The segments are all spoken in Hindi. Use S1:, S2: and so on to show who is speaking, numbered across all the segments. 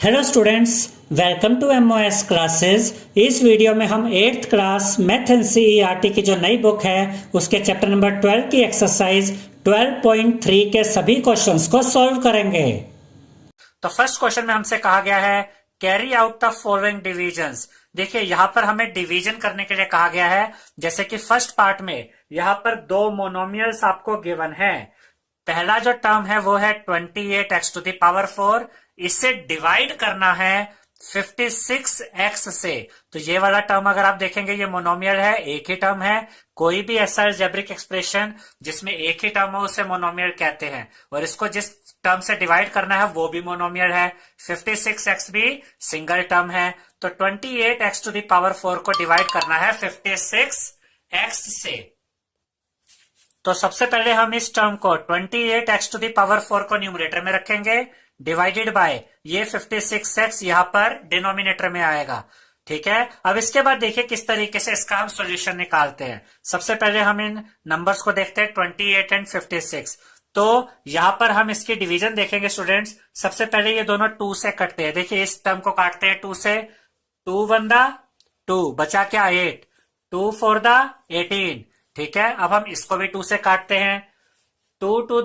S1: Hello students, welcome to MOS classes. इस वीडियो में हम 8th क्लास मैथ एनसीईआरटी की जो नई बुक है उसके चैप्टर नंबर 12 की एक्सरसाइज 12.3 के सभी क्वेश्चंस को सॉल्व करेंगे। तो फर्स्ट क्वेश्चन में हमसे कहा गया है carry out the following divisions. देखिए यहाँ पर हमें डिवीजन करने के लिए कहा गया है। जैसे कि फर्स्ट पार्ट में यहाँ पर दो मोनोमियल्स आपको गिवन है। पहला जो टर्म है वो है 28x टू द पावर 4। इससे डिवाइड करना है 56x से। तो ये वाला टर्म अगर आप देखेंगे ये मोनोमियल है, एक ही टर्म है। कोई भी ऐसा अलजेब्रिक एक्सप्रेशन जिसमें एक ही टर्म हो उसे मोनोमियल कहते हैं, और इसको जिस टर्म से डिवाइड करना है वो भी मोनोमियल है। 56x भी सिंगल टर्म है। तो 28x टू द पावर 4 को डिवाइड करना है 56x से। तो सबसे पहले हम इस टर्म को 28x टू द पावर 4 को न्यूमरेटर में रखेंगे, डिवाइडेड बाय ये 56x यहां पर डिनोमिनेटर में आएगा। ठीक है, अब इसके बाद देखिए किस तरीके से इसका हम सॉल्यूशन निकालते हैं। सबसे पहले हम इन नंबर्स को देखते हैं 28 एंड 56। तो यहां पर हम इसकी डिवीजन देखेंगे स्टूडेंट्स। सबसे पहले ये दोनों 2 से कटते हैं। देखिए इस टर्म को काटते हैं 2 से। 2 1 2 बचा क्या 8, 2 4 18। ठीक है, अब हम इसको भी 2 से काटते हैं। 2 2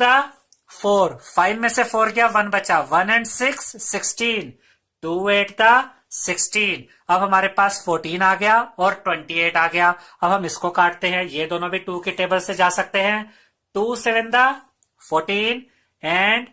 S1: 4, 5 में से 4 गया, 1 बचा, 1 एंड 6 16, 2 8 16। अब हमारे पास 14 आ गया और 28 आ गया। अब हम इसको काटते हैं, ये दोनों भी 2 के टेबल से जा सकते हैं। 2 7 14 एंड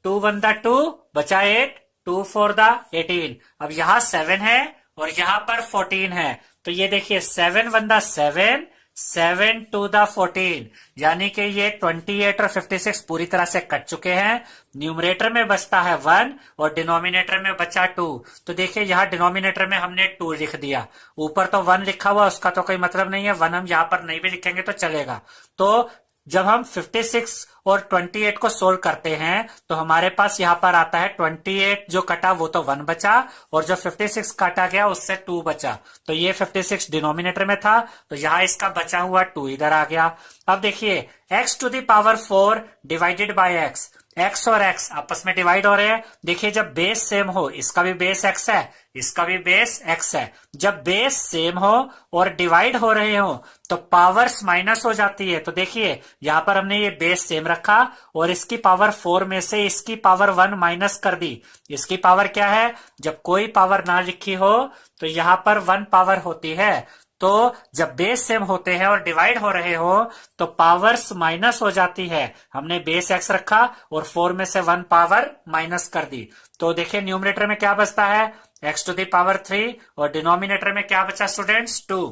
S1: 2 1 2 बचा 8, 2 4 18। अब यहां 7 है और यहां पर 14 है। तो ये देखिए 7 1 7, 7 2 14, यानी कि ये 28 और 56 पूरी तरह से कट चुके हैं। न्यूमरेटर में बचता है 1 और डिनोमिनेटर में बचा 2। तो देखिए यहाँ डिनोमिनेटर में हमने 2 लिख दिया, ऊपर तो 1 लिखा हुआ, उसका तो कोई मतलब नहीं है। 1 हम यहाँ पर नहीं भी लिखेंगे तो चलेगा। तो जब हम 56 और 28 को सोल्व करते हैं तो हमारे पास यहां पर आता है 28 जो कटा वो तो 1 बचा, और जो 56 काटा गया उससे 2 बचा। तो ये 56 डिनोमिनेटर में था, तो यहां इसका बचा हुआ 2 इधर आ गया। अब देखिए x to the power 4 divided by x। x और x आपस में डिवाइड हो रहे हैं। देखिए जब बेस सेम हो, इसका भी बेस x है, इसका भी बेस x है। जब बेस सेम हो और डिवाइड हो रहे हो तो पावर्स माइनस हो जाती है। तो देखिए यहां पर हमने ये बेस सेम रखा और इसकी पावर 4 में से इसकी पावर 1 माइनस कर दी। इसकी पावर क्या है, जब कोई पावर ना लिखी हो तो यहां पर 1 पावर होती है। तो जब बेस सेम होते हैं और डिवाइड हो रहे हो तो पावर्स माइनस हो जाती है। हमने बेस x रखा और 4 में से 1 पावर माइनस कर दी। तो देखिए न्यूमरेटर में क्या बचता है, x टू द पावर 3, और डिनोमिनेटर में क्या बचा स्टूडेंट्स 2।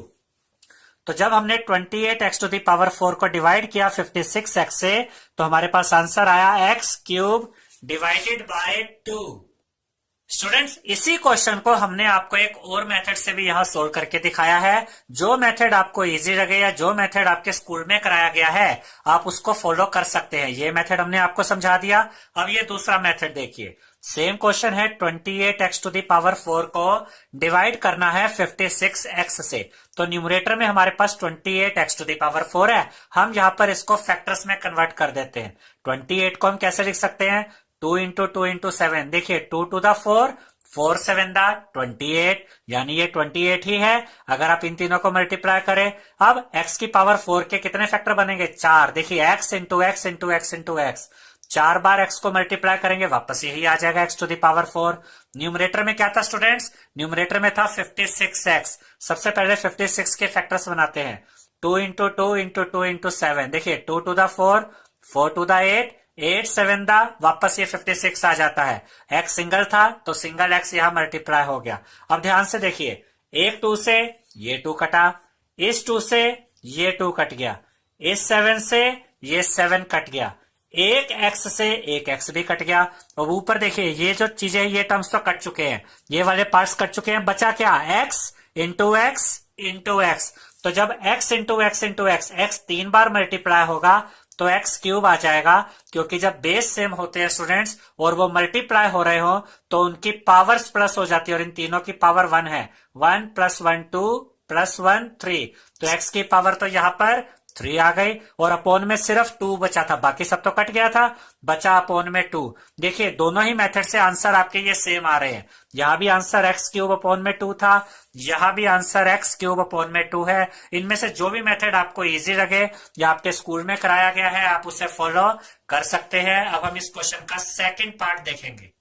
S1: तो जब हमने 28x टू द पावर 4 को डिवाइड किया 56x से तो हमारे पास आंसर आया x cube divided bye 2। Students इसी क्वेश्चन को हमने आपको एक और मेथड से भी यहां सोल्व करके दिखाया है। जो मेथड आपको इजी लगे या जो मेथड आपके स्कूल में कराया गया है आप उसको फॉलो कर सकते हैं। ये मेथड हमने आपको समझा दिया। अब ये दूसरा मेथड देखिए, सेम क्वेश्चन है 28x टू द पावर 4 को डिवाइड करना है 56x से। तो न्यूमरेटर में हमारे पास 28x टू द पावर 4 है। हम यहां पर इसको फैक्टर्स में कन्वर्ट कर देते हैं। 28 को हम कैसे लिख सकते हैं, 2 इंटू 2 इंटू 7। देखिए 2 टू द 4, 4 7 28, यानी ये 28 ही है। अगर आप इन तीनों को मल्टीप्लाई करें, अब x की पावर 4 के कितने फैक्टर बनेंगे, 4। देखिए x into x into x into x, 4 बार x को मल्टीप्लाई करेंगे वापस यही आ जाएगा x to the power 4। Numerator में क्या था स्टूडेंट्स, न्यूमरेटर में था 56x। सबसे पहले 56 के फैक्टर्स बनाते हैं, 2 इंटू 2 इंटू 2 इंटू 7। देखिए 2 टू द 4, 4 टू द 8, 8 7 वापस ये 56 आ जाता है। x सिंगल था तो सिंगल x यहां मल्टीप्लाई हो गया। अब ध्यान से देखिए, एक 2 से ये 2 कटा, इस 2 से ये 2 कट गया, इस 7 से ये 7 कट गया, एक x से एक x भी कट गया। और ऊपर देखिए ये जो चीजें ये टर्म्स तो कट चुके हैं, ये वाले पार्ट्स कट चुके हैं। बचा क्या, x into x into x. तो जब x into x into x, x 3 बार मल्टीप्लाई होगा तो x क्यूब आ जाएगा। क्योंकि जब बेस सेम होते हैं स्टूडेंट्स और वो मल्टीप्लाई हो रहे हो तो उनकी पावर्स प्लस हो जाती है, और इन तीनों की पावर 1 है। 1 + 1 2 + 1 3। तो x की पावर तो यहां पर 3 आ गई, और अपोन में सिर्फ 2 बचा था, बाकी सब तो कट गया था, बचा अपोन में 2। देखिए दोनों ही मेथड से आंसर आपके ये सेम आ रहे हैं। यहां भी आंसर एक्स क्यूब अपोन में 2 था, यहां भी आंसर एक्स क्यूब अपोन में 2 है। इनमें से जो भी मेथड आपको इजी लगे या आपके स्कूल में कराया गया है आप उसे फॉलो कर सकते हैं। अब हम इस क्वेश्चन का सेकेंड पार्ट देखेंगे।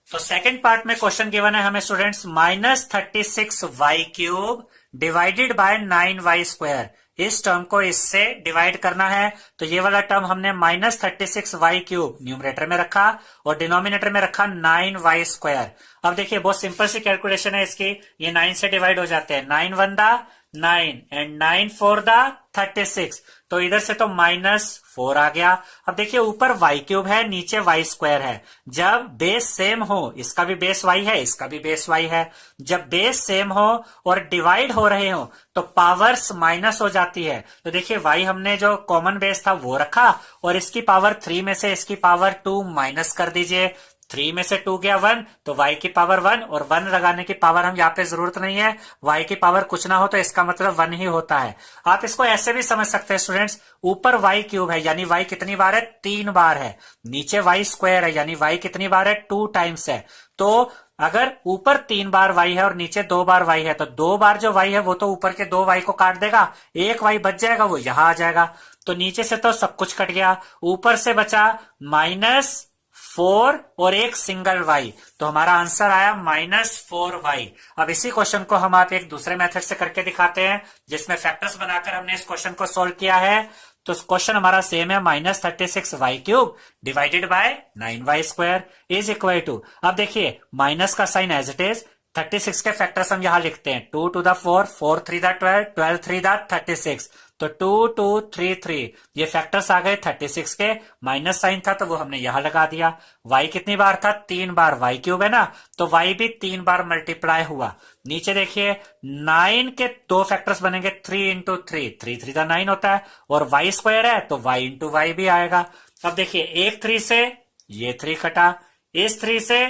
S1: तो सेकेंड पार्ट में क्वेश्चन गिवन है हमें students -36y cube divided by 9y square. इस टर्म को इससे डिवाइड करना है, तो ये वाला टर्म हमने -36y क्यूब न्यूमरेटर में रखा और डिनोमिनेटर में रखा 9y स्क्वायर। अब देखिए बहुत सिंपल सी कैलकुलेशन है इसकी, ये 9 से डिवाइड हो जाते हैं, 9 1 दा 9 एंड 9 4 दा 36, तो इधर से तो -4 आ गया। अब देखिए ऊपर y क्यूब है, नीचे y स्क्वायर है। जब बेस सेम हो, इसका भी बेस y है, इसका भी बेस y है, जब बेस सेम हो और डिवाइड हो रहे हो तो पावर्स माइनस हो जाती है। तो देखिए y हमने जो कॉमन बेस था वो रखा और इसकी पावर 3 में से इसकी पावर 2 माइनस कर दीजिए। 3 में से 2 गया 1, तो y की पावर 1, और 1 लगाने की पावर हम यहाँ पे जरूरत नहीं है, y की पावर कुछ ना हो तो इसका मतलब 1 ही होता है। आप इसको ऐसे भी समझ सकते हैं स्टूडेंट्स, ऊपर y क्यूब है यानी y कितनी बार है, 3 बार है, नीचे y स्क्वायर है यानी y कितनी बार है, 2 टाइम्स है। तो अगर ऊपर 3 बार y है और नीचे 2 बार y है, तो 2 बार जो y है वो तो ऊपर के 2 y को काट देगा, एक y बच जाएगा, वो यहां आ जाएगा। तो नीचे से तो सब कुछ कट गया, ऊपर से बचा -4 और एक सिंगल y, तो हमारा आंसर आया -4y। अब इसी क्वेश्चन को हम आप एक दूसरे मेथड से करके दिखाते हैं जिसमें फैक्टर्स बनाकर हमने इस क्वेश्चन को सोल्व किया है। तो क्वेश्चन हमारा सेम है, -36y cube divided by 9y square is equal to, अब देखिए माइनस का साइन एज इट इज, 36 के फैक्टर्स हम यहां लिखते हैं, 2 to the 4, 4 3 the 12, 12 3 the 36, तो 2 2 3 3, ये फैक्टर्स आ गए 36 के, माइनस साइन था तो वो हमने यहां लगा दिया। y कितनी बार था, 3 बार, y क्यूब है ना, तो y भी 3 बार मल्टीप्लाई हुआ। नीचे देखिए 9 के 2 फैक्टर्स बनेंगे, 3 इंटू 3, 3 3 का 9 होता है, और y स्क्वायर है तो y इंटू y भी आएगा। अब देखिए एक 3 से ये 3 कटा, इस 3 से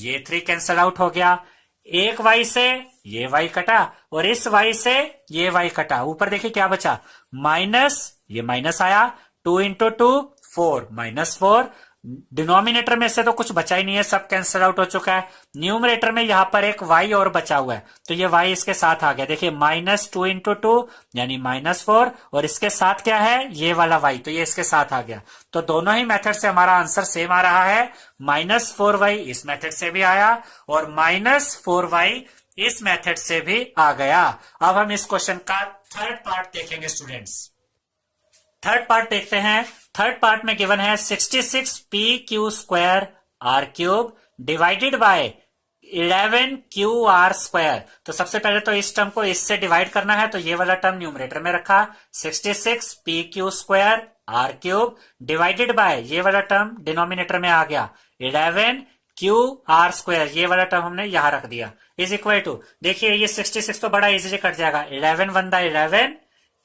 S1: ये 3 कैंसल आउट हो गया, एक y से ये y कटा और इस y से ये y कटा, ऊपर देखिए क्या बचा, माइनस, ये माइनस आया, 2 इंटू 2 4, -4, डिनोमिनेटर में से तो कुछ बचा ही नहीं है, सब कैंसिल आउट हो चुका है। न्यूमरेटर में यहां पर एक y और बचा हुआ है, तो ये y इसके साथ आ गया, देखिए -2 इंटू 2 यानी -4, और इसके साथ क्या है, ये वाला y, तो ये इसके साथ आ गया। तो दोनों ही मेथड से हमारा आंसर सेम आ रहा है, -4y इस मेथड से भी आया और -4y इस मेथड से भी आ गया। अब हम इस क्वेश्चन का थर्ड पार्ट देखेंगे स्टूडेंट्स। थर्ड पार्ट देखते हैं। थर्ड पार्ट में गिवन है 66p² square r cube divided bye 11qr square. तो सबसे पहले तो इस टर्म को इससे डिवाइड करना है, तो ये वाला टर्म न्यूमरेटर में रखा, 66p³ square r cube divided by, ये वाला टर्म डिनोमिनेटर में आ गया, 11qr स्क्वायर, ये वाला टर्म हमने यहां रख दिया, इज इक्वल टू, देखिए ये 66 तो बड़ा इजीली कट जाएगा, 11 1 दा 11,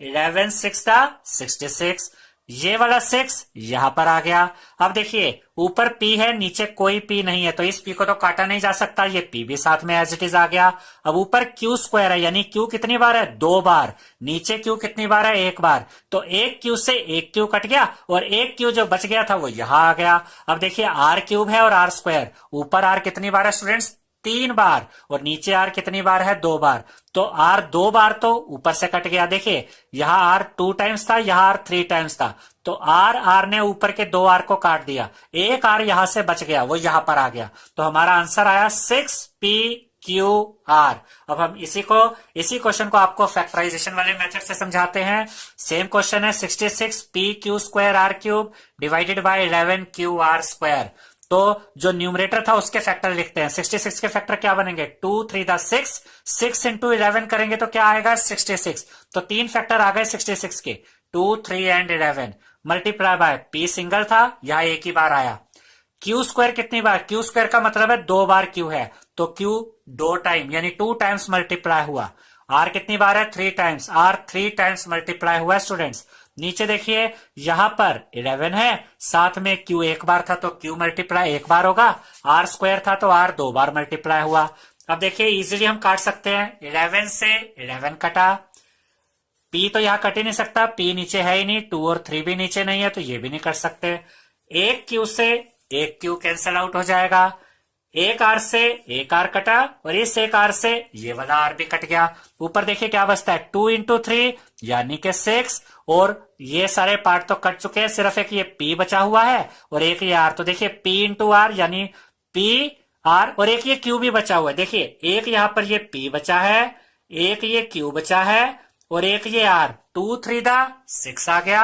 S1: 11 6 दा 66, ये वाला 6 यहां पर आ गया। अब देखिए ऊपर p है, नीचे कोई p नहीं है, तो इस p को तो काटा नहीं जा सकता, ये p भी साथ में एज इट इज आ गया। अब ऊपर q स्क्वायर है यानी q कितनी बार है, 2 बार, नीचे q कितनी बार है, 1 बार, तो एक q से एक q कट गया और एक q जो बच गया था वो यहां आ गया। अब देखिए r क्यूब है और r स्क्वायर, ऊपर r कितनी बार है स्टूडेंट्स, 3 बार, और नीचे r कितनी बार है, 2 बार, तो r 2 बार तो ऊपर से कट गया, देखिए यहां r 2 टाइम्स था, यहां r 3 टाइम्स था, तो r ने ऊपर के 2 r को काट दिया, एक r यहां से बच गया, वो यहां पर आ गया, तो हमारा आंसर आया 6p/q/r। अब हम इसी क्वेश्चन को आपको फैक्टराइजेशन वाले मेथड से समझाते हैं। सेम क्वेश्चन है, 66p² square r cube divided bye 11qr square. तो जो न्यूमरेटर था उसके फैक्टर लिखते हैं, 66 के फैक्टर क्या बनेंगे, 2 3 दा 6, 6 इंटू 11 करेंगे तो क्या आएगा, 66, तो 3 फैक्टर आ गए 66 के, 2 3 and 11 multiply by, p single था यहां एक ही बार आया, q स्क्वायर कितनी बार, q स्क्वायर का मतलब है 2 बार q है, तो q 2 टाइम यानी 2 टाइम्स मल्टीप्लाई हुआ, r कितनी बार है, 3 टाइम्स, r 3 टाइम्स मल्टीप्लाई हुआ स्टूडेंट्स। नीचे देखिए यहां पर 11 है, साथ में q 1 बार था तो q मल्टीप्लाई 1 बार होगा, r स्क्वायर था तो r 2 बार मल्टीप्लाई हुआ। अब देखिए इजीली हम काट सकते हैं, 11 से 11 कटा, p तो यहाँ कट ही नहीं सकता, p नीचे है ही नहीं, 2 और 3 भी नीचे नहीं है, तो ये भी नहीं कर सकते। एक q से एक q कैंसल आउट हो जाएगा, एक r से एक r कटा, और इस एक r से ये वाला r भी कट गया। ऊपर देखिए क्या बचता है, 2 इंटू 3 यानी कि 6, और ये सारे पार्ट तो कट चुके हैं, सिर्फ एक ये p बचा हुआ है और एक ये r। तो देखिए p इंटू r यानी p r, और एक ये q भी बचा हुआ है। देखिए एक यहां पर ये p बचा है, एक ये q बचा है, और एक ये r, 2 3 दा 6 आ गया,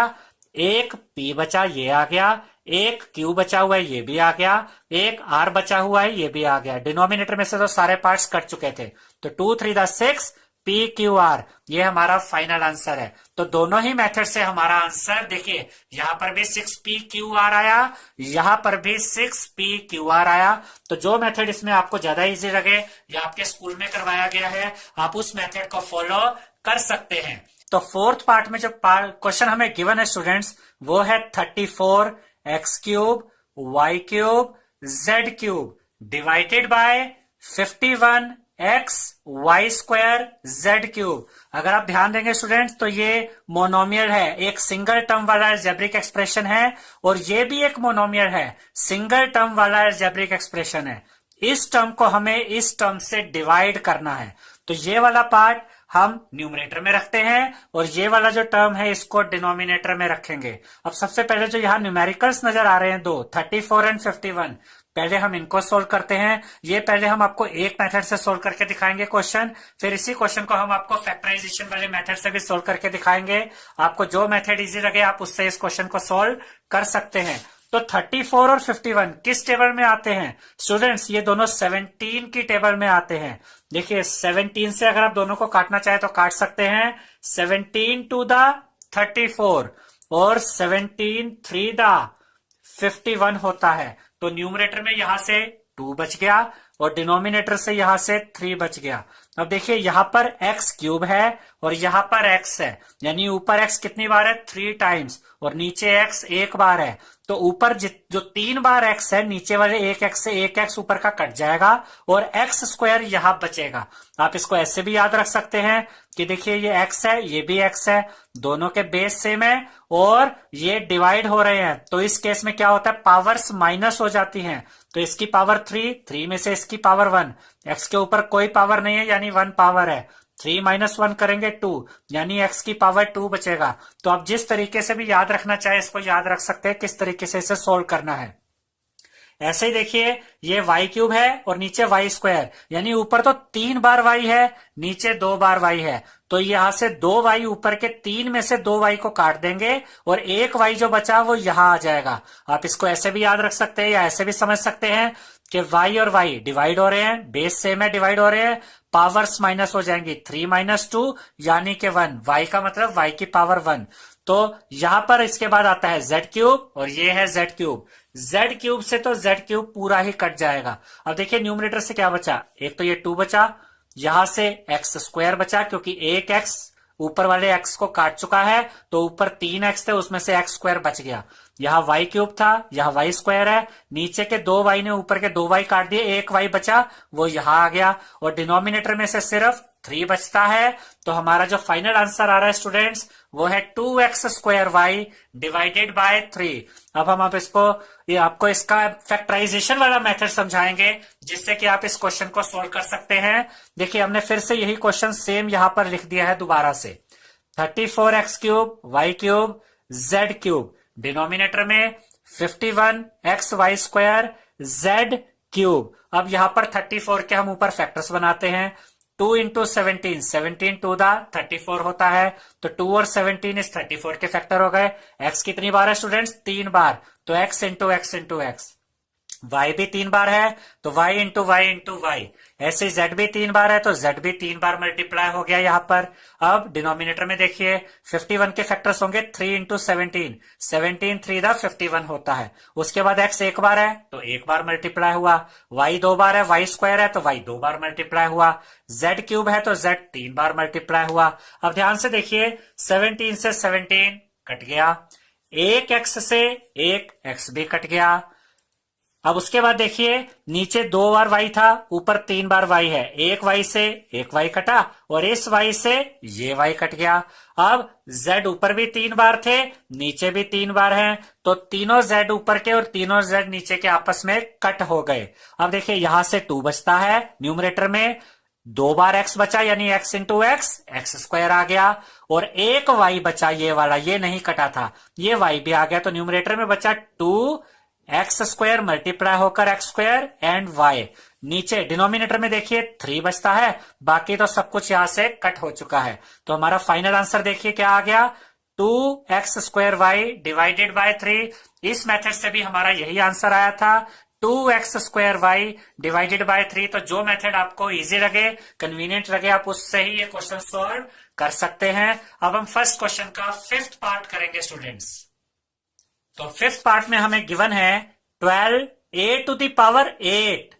S1: एक p बचा ये आ गया, एक q बचा हुआ है ये भी आ गया, एक r बचा हुआ है ये भी आ गया। डिनोमिनेटर में से तो सारे पार्ट्स कट चुके थे, तो 2 3 दा 6 p q r, ये हमारा फाइनल आंसर है। तो दोनों ही मेथड से हमारा आंसर देखिए, यहां पर भी 6 p q r आया, यहां पर भी 6 p q r आया। तो जो मेथड इसमें आपको ज्यादा इजी लगे या आपके स्कूल में करवाया गया है, आप उस मेथड को फॉलो कर सकते हैं। तो फोर्थ पार्ट में जो क्वेश्चन हमें गिवन है स्टूडेंट्स, वो है 34 x cube y cube z cube divided bye 51 x y square z cube. अगर आप ध्यान देंगे स्टूडेंट्स, तो ये मोनोमियल है, एक सिंगल टर्म वाला अलजेब्रिक एक्सप्रेशन है, और ये भी एक मोनोमियल है, सिंगल टर्म वाला अलजेब्रिक एक्सप्रेशन है। इस टर्म को हमें इस टर्म से डिवाइड करना है, तो ये वाला पार्ट हम न्यूमरेटर में रखते हैं, और ये वाला जो टर्म है इसको डिनोमिनेटर में रखेंगे। अब सबसे पहले जो यहाँ न्यूमेरिकल्स नजर आ रहे हैं दो, 34 एंड 51, पहले हम इनको सोल्व करते हैं। ये पहले हम आपको एक मेथड से सोल्व करके दिखाएंगे क्वेश्चन, फिर इसी क्वेश्चन को हम आपको फैक्टराइजेशन वाले मेथड से भी सोल्व करके दिखाएंगे। आपको जो मेथड इजी लगे आप उससे इस क्वेश्चन को सोल्व कर सकते हैं। तो 34 और 51 किस टेबल में आते हैं स्टूडेंट्स? ये दोनों 17 की टेबल में आते हैं। देखिए 17 से अगर आप दोनों को काटना चाहे तो काट सकते हैं, 17 टू द 34 और 17 3 द 51 होता है। तो न्यूमरेटर में यहां से 2 बच गया और डिनोमिनेटर से यहां से 3 बच गया। अब देखिए यहां पर x क्यूब है और यहां पर x है, यानी ऊपर x कितनी बार है? 3 टाइम्स, और नीचे x एक बार है। तो ऊपर जो 3 बार x है, नीचे वाले एक x से एक x ऊपर का कट जाएगा और x स्क्वायर यहां बचेगा। आप इसको ऐसे भी याद रख सकते हैं कि देखिए ये x है, ये भी x है, दोनों के बेस सेम है और ये डिवाइड हो रहे हैं। तो इस केस में क्या होता है? पावर्स माइनस हो जाती हैं। तो इसकी पावर 3 में से इसकी पावर 1, x के ऊपर कोई पावर नहीं है यानी 1 पावर है, 3 माइनस 1 करेंगे 2, यानी x की पावर 2 बचेगा। तो आप जिस तरीके से भी याद रखना चाहे इसको याद रख सकते हैं, किस तरीके से इसे सोल्व करना है। ऐसे ही देखिए ये y क्यूब है और नीचे y स्क्वायर, यानी ऊपर तो 3 बार y है, नीचे 2 बार y है। तो यहां से 2y ऊपर के 3 में से 2y को काट देंगे और एक y जो बचा वो यहां आ जाएगा। आप इसको ऐसे भी याद रख सकते हैं या ऐसे भी समझ सकते हैं कि y और y डिवाइड हो रहे हैं, बेस सेम है, डिवाइड हो रहे हैं, पावर्स माइनस हो जाएंगी, 3 माइनस 2 यानी कि 1, y का मतलब y की पावर 1। तो यहां पर इसके बाद आता है z क्यूब और ये है z क्यूब। z क्यूब से तो z क्यूब पूरा ही कट जाएगा। अब देखिए न्यूमरेटर से क्या बचा? एक तो ये 2 बचा, यहां से x स्क्वायर बचा क्योंकि एक x ऊपर वाले x को काट चुका है, तो ऊपर 3x थे उसमें से x स्क्वायर बच गया। यहाँ y क्यूब था, यहाँ y स्क्वायर है, नीचे के 2y ने ऊपर के 2y काट दिए, एक y बचा वो यहां आ गया और डिनोमिनेटर में से सिर्फ 3 बचता है। तो हमारा जो फाइनल आंसर आ रहा है स्टूडेंट्स वो है 2x square y divided by 3। अब हम आपको इसका फैक्टराइजेशन वाला मेथड समझाएंगे जिससे कि आप इस क्वेश्चन को सोल्व कर सकते हैं। देखिए हमने फिर से यही क्वेश्चन सेम यहां पर लिख दिया है दोबारा से, 34x cube y cube z cube denominator में 51x y square z cube. अब यहां पर 34 के हम ऊपर फैक्टर्स बनाते हैं, 2 इंटू 17 टू द 34 होता है, तो 2 और 17 इस 34 के फैक्टर हो गए। x कितनी बार है स्टूडेंट्स? 3 बार, तो x into x into x। y भी 3 बार है तो y इंटू y। ऐसे z भी 3 बार है तो z भी 3 बार मल्टीप्लाई हो गया यहाँ पर। अब डिनोमिनेटर में देखिए 51 के फैक्टर्स होंगे 3 इंटू 17 3 द 51 होता है। उसके बाद x एक बार है तो एक बार मल्टीप्लाई हुआ, y 2 बार है, y स्क्वायर है तो y 2 बार मल्टीप्लाई हुआ, z क्यूब है तो z 3 बार मल्टीप्लाई हुआ। अब ध्यान से देखिए 17 से 17 कट गया, एक x से एक x भी कट गया, अब उसके बाद देखिए नीचे 2 बार y था, ऊपर 3 बार y है। एक y से एक y कटा और इस y से ये y कट गया। अब z ऊपर भी 3 बार थे, नीचे भी 3 बार हैं, तो तीनों z ऊपर के और तीनों z नीचे के आपस में कट हो गए। अब देखिए यहां से 2 बचता है न्यूमरेटर में, 2 बार x बचा यानी x इंटू एक्स स्क्वायर आ गया, और एक y बचा ये वाला, ये नहीं कटा था, ये y भी आ गया। तो न्यूमरेटर में बचा 2 एक्स स्क्वायर मल्टीप्लाई होकर एक्स स्क्वायर एंड वाई। नीचे डिनोमिनेटर में देखिए 3 बचता है, बाकी तो सब कुछ यहां से कट हो चुका है। तो हमारा फाइनल आंसर देखिए क्या आ गया, 2x square Y divided by 3। इस मेथड से भी हमारा यही आंसर आया था, 2x square Y divided by 3। तो जो मेथड आपको इजी लगे, कन्वीनियंट लगे, आप उससे ही ये क्वेश्चन सॉल्व कर सकते हैं। अब हम फर्स्ट क्वेश्चन का 5th पार्ट करेंगे स्टूडेंट्स। तो 5th पार्ट में हमें गिवन है 12 a to the power 8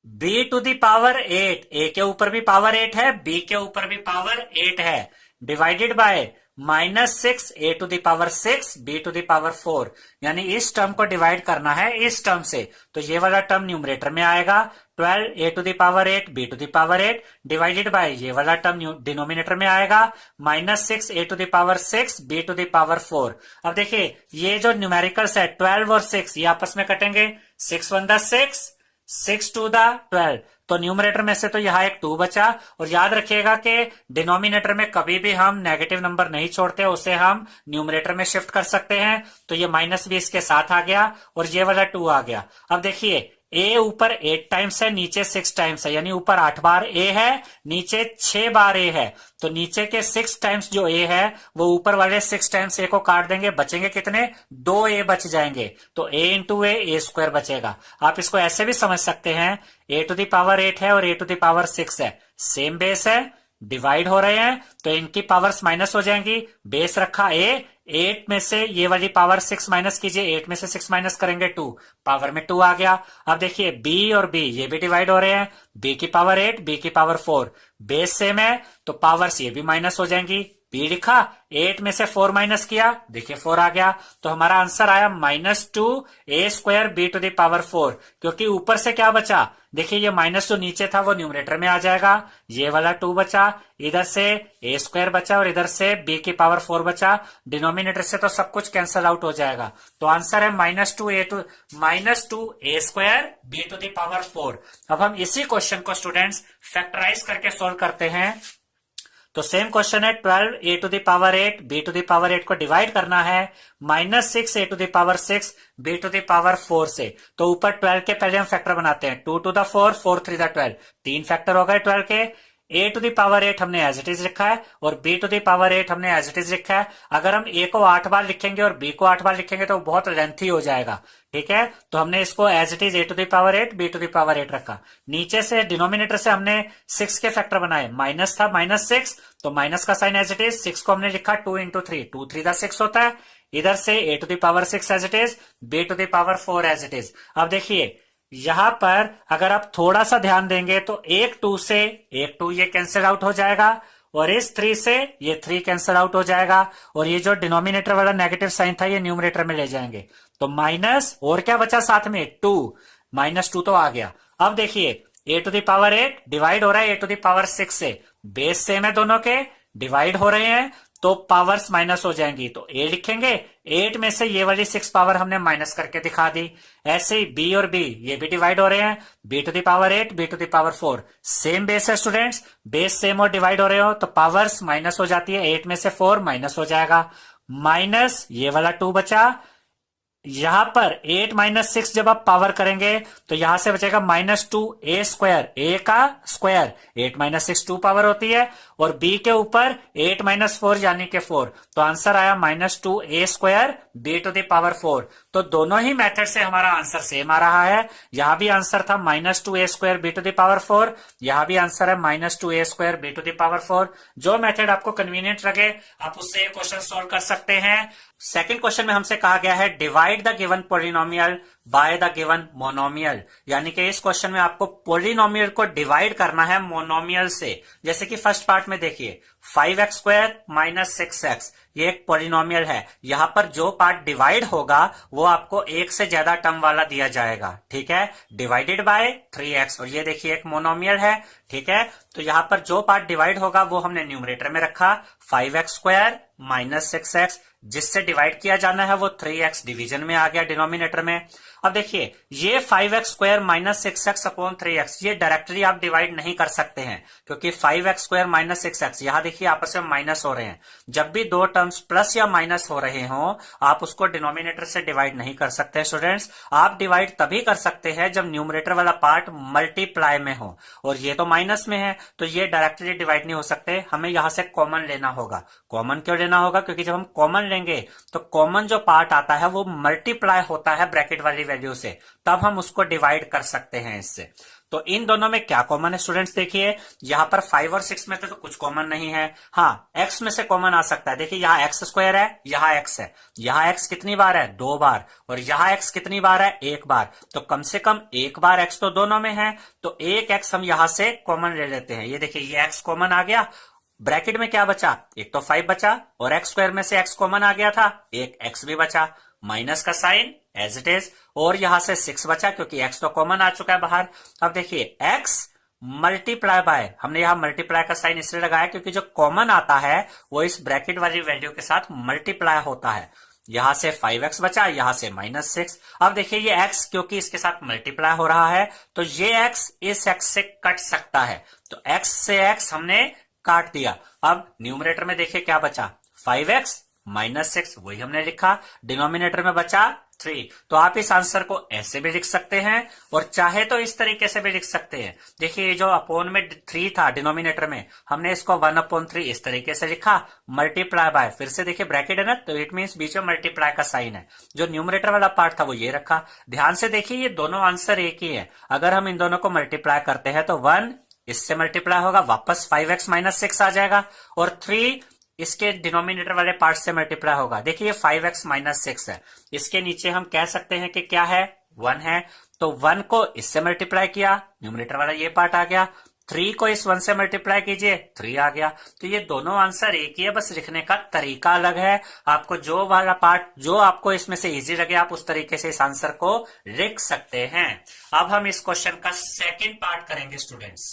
S1: b to the power 8, a के ऊपर भी पावर 8 है, b के ऊपर भी पावर 8 है, divided by -6 a to the power 6 b to the power 4। यानी इस टर्म को डिवाइड करना है इस टर्म से, तो ये वाला टर्म न्यूमरेटर में आएगा 12 a to the power 8 b to the power 8 divided by ये वाला टर्म डिनोमिनेटर में आएगा -6 a to the power 6 b to the power 4। अब देखिए ये जो न्यूमेरिकल्स है 12 और 6 ये आपस में कटेंगे, 6 1 द 6, 6 2 द 12। तो न्यूमरेटर में से तो यहाँ एक 2 बचा, और याद रखिएगा कि डिनोमिनेटर में कभी भी हम नेगेटिव नंबर नहीं छोड़ते, उसे हम न्यूमरेटर में शिफ्ट कर सकते हैं। तो ये माइनस भी इसके साथ आ गया और ये वाला 2 आ गया। अब देखिए a ऊपर 8 टाइम्स है, नीचे 6 टाइम्स है, यानी ऊपर 8 बार a है, नीचे 6 बार a है। तो नीचे के 6 टाइम्स जो a है वो ऊपर वाले 6 टाइम्स a को काट देंगे, बचेंगे कितने, 2a बच जाएंगे। तो a इंटू a स्क्वायर बचेगा। आप इसको ऐसे भी समझ सकते हैं, a टू द पावर 8 है और a टू द पावर 6 है, सेम बेस है, डिवाइड हो रहे हैं तो इनकी पावर्स माइनस हो जाएंगी। बेस रखा a, 8 में से ये वाली पावर 6 माइनस कीजिए, 8 में से 6 माइनस करेंगे 2, पावर में 2 आ गया। अब देखिए b और b ये भी डिवाइड हो रहे हैं, b की पावर 8 b की पावर 4, बेस सेम है तो पावर्स ये भी माइनस हो जाएंगी। b लिखा, 8 में से 4 माइनस किया, देखिए 4 आ गया। तो हमारा आंसर आया -2a square b to the power 4। क्योंकि ऊपर से क्या बचा, देखिए ये माइनस जो नीचे था वो न्यूमरेटर में आ जाएगा, ये वाला 2 बचा, इधर से a स्क्वायर बचा और इधर से b की पावर 4 बचा। डिनोमिनेटर से तो सब कुछ कैंसल आउट हो जाएगा। तो आंसर है -2a square b to the power 4। अब हम इसी क्वेश्चन को स्टूडेंट्स फैक्टराइज करके सोल्व करते हैं। तो सेम क्वेश्चन है, 12 a to the power 8 b to the power 8 को डिवाइड करना है -6 a to the power 6 b to the power 4 से। तो ऊपर 12 के पहले हम फैक्टर बनाते हैं, 2 टू द 4 4 3 द 12, 3 फैक्टर हो गए 12 के। a टू द पावर 8 हमने एज इट इज लिखा है और b टू द पावर 8 हमने एज इट इज लिखा है। अगर हम a को 8 बार लिखेंगे और b को 8 बार लिखेंगे तो बहुत लेंथी हो जाएगा, ठीक है। तो हमने इसको as it is a to the power 8 b to the power 8 रखा। नीचे से डिनोमिनेटर से हमने 6 के फैक्टर बनाए, माइनस था -6 तो माइनस का साइन एज इट इज, 6 को हमने लिखा 2 इंटू 3, 2 3 द 6 होता है। इधर से a to the power 6 as it is, b to the power 4 as it is. अब देखिए यहां पर अगर आप थोड़ा सा ध्यान देंगे तो एक 2 से एक 2 ये कैंसिल आउट हो जाएगा, और इस 3 से ये 3 कैंसिल आउट हो जाएगा, और ये जो डिनोमिनेटर वाला नेगेटिव साइन था ये न्यूमरेटर में ले जाएंगे। तो माइनस और क्या बचा साथ में, 2, -2 तो आ गया। अब देखिए a to the power 8 divide हो रहा है a टू द पावर 6 से, बेस सेम है दोनों के, डिवाइड हो रहे हैं तो पावर्स माइनस हो जाएंगी। तो a लिखेंगे, 8 में से ये वाली 6 पावर हमने माइनस करके दिखा दी। ऐसे ही b और b ये भी डिवाइड हो रहे हैं, b to the power 8 b to the power 4, same base है स्टूडेंट्स, बेस सेम और डिवाइड हो रहे हो तो पावर्स माइनस हो जाती है, 8 में से 4 माइनस हो जाएगा, माइनस ये वाला 2 बचा। यहां पर 8 - 6 जब आप पावर करेंगे तो यहां से बचेगा -2a स्क्वायर, a का स्क्वायर, 8 - 6 2 पावर होती है, और b के ऊपर 8 - 4 यानी के 4। तो आंसर आया -2a square b to the power 4। तो दोनों ही मेथड से हमारा आंसर सेम आ रहा है। यहां भी आंसर था -2a square b to the power 4, यहां भी आंसर है -2a square b to the power 4। जो मेथड आपको कन्वीनियंट लगे आप उससे क्वेश्चन सोल्व कर सकते हैं। सेकंड क्वेश्चन में हमसे कहा गया है divide the given polynomial by the given monomial. यानी कि इस क्वेश्चन में आपको पोलिनोमियल को डिवाइड करना है मोनोमियल से। जैसे कि फर्स्ट पार्ट में देखिए 5x स्क्वायर माइनस 6x, ये एक पोलिनोमियल है। यहां पर जो पार्ट डिवाइड होगा वो आपको एक से ज्यादा टर्म वाला दिया जाएगा, ठीक है, डिवाइडेड बाय 3x। और ये देखिए एक मोनोमियल है, ठीक है। तो यहां पर जो पार्ट डिवाइड होगा वो हमने न्यूमरेटर में रखा 5x स्क्वायर माइनस 6x, जिससे डिवाइड किया जाना है वो 3x डिवीजन में आ गया डिनोमिनेटर में। अब देखिए ये 5x square minus 6x upon 3x, ये डायरेक्टली आप डिवाइड नहीं कर सकते हैं, क्योंकि 5x स्क्वायर माइनस 6x यहां देखिए आपस में माइनस हो रहे हैं। जब भी दो टर्म्स प्लस या माइनस हो रहे हो आप उसको डिनोमिनेटर से डिवाइड नहीं कर सकते स्टूडेंट्स। आप डिवाइड तभी कर सकते हैं जब न्यूमरेटर वाला पार्ट मल्टीप्लाई में हो, और ये तो माइनस में है तो ये डायरेक्टली डिवाइड नहीं हो सकते, हमें यहां से कॉमन लेना होगा। कॉमन क्यों लेना होगा? क्योंकि जब हम कॉमन लेंगे तो कॉमन जो पार्ट आता है वो मल्टीप्लाई होता है ब्रैकेट वाली वैल्यू से, तब हम उसको डिवाइड कर सकते हैं इससे। तो इन दोनों में क्या कॉमन है स्टूडेंट्स? देखिए यहां पर 5 और 6 में तो कुछ कॉमन नहीं है। हाँ, x में से कॉमन आ सकता है। देखिए यहाँ x स्क्वायर है, यहाँ x है, यहाँ x कितनी बार है? 2 बार, और यहाँ x कितनी बार है? 1 बार। तो कम से कम 1 बार x तो दोनों में है, तो एक x हम यहां से कॉमन ले लेते हैं। ये देखिए ये x कॉमन आ गया, ब्रैकेट में क्या बचा? एक तो 5 बचा, और x स्क्वायर में से x कॉमन आ गया था, एक x भी बचा, माइनस का साइन एज इट इज, और यहां से 6 बचा क्योंकि x तो कॉमन आ चुका है बाहर। अब देखिए x मल्टीप्लाई बाय, हमने यहां मल्टीप्लाई का साइन इसलिए लगाया क्योंकि जो कॉमन आता है वो इस ब्रैकेट वाली वैल्यू के साथ मल्टीप्लाई होता है। यहां से 5x बचा, यहां से -6। अब देखिए ये x क्योंकि इसके साथ मल्टीप्लाई हो रहा है तो ये x इस x से कट सकता है, तो x से x हमने काट दिया। अब न्यूमरेटर में देखिए क्या बचा? 5x -6, वही हमने लिखा। डिनोमिनेटर में बचा 3। तो आप इस आंसर को ऐसे भी लिख सकते हैं और चाहे तो इस तरीके से भी लिख सकते हैं। देखिए ये जो अपोन में 3 था डिनोमिनेटर में, हमने इसको 1/3 इस तरीके से लिखा, मल्टीप्लाई बाय, फिर से देखिए ब्रैकेट है ना, तो इट मींस बीच में मल्टीप्लाई का साइन है। जो न्यूमरेटर वाला पार्ट था वो ये रखा। ध्यान से देखिए ये दोनों आंसर एक ही है। अगर हम इन दोनों को मल्टीप्लाई करते हैं तो 1 इससे मल्टीप्लाई होगा, वापस 5x -6 आ जाएगा, और 3 इसके डिनोमिनेटर वाले पार्ट से मल्टीप्लाई होगा। देखिए ये 5x -6 है, इसके नीचे हम कह सकते हैं कि क्या है? 1 है। तो 1 को इससे मल्टीप्लाई किया, न्यूमरेटर वाला ये पार्ट आ गया, 3 को इस 1 से मल्टीप्लाई कीजिए, 3 आ गया। तो ये दोनों आंसर एक ही है, बस लिखने का तरीका अलग है। आपको जो वाला पार्ट जो आपको इसमें से इजी लगे आप उस तरीके से इस आंसर को लिख सकते हैं। अब हम इस क्वेश्चन का सेकेंड पार्ट करेंगे स्टूडेंट्स।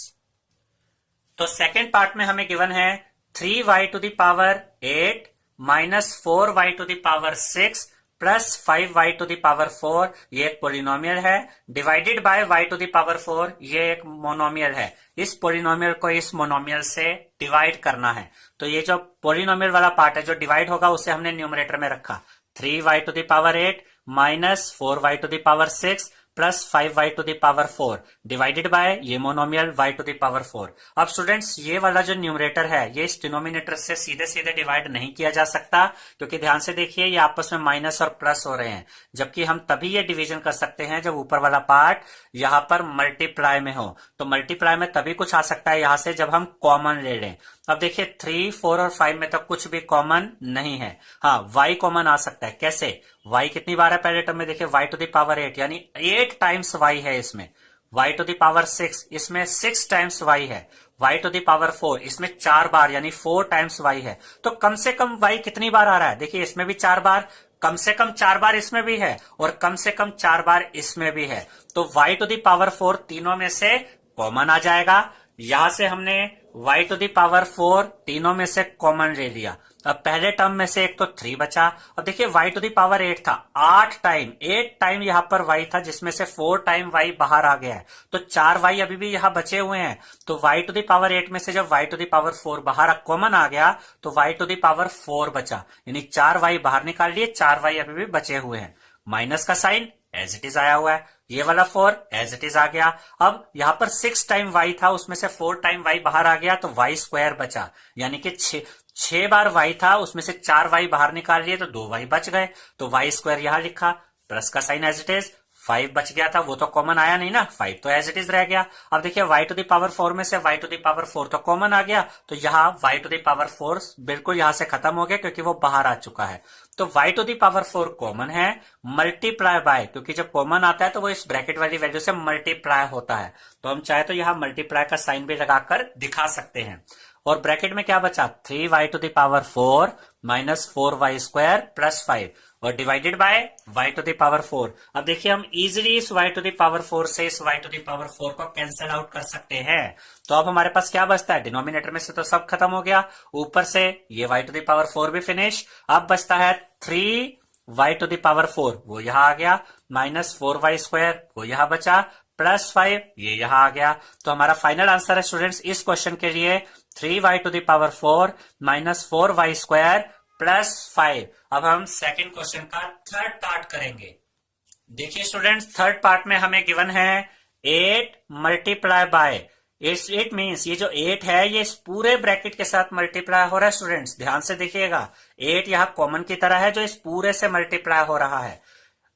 S1: तो सेकेंड पार्ट में हमें गिवन है 3y to the power 8 minus 4y to the power 6 plus 5y to the power 4, ये एक पोलिनोमियल है, divided by y to the power 4, ये एक मोनोमियल है। इस पोलिनोमियल को इस मोनोमियल से डिवाइड करना है। तो ये जो पोलिनोमियल वाला पार्ट है जो डिवाइड होगा उसे हमने न्यूमरेटर में रखा 3y to the power 8 minus 4y to the power 6 plus 5y to the power 4 divided by ये monomial y to the power 4। अब स्टूडेंट्स ये वाला जो न्यूमरेटर है ये इस डिनोमिनेटर से सीधे सीधे डिवाइड नहीं किया जा सकता, क्योंकि ध्यान से देखिए ये आपस में माइनस और प्लस हो रहे हैं, जबकि हम तभी ये डिवीजन कर सकते हैं जब ऊपर वाला पार्ट यहां पर मल्टीप्लाई में हो। तो मल्टीप्लाई में तभी कुछ आ सकता है यहां से जब हम कॉमन ले लें। अब देखिए 3, 4 और 5 में तो कुछ भी कॉमन नहीं है। हाँ, y कॉमन आ सकता है। कैसे? y कितनी बार है पहले टर्म में? देखिए y टू द पावर 8 यानी 8 टाइम्स y है इसमें। y टू द पावर 6 इसमें 6 टाइम्स y है। y टू द पावर 4 इसमें 4 बार यानी 4 टाइम्स y है। तो कम से कम y कितनी बार आ रहा है? देखिए इसमें भी 4 बार, कम से कम 4 बार इसमें भी है, और कम से कम 4 बार इसमें भी है। तो y टू द पावर 4 तीनों में से कॉमन आ जाएगा। यहां से हमने y टू द पावर 4 तीनों में से कॉमन ले लिया। अब पहले टर्म में से एक तो 3 बचा। अब देखिए y टू द पावर 8 था, 8 टाइम यहां पर y था, जिसमें से 4 टाइम y बाहर आ गया है, तो 4 y अभी भी यहां बचे हुए हैं। तो y टू द पावर 8 में से जब y टू द पावर 4 बाहर कॉमन आ गया तो y टू द पावर 4 बचा, यानी 4 y बाहर निकाल लिए, 4 y अभी भी बचे हुए हैं। माइनस का साइन एज इट इज आया हुआ है, ये वाला 4 एज इट इज आ गया। अब यहां पर 6 टाइम y था, उसमें से 4 टाइम y बाहर आ गया, तो y स्क्वायर बचा, यानी कि 6 बार y था, उसमें से 4 y बाहर निकाल लिए तो 2 y बच गए, तो y स्क्वायर यहां लिखा, प्लस का साइन एज इट इज, 5 बच गया था, वो तो कॉमन आया नहीं ना, 5 तो एज इट इज रह गया। अब देखिए y टू द पावर 4 में से y टू द पावर 4 तो कॉमन आ गया, तो यहाँ y टू द पावर 4 बिल्कुल यहां से खत्म हो गया क्योंकि वो बाहर आ चुका है। तो y to the power 4 common है, मल्टीप्लाई बाय, क्योंकि जब कॉमन आता है तो वो इस ब्रैकेट वाली वैल्यू से मल्टीप्लाई होता है, तो हम चाहे तो यहाँ मल्टीप्लाई का साइन भी लगाकर दिखा सकते हैं। और ब्रैकेट में क्या बचा, 3y to the power 4 minus 4y square plus 5 और divided by y to the power 4। अब देखिए हम इजीली इस y टू द पावर 4 से इस y टू द पावर 4 को कैंसिल आउट कर सकते हैं। तो अब हमारे पास क्या बचता है, डिनोमिनेटर में से तो सब खत्म हो गया, ऊपर से ये y टू द पावर 4 भी फिनिश। अब बचता है 3y टू द पावर 4, वो यहां आ गया, माइनस 4y स्क्वायर वो यहां बचा, प्लस 5 ये यहां आ गया। तो हमारा फाइनल आंसर है स्टूडेंट्स इस क्वेश्चन के लिए 3y to the power 4 minus 4y square plus 5। अब हम सेकंड क्वेश्चन का थर्ड पार्ट करेंगे। देखिए स्टूडेंट्स, थर्ड पार्ट में हमें गिवन है 8 मल्टीप्लाई बाय, इट मीन्स ये जो 8 है ये इस पूरे ब्रैकेट के साथ मल्टीप्लाई हो रहा है। स्टूडेंट्स ध्यान से देखिएगा, 8 यहाँ कॉमन की तरह है जो इस पूरे से मल्टीप्लाई हो रहा है।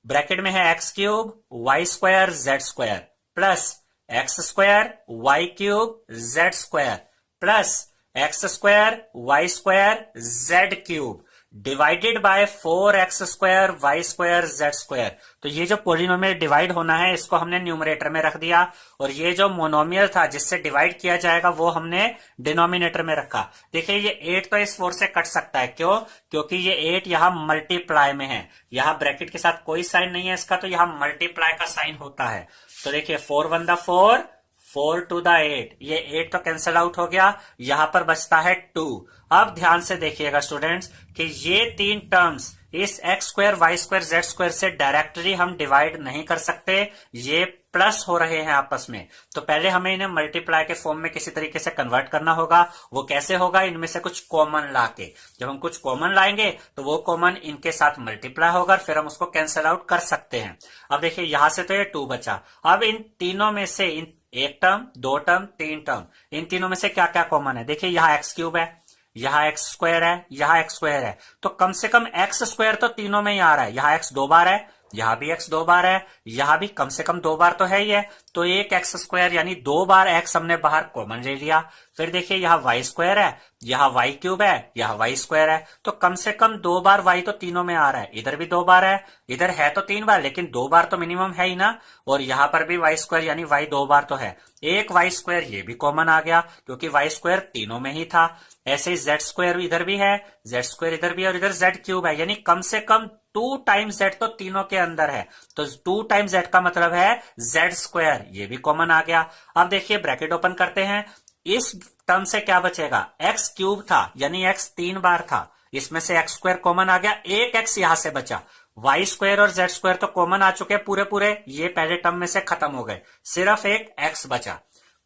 S1: ब्रैकेट में है x cube y square z square plus x square y cube z square plus x square y square z cube divided by 4x square y square z square. तो ये जो पोलिनोमियल डिवाइड होना है इसको हमने न्यूमरेटर में रख दिया, और ये जो मोनोमियल था जिससे डिवाइड किया जाएगा वो हमने डिनोमिनेटर में रखा। देखिए ये 8 तो इस 4 से कट सकता है, क्यों, क्योंकि ये 8 यहाँ मल्टीप्लाई में है, यहाँ ब्रैकेट के साथ कोई साइन नहीं है इसका, तो यहाँ मल्टीप्लाई का साइन होता है। तो देखिए 4 1 द 4, 4 टू द 8, ये 8 तो कैंसिल आउट हो गया, यहां पर बचता है 2। अब ध्यान से देखिएगा स्टूडेंट्स कि ये तीन टर्म्स इस x square y square z square से डायरेक्टली हम डिवाइड नहीं कर सकते, ये प्लस हो रहे हैं आपस में। तो पहले हमें इन्हें मल्टीप्लाई के फॉर्म में किसी तरीके से कन्वर्ट करना होगा। वो कैसे होगा, इनमें से कुछ कॉमन लाके, जब हम कुछ कॉमन लाएंगे तो वो कॉमन इनके साथ मल्टीप्लाई होगा, फिर हम उसको कैंसिल आउट कर सकते हैं। अब देखिए यहां से तो ये 2 बचा, अब इन तीनों में से इन एक टर्म, दो टर्म, तीन टर्म, इन तीनों में से क्या क्या कॉमन है। देखिए यहाँ एक्स क्यूब है, यहाँ एक्स स्क्वायर है, यहाँ एक्स स्क्वायर है, तो कम से कम एक्स स्क्वायर तो तीनों में ही आ रहा है। यहाँ एक्स 2 बार है, यहाँ भी एक्स 2 बार है, यहाँ भी कम से कम 2 बार तो है ही है, तो एक एक्स स्क्वायर यानी 2 बार एक्स हमने बाहर कॉमन ले लिया। फिर देखिए यहाँ वाई स्क्वायर है, यहाँ वाई क्यूब है, यहाँ वाई स्क्वायर है, तो कम से कम 2 बार वाई तो तीनों में आ रहा है। इधर भी 2 बार है, इधर है तो 3 बार, लेकिन 2 बार तो मिनिमम है ही ना। और यहाँ पर भी वाई स्क्वायर यानी वाई 2 बार तो है, एक वाई स्क्वायर ये भी कॉमन आ गया क्योंकि वाई स्क्वायर तीनों में ही था। ऐसे ही जेड स्क्वायर इधर भी है, जेड स्क्वायर इधर भी है, और इधर जेड क्यूब है, यानी कम से कम 2 टाइम्स जेड तो तीनों के अंदर है। तो 2 टाइम्स जेड का मतलब है जेड स्क्वायर, ये भी कॉमन आ गया। अब देखिए ब्रैकेट ओपन करते हैं, इस टर्म से क्या बचेगा, एक्स क्यूब था यानी एक्स 3 बार था, इसमें से एक्स स्क्वायर कॉमन आ गया, एक एक्स यहां से बचा। वाई स्क्वायर और जेड स्क्वायर तो कॉमन आ चुके पूरे पूरे, ये पहले टर्म में से खत्म हो गए, सिर्फ एक एक्स बचा,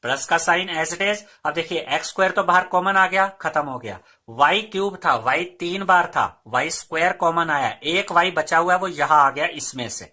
S1: प्लस का साइन एज इट इज। अब देखिए एक्स स्क्वायर तो बाहर कॉमन आ गया, खत्म हो गया। वाई क्यूब था, वाई 3 बार था, वाई स्क्वायर कॉमन आया, एक वाई बचा हुआ है वो यहां आ गया इसमें से।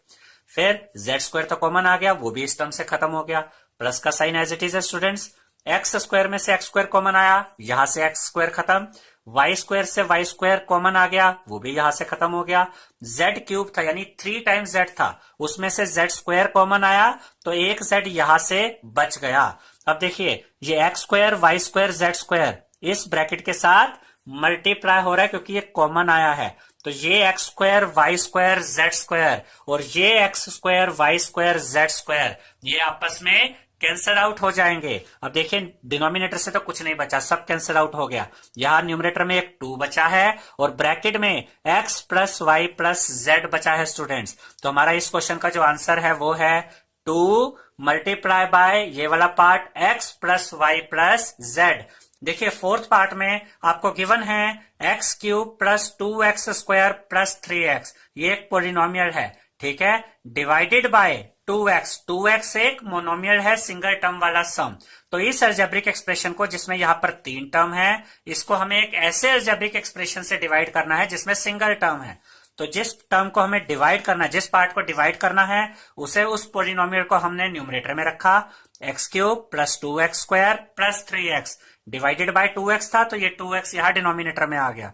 S1: फिर जेड स्क्वायर तो कॉमन आ गया, वो भी इस टर्म से खत्म हो गया, प्लस का साइन एज इट इज है स्टूडेंट्स। एक्स स्क्वायर में से एक्स स्क्वायर कॉमन आया, यहां से एक्स स्क्वायर खत्म, वाई स्क्वायर से वाई स्क्वायर कॉमन आ गया, वो भी यहां से खत्म हो गया। जेड क्यूब था यानी 3 टाइम्स जेड था, उसमें से जेड स्क्वायर कॉमन आया, तो एक जेड यहां से बच गया। अब देखिए ये x square y square z square इस ब्रैकेट के साथ मल्टीप्लाई हो रहा है क्योंकि ये कॉमन आया है, तो ये x square y square z square और ये x square y square z square ये आपस में कैंसल आउट हो जाएंगे। अब देखिए डिनोमिनेटर से तो कुछ नहीं बचा, सब कैंसल आउट हो गया। यहां न्यूमरेटर में एक 2 बचा है और ब्रैकेट में x plus y plus z बचा है स्टूडेंट्स। तो हमारा इस क्वेश्चन का जो आंसर है वो है 2 मल्टीप्लाई बाय ये वाला part x plus y plus z. देखिए फोर्थ पार्ट में आपको गिवन है x cube plus 2x square plus 3x, ये एक पोलिनोमियल है, ठीक है, डिवाइडेड बाय 2x, 2x एक मोनोमियल है, सिंगल टर्म वाला सम। तो इस अलजेब्रिक एक्सप्रेशन को जिसमें यहां पर 3 टर्म है, इसको हमें एक ऐसे अलजेब्रिक एक्सप्रेशन से डिवाइड करना है जिसमें सिंगल टर्म है। तो जिस टर्म को हमें डिवाइड करना है, जिस पार्ट को डिवाइड करना है, उसे उस पोलिनोमियल को हमने न्यूमरेटर में रखा, x cube plus 2x square plus 3x divided by 2x था, तो ये 2x यहां डिनोमिनेटर में आ गया।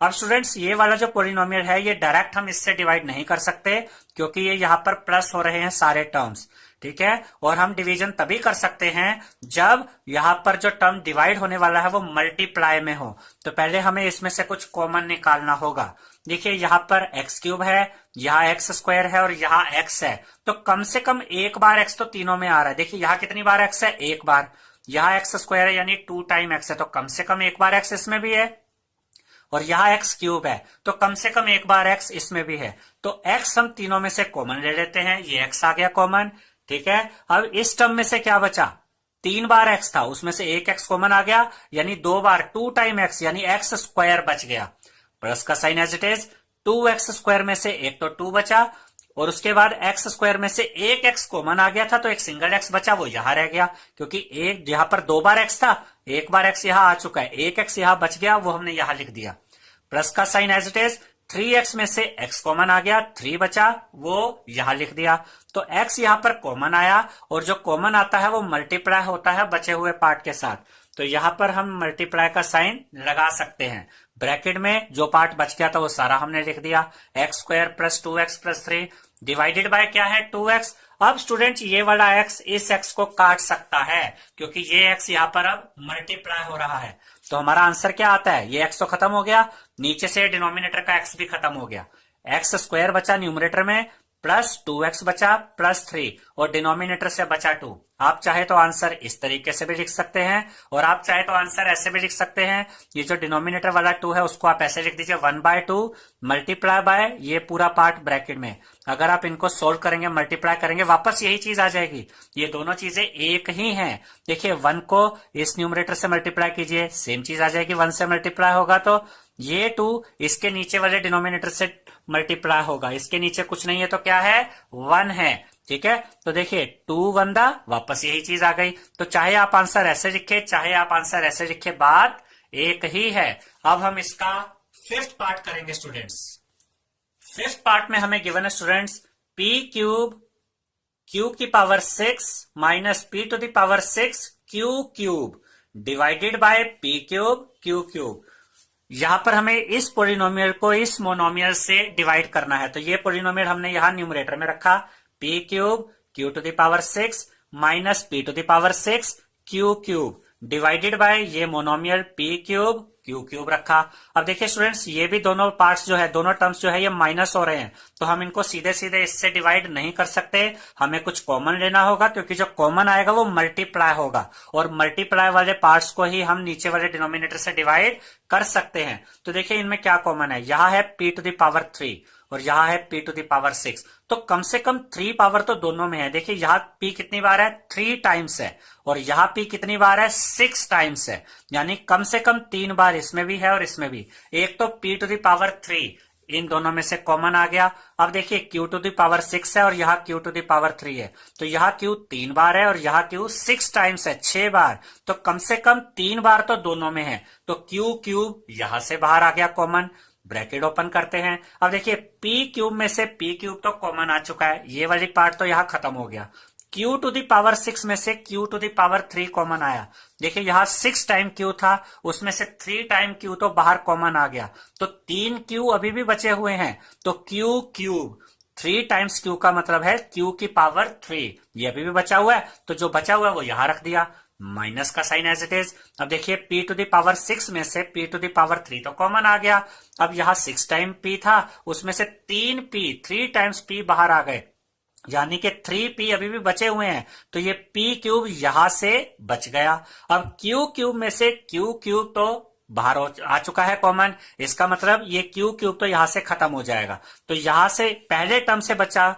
S1: अब स्टूडेंट्स ये वाला जो पोलिनोमियल है ये डायरेक्ट हम इससे डिवाइड नहीं कर सकते, क्योंकि ये यहाँ पर प्लस हो रहे हैं सारे टर्म्स, ठीक है। और हम डिवीजन तभी कर सकते हैं जब यहाँ पर जो टर्म डिवाइड होने वाला है वो मल्टीप्लाई में हो। तो पहले हमें इसमें से कुछ कॉमन निकालना होगा। देखिए यहाँ पर एक्स क्यूब है, यहाँ एक्स स्क्वायर है और यहाँ एक्स है, तो कम से कम एक बार एक्स तो तीनों में आ रहा है। देखिए यहाँ कितनी बार एक्स है, एक बार। यहाँ एक्स स्क्वायर है यानी 2 टाइम एक्स है, तो कम से कम एक बार एक्स इसमें भी है। और यहाँ एक्स क्यूब है तो कम से कम एक बार एक्स इसमें भी है। तो एक्स हम तीनों में से कॉमन ले लेते हैं, ये एक्स आ गया कॉमन, ठीक है। अब इस टर्म में से क्या बचा, 3 बार एक्स था, उसमें से एक एक्स कॉमन आ गया, यानी 2 बार 2 टाइम एक्स यानी एक्स स्क्वायर बच गया। प्लस का sign as it is, 2x square में से एक तो 2 बचा, और उसके बाद एक्स स्क्वायर में से एक एक्स कॉमन आ गया था, तो एक सिंगल एक्स बचा, वो यहां रह गया, क्योंकि एक यहां पर 2 बार एक्स था, एक बार एक्स यहां आ चुका है, एक एक्स यहां बच गया, वो हमने यहां लिख दिया। प्लस का sign as it is, 3x में से x कॉमन आ गया, 3 बचा, वो यहां लिख दिया। तो x यहां पर कॉमन आया, और जो कॉमन आता है वो मल्टीप्लाई होता है बचे हुए पार्ट के साथ, तो यहां पर हम मल्टीप्लाई का साइन लगा सकते हैं। ब्रैकेट में जो पार्ट बच गया था वो सारा हमने लिख दिया, x square plus 2x plus 3 divided bye क्या है, 2x। अब स्टूडेंट्स ये वाला x इस x को काट सकता है, क्योंकि ये x यहाँ पर अब मल्टीप्लाई हो रहा है। तो हमारा आंसर क्या आता है, ये x तो खत्म हो गया, नीचे से डिनोमिनेटर का x भी खत्म हो गया, एक्स स्क्वायर बचा न्यूमरेटर में, प्लस 2x बचा प्लस 3, और डिनोमिनेटर से बचा 2। आप चाहे तो आंसर इस तरीके से भी लिख सकते हैं, और आप चाहे तो आंसर ऐसे भी लिख सकते हैं। ये जो डिनोमिनेटर वाला 2 है उसको आप ऐसे लिख दीजिए, 1/2 मल्टीप्लाई बाय ये पूरा पार्ट ब्रैकेट में। अगर आप इनको सोल्व करेंगे, मल्टीप्लाई करेंगे, वापस यही चीज आ जाएगी। ये दोनों चीजें एक ही हैं। देखिए 1 को इस न्यूमरेटर से मल्टीप्लाई कीजिए, सेम चीज आ जाएगी, 1 से मल्टीप्लाई होगा तो ये 2 इसके नीचे वाले डिनोमिनेटर से मल्टीप्लाई होगा, इसके नीचे कुछ नहीं है तो क्या है, 1 है, ठीक है। तो देखिए 2 1 वापस यही चीज आ गई। तो चाहे आप आंसर ऐसे लिखे, चाहे आप आंसर ऐसे लिखे, बात एक ही है। अब हम इसका 5th पार्ट करेंगे स्टूडेंट्स। 5th पार्ट में हमें गिवन है स्टूडेंट्स p क्यूब q की power 6 minus p to the power 6 q cube divided by p cube q cube. यहां पर हमें इस पोलिनोमियल को इस मोनोमियल से डिवाइड करना है, तो ये पोलिनोमियल हमने यहां न्यूमरेटर में रखा, p cube q to the power 6 minus p to the power 6 q cube divided by ये monomial p cube q cube रखा। अब देखिए स्टूडेंट्स ये भी दोनों पार्ट्स जो है, दोनों टर्म्स जो है ये माइनस हो रहे हैं, तो हम इनको सीधे सीधे इससे डिवाइड नहीं कर सकते, हमें कुछ कॉमन लेना होगा, क्योंकि जो कॉमन आएगा वो मल्टीप्लाई होगा, और मल्टीप्लाई वाले पार्ट्स को ही हम नीचे वाले डिनोमिनेटर से डिवाइड कर सकते हैं। तो देखिए इनमें क्या कॉमन है, यहां है p टू द पावर 3 और यहां है p टू द पावर 6, तो कम से कम 3 पावर तो दोनों में है। देखिए यहां p कितनी बार है, 3 टाइम्स है, और यहां p कितनी बार है, 6 टाइम्स है, यानी कम से कम 3 बार इसमें भी है और इसमें भी। एक तो p टू द पावर 3 इन दोनों में से कॉमन आ गया। अब देखिए q टू द पावर 6 है और यहाँ q टू द पावर 3 है, तो यहाँ q 3 बार है और यहाँ q 6 टाइम्स है, 6 बार, तो कम से कम 3 बार तो दोनों में है। तो q क्यूब यहां से बाहर आ गया कॉमन, ब्रैकेट ओपन करते हैं। अब देखिए p क्यूब में से p क्यूब तो कॉमन आ चुका है, ये वाली पार्ट तो यहाँ खत्म हो गया। q टू द पावर 6 में से q to the power 3 common आया, देखिए यहाँ 6 टाइम q था, उसमें से 3 टाइम q तो बाहर कॉमन आ गया, तो 3 q अभी भी बचे हुए हैं, तो q क्यूब 3 टाइम्स q का मतलब है q की पावर 3, ये अभी भी बचा हुआ है, तो जो बचा हुआ है वो यहां रख दिया, माइनस का साइन एज इट इज। अब देखिए p टू द पावर 6 में से p टू द पावर 3 तो कॉमन आ गया, अब यहाँ 6 टाइम p था, उसमें से 3 टाइम्स p बाहर आ गए, यानी कि 3p अभी भी बचे हुए हैं, तो ये p क्यूब यहां से बच गया। अब q क्यूब में से q क्यूब तो बाहर आ चुका है कॉमन, इसका मतलब ये q क्यूब तो यहां से खत्म हो जाएगा, तो यहां से पहले टर्म से बचा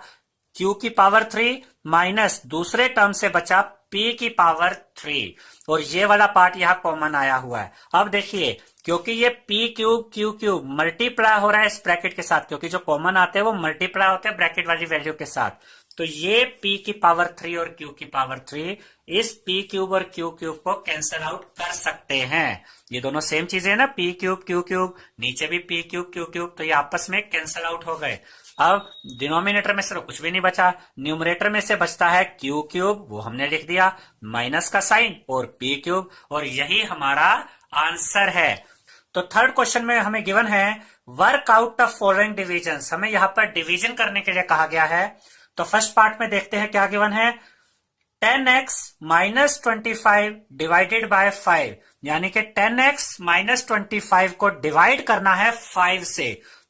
S1: q की पावर 3 माइनस दूसरे टर्म से बचा p की पावर 3, और ये वाला पार्ट यहाँ कॉमन आया हुआ है। अब देखिए क्योंकि ये p cube q cube multiply हो रहा है इस ब्रैकेट के साथ, क्योंकि जो कॉमन आते हैं वो मल्टीप्लाई होते हैं ब्रैकेट वाली वैल्यू के साथ, तो ये p की पावर 3 और q की पावर 3 इस p क्यूब और q क्यूब को कैंसल आउट कर सकते हैं। ये दोनों सेम चीजें है ना, p क्यूब q क्यूब, नीचे भी p क्यूब q क्यूब, तो ये आपस में कैंसल आउट हो गए। अब डिनोमिनेटर में से तो कुछ भी नहीं बचा, न्यूमरेटर में से बचता है q क्यूब, वो हमने लिख दिया, माइनस का साइन और p क्यूब, और यही हमारा आंसर है। तो थर्ड क्वेश्चन में हमें गिवन है work out the following division. हमें यहां पर डिवीजन करने के लिए कहा गया है। तो फर्स्ट पार्ट में देखते हैं क्या गिवन है। 10x माइनस 25 डिवाइडेड बाय 5, यानी कि 10x माइनस 25 को डिवाइड करना है 5 से।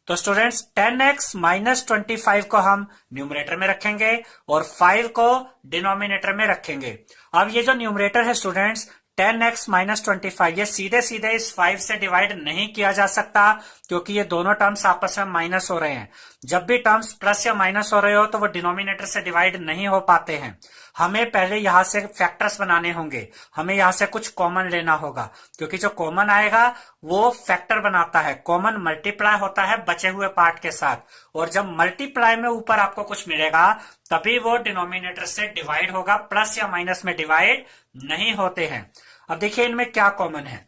S1: तो स्टूडेंट्स 10x माइनस 25 को हम न्यूमरेटर में रखेंगे और 5 को डिनोमिनेटर में रखेंगे। अब ये जो न्यूमरेटर है स्टूडेंट्स 10x माइनस 25, ये सीधे सीधे इस 5 से डिवाइड नहीं किया जा सकता, क्योंकि ये दोनों टर्म्स आपस में माइनस हो रहे हैं। जब भी टर्म्स प्लस या माइनस हो रहे हो तो वो डिनोमिनेटर से डिवाइड नहीं हो पाते हैं। हमें पहले यहां से फैक्टर्स बनाने होंगे, हमें यहां से कुछ कॉमन लेना होगा, क्योंकि जो कॉमन आएगा वो फैक्टर बनाता है। कॉमन मल्टीप्लाई होता है बचे हुए पार्ट के साथ, और जब मल्टीप्लाई में ऊपर आपको कुछ मिलेगा तभी वो डिनोमिनेटर से डिवाइड होगा, प्लस या माइनस में डिवाइड नहीं होते हैं। अब देखिए इनमें क्या कॉमन है।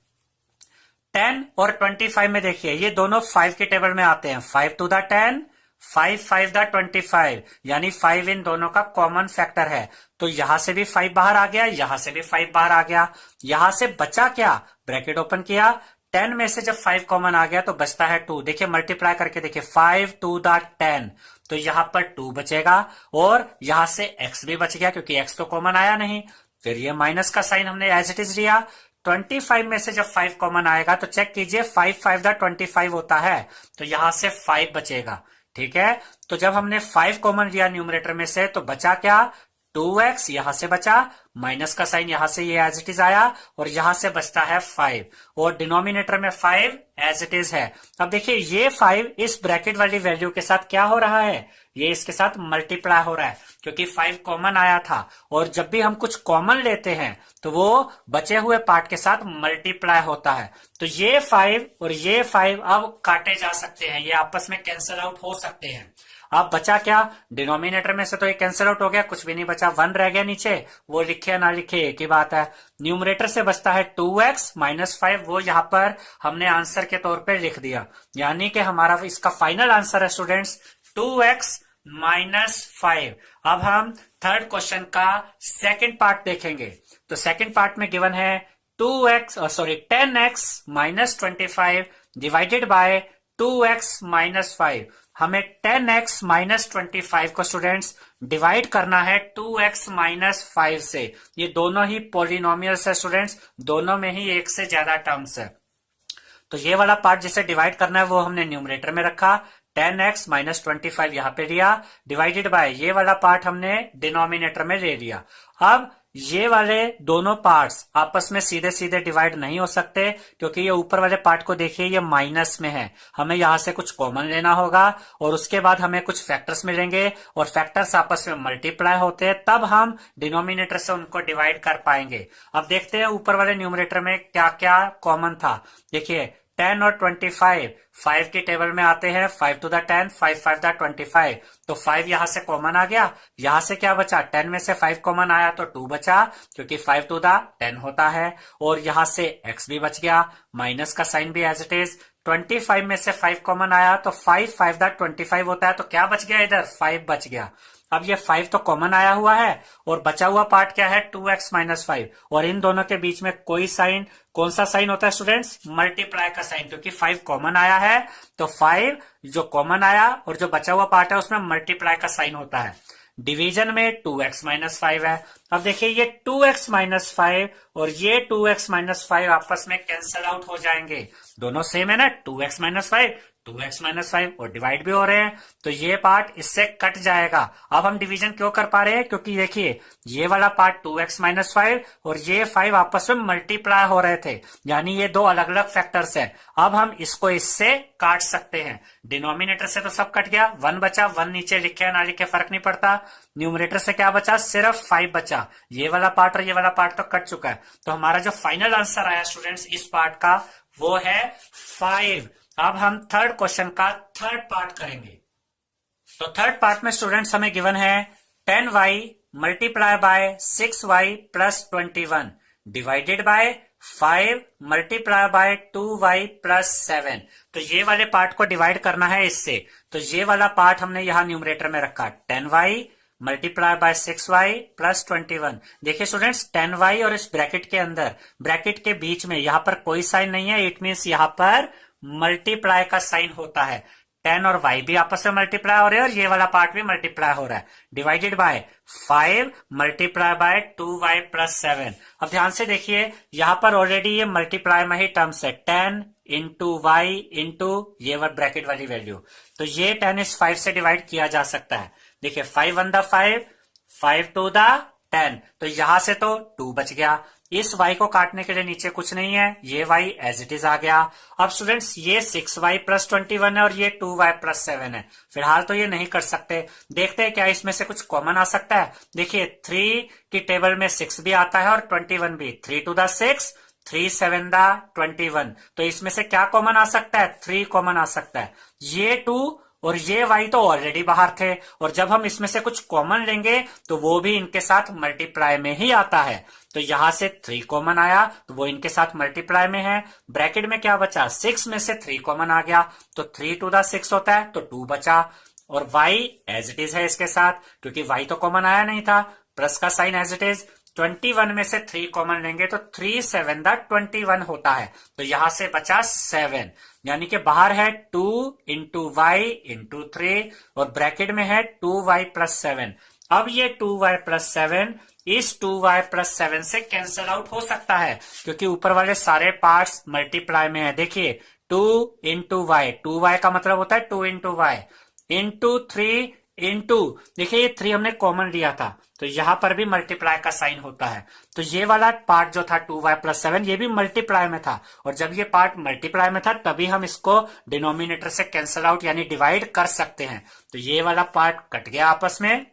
S1: 10 और 25 में देखिए ये दोनों 5 के टेबल में आते हैं। 5 टू द 10, 5 5 द 25, यानी 5 इन दोनों का कॉमन फैक्टर है। तो यहां से भी 5 बाहर आ गया, यहां से भी 5 बाहर आ गया। यहां से बचा क्या, ब्रैकेट ओपन किया, 10 में से जब 5 कॉमन आ गया तो बचता है 2। देखिए मल्टीप्लाई करके देखिए 5 टू द 10, तो यहां पर 2 बचेगा, और यहां से x भी बच गया क्योंकि x तो कॉमन आया नहीं। फिर ये माइनस का साइन हमने एज इट इज लिया। 25 में से जब 5 कॉमन आएगा तो चेक कीजिए 5 5 द 25 होता है, तो यहां से 5 बचेगा। ठीक है, तो जब हमने 5 कॉमन लिया न्यूमरेटर में से तो बचा क्या, 2x, यहां से बचा, माइनस का साइन यहां से ये एज इट इज आया, और यहां से बचता है 5, और डिनोमिनेटर में 5 एज इट इज है। अब देखिए ये 5 इस ब्रैकेट वाली वैल्यू के साथ क्या हो रहा है, ये इसके साथ मल्टीप्लाई हो रहा है, क्योंकि 5 कॉमन आया था, और जब भी हम कुछ कॉमन लेते हैं तो वो बचे हुए पार्ट के साथ मल्टीप्लाई होता है। तो ये 5 और ये 5 अब काटे जा सकते हैं, ये आपस में कैंसल आउट हो सकते हैं। अब बचा क्या, डिनोमिनेटर में से तो ये कैंसिल आउट हो गया, कुछ भी नहीं बचा, 1 रह गया नीचे, वो लिखे या ना लिखे एक ही बात है। न्यूमरेटर से बचता है 2x माइनस 5, वो यहां पर हमने आंसर के तौर पे लिख दिया, यानी कि हमारा इसका फाइनल आंसर है स्टूडेंट्स 2x माइनस 5। अब हम थर्ड क्वेश्चन का सेकेंड पार्ट देखेंगे। तो सेकेंड पार्ट में गिवन है 10x minus 25 divided by 2x minus 5। हमें 10x माइनस 25 को स्टूडेंट्स डिवाइड करना है 2x माइनस 5 से। ये दोनों ही पॉलिनोमियल्स है स्टूडेंट्स, दोनों में ही एक से ज्यादा टर्म्स है। तो ये वाला पार्ट जिसे डिवाइड करना है वो हमने न्यूमरेटर में रखा, 10x माइनस 25 यहां पे लिया, डिवाइडेड बाय ये वाला पार्ट हमने डिनोमिनेटर में ले लिया। अब ये वाले दोनों पार्ट्स आपस में सीधे सीधे डिवाइड नहीं हो सकते, क्योंकि ये ऊपर वाले पार्ट को देखिए ये माइनस में है, हमें यहां से कुछ कॉमन लेना होगा, और उसके बाद हमें कुछ फैक्टर्स मिलेंगे, और फैक्टर्स आपस में मल्टीप्लाई होते हैं, तब हम डिनोमिनेटर से उनको डिवाइड कर पाएंगे। अब देखते हैं ऊपर वाले न्यूमरेटर में क्या क्या कॉमन था। देखिए 10 और 25 5 के टेबल में आते हैं, 5 टू द 10, 5 5 द 25, तो 5 यहां से कॉमन आ गया। यहां से क्या बचा, 10 में से 5 कॉमन आया तो 2 बचा, क्योंकि 5 टू द 10 होता है, और यहां से x भी बच गया, माइनस का साइन भी एज इट इज। 25 में से 5 कॉमन आया तो 5 5 द 25 होता है, तो क्या बच गया, इधर 5 बच गया। अब ये 5 तो कॉमन आया हुआ है, और बचा हुआ पार्ट क्या है, 2x माइनस 5, और इन दोनों के बीच में कोई साइन, कौन सा साइन होता है स्टूडेंट्स, मल्टीप्लाई का साइन, क्योंकि 5 कॉमन आया है तो 5 जो कॉमन आया और जो बचा हुआ पार्ट है उसमें मल्टीप्लाई का साइन होता है। डिवीजन में 2x माइनस 5 है। अब देखिए ये 2x माइनस 5 और ये 2x माइनस 5 आपस में कैंसल आउट हो जाएंगे, दोनों सेम है ना, 2x माइनस 5 2x माइनस 5, और डिवाइड भी हो रहे हैं, तो ये पार्ट इससे कट जाएगा। अब हम डिवीजन क्यों कर पा रहे हैं, क्योंकि देखिए ये वाला पार्ट 2x माइनस 5 और ये 5 आपस में मल्टीप्लाई हो रहे थे, यानी ये दो अलग अलग फैक्टर्स है। अब हम इसको इससे काट सकते हैं, डिनोमिनेटर से तो सब कट गया, 1 बचा, 1 नीचे लिखे या ना लिखे फर्क नहीं पड़ता। न्यूमरेटर से क्या बचा, सिर्फ 5 बचा, ये वाला पार्ट और ये वाला पार्ट तो कट चुका है। तो हमारा जो फाइनल आंसर आया स्टूडेंट्स इस पार्ट का वो है 5। अब हम थर्ड क्वेश्चन का थर्ड पार्ट करेंगे। तो थर्ड पार्ट में स्टूडेंट्स हमें गिवन है 10y multiply by 6y plus 21 divided by 5 multiply by 2y plus 7। तो ये वाले पार्ट को डिवाइड करना है इससे, तो ये वाला पार्ट हमने यहां न्यूमरेटर में रखा, 10y multiply by 6y plus 21। देखिए स्टूडेंट्स 10y और इस ब्रैकेट के अंदर, ब्रैकेट के बीच में यहां पर कोई साइन नहीं है, इट मीन्स यहां पर मल्टीप्लाई का साइन होता है। 10 और y भी आपस में मल्टीप्लाई हो रहे हैं और ये वाला पार्ट भी मल्टीप्लाई हो रहा है। Divided bye 5 multiply by 2y plus 7। अब ध्यान से देखिए यहां पर ऑलरेडी ये मल्टीप्लाई में ही टर्म्स है, 10 इंटू वाई इंटू ये वर्ड ब्रैकेट वाली वैल्यू। तो ये 10 इस 5 से डिवाइड किया जा सकता है। देखिए 5 1 द 5, 5 2 द 10, तो यहां से तो 2 बच गया। इस y को काटने के लिए नीचे कुछ नहीं है, ये y एज इट इज आ गया। अब स्टूडेंट्स ये 6y प्लस 21 है और ये 2y प्लस 7 है। फिलहाल तो ये नहीं कर सकते, देखते हैं क्या इसमें से कुछ कॉमन आ सकता है। देखिए 3 की टेबल में 6 भी आता है और 21 भी, 3 टू द 6, 3 7 द 21। तो इसमें से क्या कॉमन आ सकता है, 3 कॉमन आ सकता है। ये 2 और ये y तो ऑलरेडी बाहर थे, और जब हम इसमें से कुछ कॉमन लेंगे तो वो भी इनके साथ मल्टीप्लाई में ही आता है। तो यहां से 3 कॉमन आया तो वो इनके साथ मल्टीप्लाई में है। ब्रैकेट में क्या बचा, 6 में से 3 कॉमन आ गया तो 3 टू द 6 होता है तो 2 बचा, और y एज इट इज है इसके साथ, क्योंकि y तो कॉमन आया नहीं था, प्लस का साइन एज इट इज। 21 में से 3 कॉमन लेंगे तो 3 7 द 21 होता है, तो यहां से बचा 7, यानी कि बाहर है 2 इंटू वाई इंटू 3 और ब्रैकेट में है 2y प्लस 7। अब ये 2y प्लस 7 इस 2y प्लस 7 से कैंसल आउट हो सकता है, क्योंकि ऊपर वाले सारे पार्ट्स मल्टीप्लाई में है। देखिए 2 इंटू वाई, 2y का मतलब होता है 2 इंटू वाई इंटू 3 इंटू, देखिए ये 3 हमने कॉमन लिया था तो यहां पर भी मल्टीप्लाई का साइन होता है। तो ये वाला पार्ट जो था 2y प्लस 7 ये भी मल्टीप्लाई में था, और जब ये पार्ट मल्टीप्लाई में था तभी हम इसको डिनोमिनेटर से कैंसल आउट यानी डिवाइड कर सकते हैं। तो ये वाला पार्ट कट गया आपस में,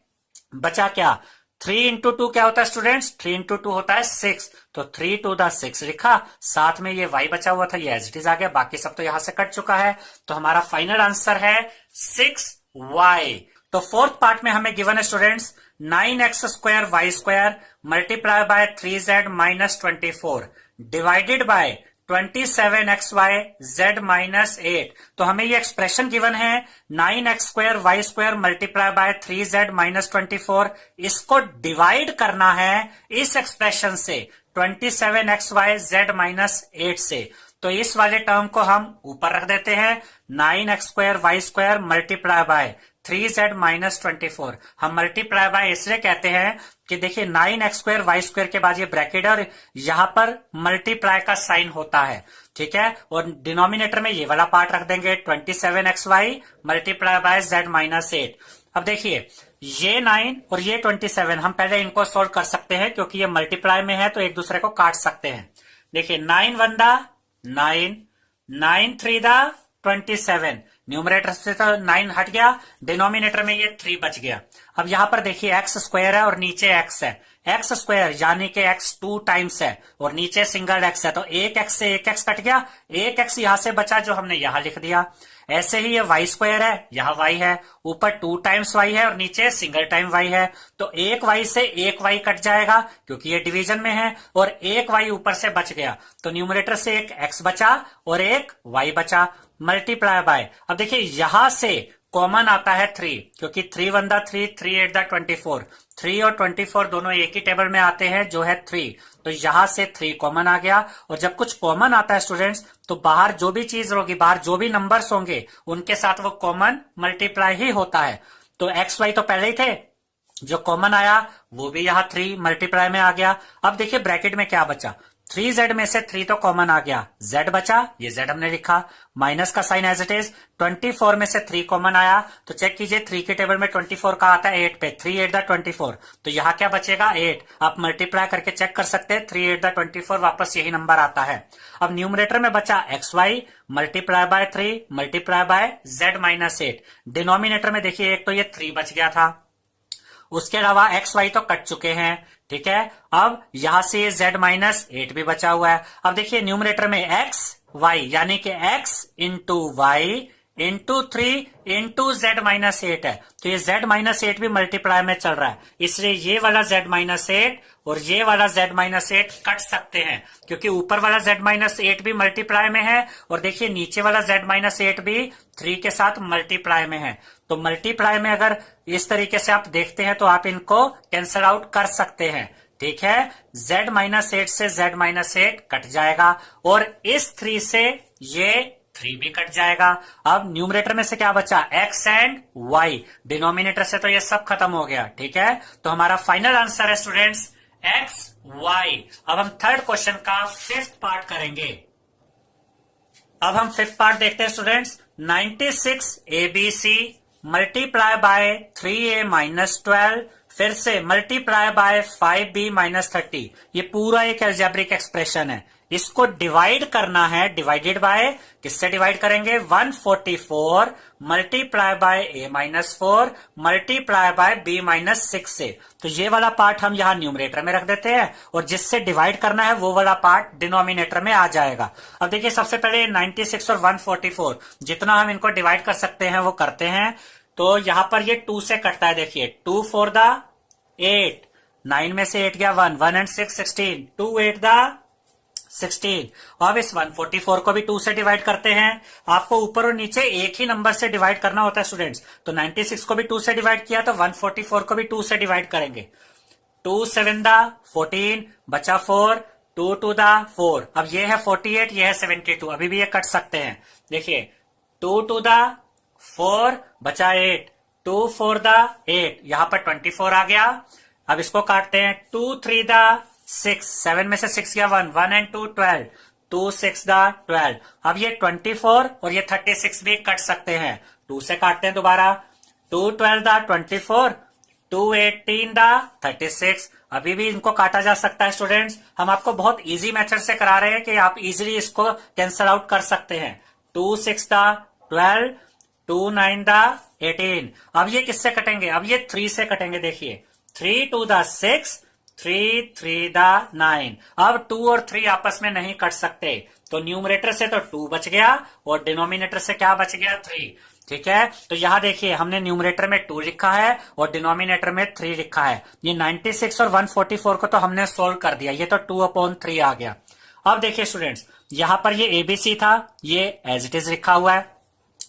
S1: बचा क्या, 3 इंटू 2 क्या होता है स्टूडेंट्स, 3 इंटू 2 होता है 6, तो 3 टू द 6 लिखा, साथ में ये y बचा हुआ था ये एज इट इज आ गया, बाकी सब तो यहां से कट चुका है। तो हमारा फाइनल आंसर है 6y। तो फोर्थ पार्ट में हमें गिवन है students 9x square y square multiply by 3z minus 24 divided by 27xy z minus 8। तो हमें ये एक्सप्रेशन गिवन है 9x square y square multiply by 3z minus 24, इसको डिवाइड करना है इस एक्सप्रेशन से 27xy z माइनस 8 से। तो इस वाले टर्म को हम ऊपर रख देते हैं, 9x square y square multiply by 3z minus 24। हम मल्टीप्लाई बाय इसलिए कहते हैं कि देखिए 9x स्क्वायर वाई स्क्वायर के बाद ये ब्रैकेट और यहां पर मल्टीप्लाई का साइन होता है, ठीक है, और डिनोमिनेटर में ये वाला पार्ट रख देंगे 27xy multiply by z minus 8। अब देखिए ये 9 और ये 27 हम पहले इनको सोल्व कर सकते हैं, क्योंकि ये मल्टीप्लाई में है तो एक दूसरे को काट सकते हैं। देखिए 9 1 दा 9, 9 3 दा 27, न्यूमरेटर से तो 9 हट गया, डिनोमिनेटर में ये 3 बच गया। अब यहां पर देखिए x स्क्वायर है और नीचे x है, x स्क्वायर यानी कि x 2 टाइम्स है और नीचे सिंगल x है, तो एक x से एक x कट गया, एक x यहां से बचा जो हमने यहां लिख दिया। ऐसे ही ये y स्क्वायर है, यहाँ y है, ऊपर 2 टाइम्स y है और नीचे सिंगल टाइम y है, तो एक y से एक y कट जाएगा क्योंकि ये डिवीजन में है, और एक y ऊपर से बच गया, तो न्यूमरेटर से एक x बचा और एक y बचा, मल्टीप्लाई बाय। अब देखिए यहां से कॉमन आता है 3, क्योंकि 3 1 दा 3, 3 8 दा 24, 3 और 24 दोनों एक ही टेबल में आते हैं जो है 3, तो यहां से 3 कॉमन आ गया। और जब कुछ कॉमन आता है स्टूडेंट्स तो बाहर जो भी चीज होगी, बाहर जो भी नंबर्स होंगे उनके साथ वो कॉमन मल्टीप्लाई ही होता है। तो एक्स वाई तो पहले ही थे, जो कॉमन आया वो भी यहाँ 3 मल्टीप्लाई में आ गया। अब देखिए ब्रैकेट में क्या बचा, 3z में से 3 तो कॉमन आ गया, z बचा, ये z हमने लिखा, माइनस का साइन एज इट इज। 24 में से 3 कॉमन आया, तो चेक कीजिए 3 के टेबल में 24 का आता है 8 पे, 3 8 दा 24, तो यहाँ क्या बचेगा 8। आप मल्टीप्लाई करके चेक कर सकते हैं, 3 8 दा 24 वापस यही नंबर आता है। अब न्यूमरेटर में बचा xy multiply by 3 multiply by z minus 8। Denominator में देखिए एक तो ये 3 बच गया था, उसके अलावा एक्स वाई तो कट चुके हैं, ठीक है। अब यहां से z माइनस 8 भी बचा हुआ है। अब देखिए न्यूमरेटर में एक्स वाई यानी कि x into y into 3 into z-8 है, तो ये z-8 भी मल्टीप्लाई में चल रहा है, इसलिए ये वाला z-8 और ये वाला z-8 कट सकते हैं, क्योंकि ऊपर वाला z-8 भी मल्टीप्लाई में है और देखिए नीचे वाला z-8 भी 3 के साथ मल्टीप्लाई में है। तो मल्टीप्लाई में अगर इस तरीके से आप देखते हैं तो आप इनको कैंसल आउट कर सकते हैं। ठीक है, z-8 से z-8 कट जाएगा और इस 3 से ये 3 भी कट जाएगा। अब न्यूमरेटर में से क्या बचा, x एंड y, डिनोमिनेटर से तो ये सब खत्म हो गया। ठीक है, तो हमारा फाइनल आंसर है स्टूडेंट्स x y। अब हम थर्ड क्वेश्चन का फिफ्थ पार्ट करेंगे। अब हम फिफ्थ पार्ट देखते हैं students. 96 ABC multiply by 3A minus 12 फिर से मल्टीप्लाई बाय 5B माइनस 30, ये पूरा एक एल्जेब्रिक एक्सप्रेशन है। इसको डिवाइड करना है, डिवाइडेड बाय, किससे डिवाइड करेंगे, 144 multiply by A minus 4 multiply bye B minus 6 से। तो ये वाला पार्ट हम यहां न्यूमरेटर में रख देते हैं और जिससे डिवाइड करना है वो वाला पार्ट डिनोमिनेटर में आ जाएगा। अब देखिए सबसे पहले 96 और 144 जितना हम इनको डिवाइड कर सकते हैं वो करते हैं। तो यहां पर ये 2 से कटता है, देखिए 2 4 द 8, 9 में से 8 गया 1, 1 एंड 6 16, 2 8 द 16। अब इस 144 को भी 2 से डिवाइड करते हैं। आपको ऊपर और नीचे एक ही नंबर से डिवाइड करना होता है स्टूडेंट्स। तो 96 को भी 2 से डिवाइड किया तो 144 को भी 2 से डिवाइड करेंगे। 2 7 द 14 बचा 4, 2 2 द 4, अब ये है 48, ये है 72, अभी भी ये कट सकते हैं। देखिए 2 2 द 4 बचा 8, 2 4 द 8, यहां पर 24 आ गया। अब इसको काटते हैं, 2 3 द 6, 7 में से 6 गया 1, 1 एंड 2 12, 2 6 द 12। अब ये 24 और ये 36 भी कट सकते हैं, 2 से काटते हैं दोबारा, 2 12 द 24, 2 18 द 36, अभी भी इनको काटा जा सकता है स्टूडेंट्स। हम आपको बहुत इजी मेथड से करा रहे हैं कि आप इजीली इसको कैंसल आउट कर सकते हैं। 2 6 द 12, 2 9 द 18, अब ये किससे कटेंगे, अब ये 3 से कटेंगे। देखिए 3 2 द 6, 3 3 द 9, अब 2 और 3 आपस में नहीं कट सकते, तो न्यूमरेटर से तो 2 बच गया और डिनोमिनेटर से क्या बच गया, 3। ठीक है, तो यहां देखिए हमने न्यूमरेटर में 2 लिखा है और डिनोमिनेटर में 3 लिखा है। ये 96 और 144 को तो हमने सोल्व कर दिया, ये तो 2/3 आ गया। अब देखिए स्टूडेंट्स, यहां पर ये ABC था, ये एज इट इज लिखा हुआ है।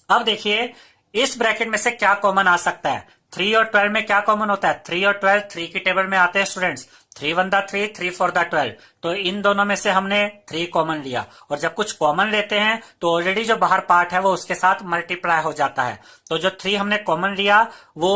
S1: अब देखिए इस ब्रैकेट में से क्या कॉमन आ सकता है, 3 और 12 में क्या कॉमन होता है, 3 और 12 3 की टेबल में आते हैं स्टूडेंट्स, 3 1 द 3, 3 4 द 12, तो इन दोनों में से हमने 3 कॉमन लिया और जब कुछ कॉमन लेते हैं तो ऑलरेडी जो बाहर पार्ट है वो उसके साथ मल्टीप्लाई हो जाता है। तो जो 3 हमने कॉमन लिया वो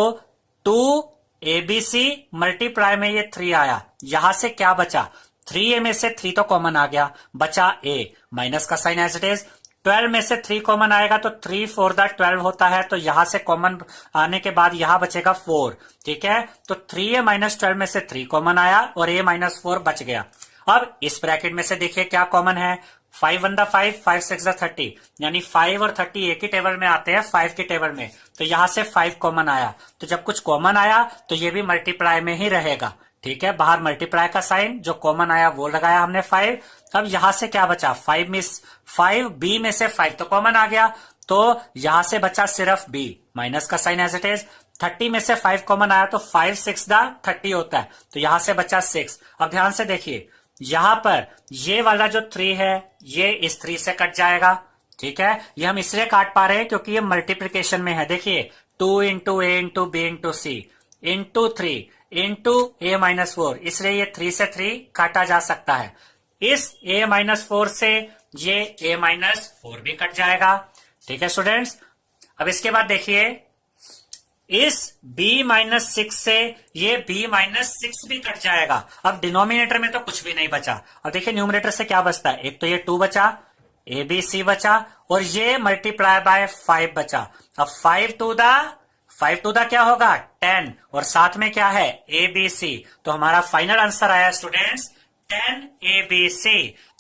S1: 2ABC मल्टीप्लाई में ये 3 आया, यहां से क्या बचा, 3A में से 3 तो कॉमन आ गया, बचा A, माइनस का साइन एज इट इज। 12 में से 3 कॉमन आएगा तो 3 4 द 12 होता है, तो यहां से कॉमन आने के बाद यहां बचेगा 4। ठीक है, तो 3A माइनस 12 में से 3 कॉमन आया और A माइनस 4 बच गया। अब इस ब्रैकेट में से देखिए क्या कॉमन है, 5 1 द 5, 5 6 द 30, यानी 5 और 30 एक ही टेबल में आते हैं, 5 की टेबल में, तो यहां से 5 कॉमन आया। तो जब कुछ कॉमन आया तो ये भी मल्टीप्लाई में ही रहेगा। ठीक है, बाहर मल्टीप्लाई का साइन, जो कॉमन आया वो लगाया हमने 5। अब यहां से क्या बचा, 5B में से 5 तो कॉमन आ गया, तो यहां से बचा सिर्फ B, माइनस का साइन एज इट इज। 30 में से 5 कॉमन आया तो 5 6 द 30 होता है, तो यहां से बचा 6। अब ध्यान से देखिए यहां पर ये वाला जो 3 है ये इस 3 से कट जाएगा। ठीक है, ये हम इसलिए काट पा रहे हैं क्योंकि ये मल्टीप्लीकेशन में है। देखिए 2 into A into B into C into 3 into A minus 4, इसलिए ये 3 से 3 काटा जा सकता है। इस A माइनस 4 से ये A माइनस 4 भी कट जाएगा। ठीक है स्टूडेंट्स, अब इसके बाद देखिए इस B माइनस 6 से ये B माइनस 6 भी कट जाएगा। अब डिनोमिनेटर में तो कुछ भी नहीं बचा। अब देखिए न्यूमरेटर से क्या बचता है, एक तो ये 2 बचा, ABC बचा और ये मल्टीप्लाई बाय 5 बचा। अब 5 टू द क्या होगा, 10, और साथ में क्या है, ABC, तो हमारा फाइनल आंसर आया स्टूडेंट्स 10ABC।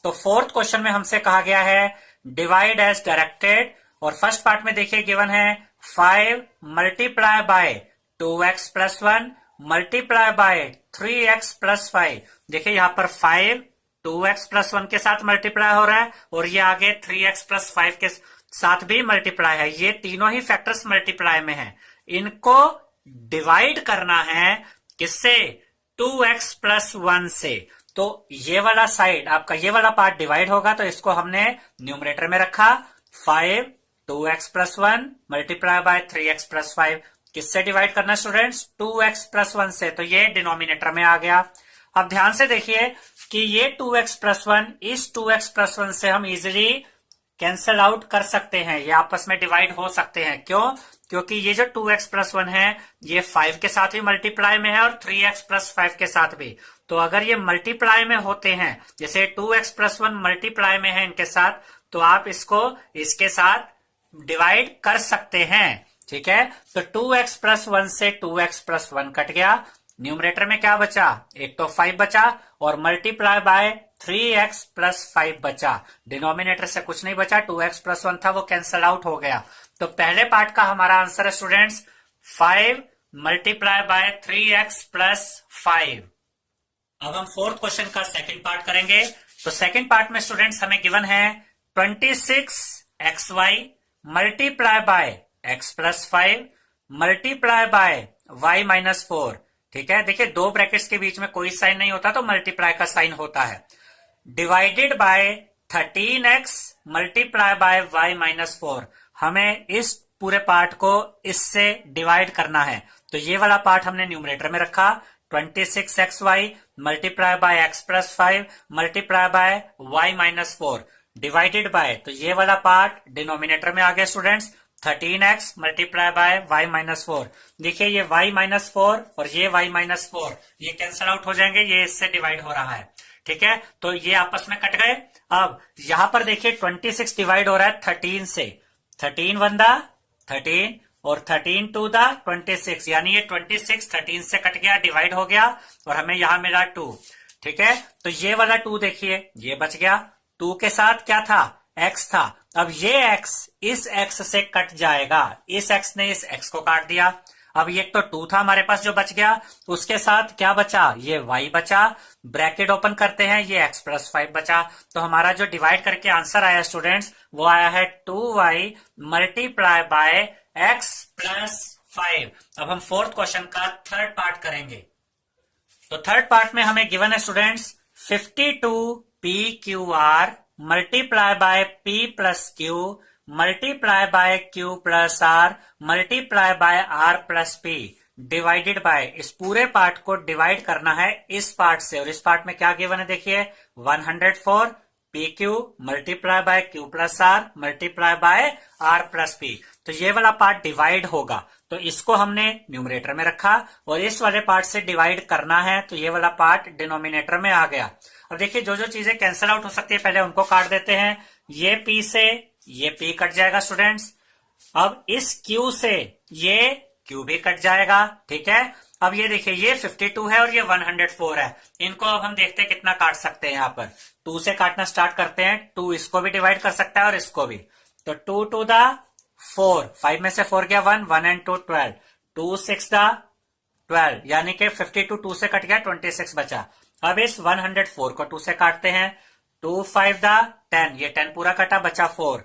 S1: तो फोर्थ क्वेश्चन में हमसे कहा गया है डिवाइड एज डायरेक्टेड, और फर्स्ट पार्ट में देखिए गिवन है 5 multiply by 2x plus 1 multiply bye 3x plus 5। देखिए यहां पर 5 2x प्लस 1 के साथ मल्टीप्लाई हो रहा है और ये आगे 3x प्लस 5 के साथ भी मल्टीप्लाई है, ये तीनों ही फैक्टर्स मल्टीप्लाई में है। इनको डिवाइड करना है किससे? 2x प्लस 1 से। तो ये वाला साइड आपका, ये वाला पार्ट डिवाइड होगा, तो इसको हमने न्यूमरेटर में रखा। 5 2x plus 1 multiply bye 3x plus 5। किससे डिवाइड करना स्टूडेंट्स? 2x प्लस 1 से। तो ये डिनोमिनेटर में आ गया। अब ध्यान से देखिए कि ये 2x प्लस 1 इस 2x प्लस 1 से हम इजिली कैंसल आउट कर सकते हैं, ये आपस में डिवाइड हो सकते हैं। क्यों? क्योंकि ये जो 2x प्लस 1 है ये 5 के साथ भी मल्टीप्लाई में है और 3x प्लस 5 के साथ भी। तो अगर ये मल्टीप्लाई में होते हैं, जैसे 2x प्लस 1 मल्टीप्लाई में है इनके साथ, तो आप इसको इसके साथ डिवाइड कर सकते हैं। ठीक है, तो 2x प्लस 1 से 2x प्लस 1 कट गया। न्यूमरेटर में क्या बचा? एक तो 5 बचा और मल्टीप्लाई बाय 3x प्लस 5 बचा। डिनोमिनेटर से कुछ नहीं बचा, 2x प्लस 1 था वो कैंसल आउट हो गया। तो पहले पार्ट का हमारा आंसर है students 5 multiply by 3x plus 5। अब हम फोर्थ क्वेश्चन का सेकंड पार्ट करेंगे। तो सेकंड पार्ट में स्टूडेंट्स हमें गिवन है 26xy multiply by x plus 5 multiply by y minus 4। ठीक है, देखिए दो ब्रैकेट्स के बीच में कोई साइन नहीं होता तो मल्टीप्लाई का साइन होता है। Divided bye 13x multiply by y minus 4। हमें इस पूरे पार्ट को इससे डिवाइड करना है, तो ये वाला पार्ट हमने न्यूमरेटर में रखा। 26xy multiply by x plus 5 multiply by y minus 4 divided bye, तो ये वाला पार्ट डिनोमिनेटर में आ गया students 13x multiply by y minus 4। देखिए ये y माइनस 4 और ये y माइनस 4 ये कैंसल आउट हो जाएंगे, ये इससे डिवाइड हो रहा है। ठीक है, तो ये आपस में कट गए। अब यहां पर देखिए 26 डिवाइड हो रहा है 13 से। 13 वन दा 13 और 13 टू दा 26, यानी ये 26 13 से कट गया, डिवाइड हो गया और हमें यहां मिला 2। ठीक है, तो ये वाला 2 देखिए ये बच गया। 2 के साथ क्या था? x था। अब ये x इस x से कट जाएगा, इस x ने इस x को काट दिया। अब ये तो 2 था हमारे पास जो बच गया, उसके साथ क्या बचा? ये y बचा। ब्रैकेट ओपन करते हैं, ये x प्लस 5 बचा। तो हमारा जो डिवाइड करके आंसर आया स्टूडेंट्स वो आया है 2y multiply by x plus 5। अब हम फोर्थ क्वेश्चन का थर्ड पार्ट करेंगे। तो थर्ड पार्ट में हमें गिवन है students 52pqr multiply by p plus q multiply by q plus r multiply by r plus p divided by. इस पूरे पार्ट को डिवाइड करना है इस पार्ट से, और इस पार्ट में क्या गिवन है देखिए 104 pq multiply by q plus r multiply by r plus p। तो ये वाला पार्ट डिवाइड होगा, तो इसको हमने न्यूमरेटर में रखा और इस वाले पार्ट से डिवाइड करना है, तो ये वाला पार्ट डिनोमिनेटर में आ गया। अब देखिए जो जो चीजें कैंसिल आउट हो सकती है पहले उनको काट देते हैं। ये p से ये p कट जाएगा स्टूडेंट्स। अब इस q से ये q भी कट जाएगा। ठीक है, अब ये देखिए ये 52 है और ये 104 है, इनको अब हम देखते हैं कितना काट सकते हैं। यहाँ पर 2 से काटना स्टार्ट करते हैं। 2 इसको भी डिवाइड कर सकता है और इसको भी। तो 2 टू द 4, 5 में से 4 गया 1, 1 एंड 2 12, 2 6 द 12, यानी कि 52 2 से कट गया 26 बचा। अब इस 104 को 2 से काटते हैं। 2 5 द 10, ये 10 पूरा कटा, बचा 4,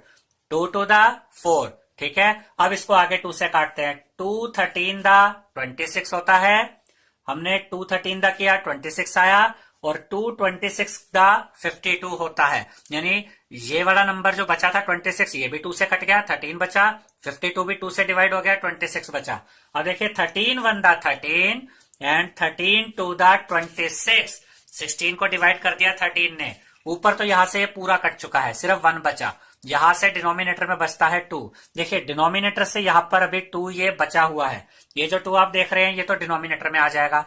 S1: 2 टू द 4। ठीक है, अब इसको आगे 2 से काटते हैं। 2 13 द 26 होता है, हमने 2 13 द किया 26 आया, और 2 26 द 52 होता है, यानी ये वाला नंबर जो बचा था 26 ये भी 2 से कट गया, 13 बचा, 52 भी 2 से डिवाइड हो गया, 26 बचा। अब देखिए 13 1 द 13 एंड 13 2 द 26, 16 को डिवाइड कर दिया 13 ने। ऊपर तो यहां से ये पूरा कट चुका है, सिर्फ 1 बचा। यहां से डिनोमिनेटर में बचता है 2। देखिए डिनोमिनेटर से यहां पर अभी 2 ये बचा हुआ है, ये जो 2 आप देख रहे हैं ये तो डिनोमिनेटर में आ जाएगा।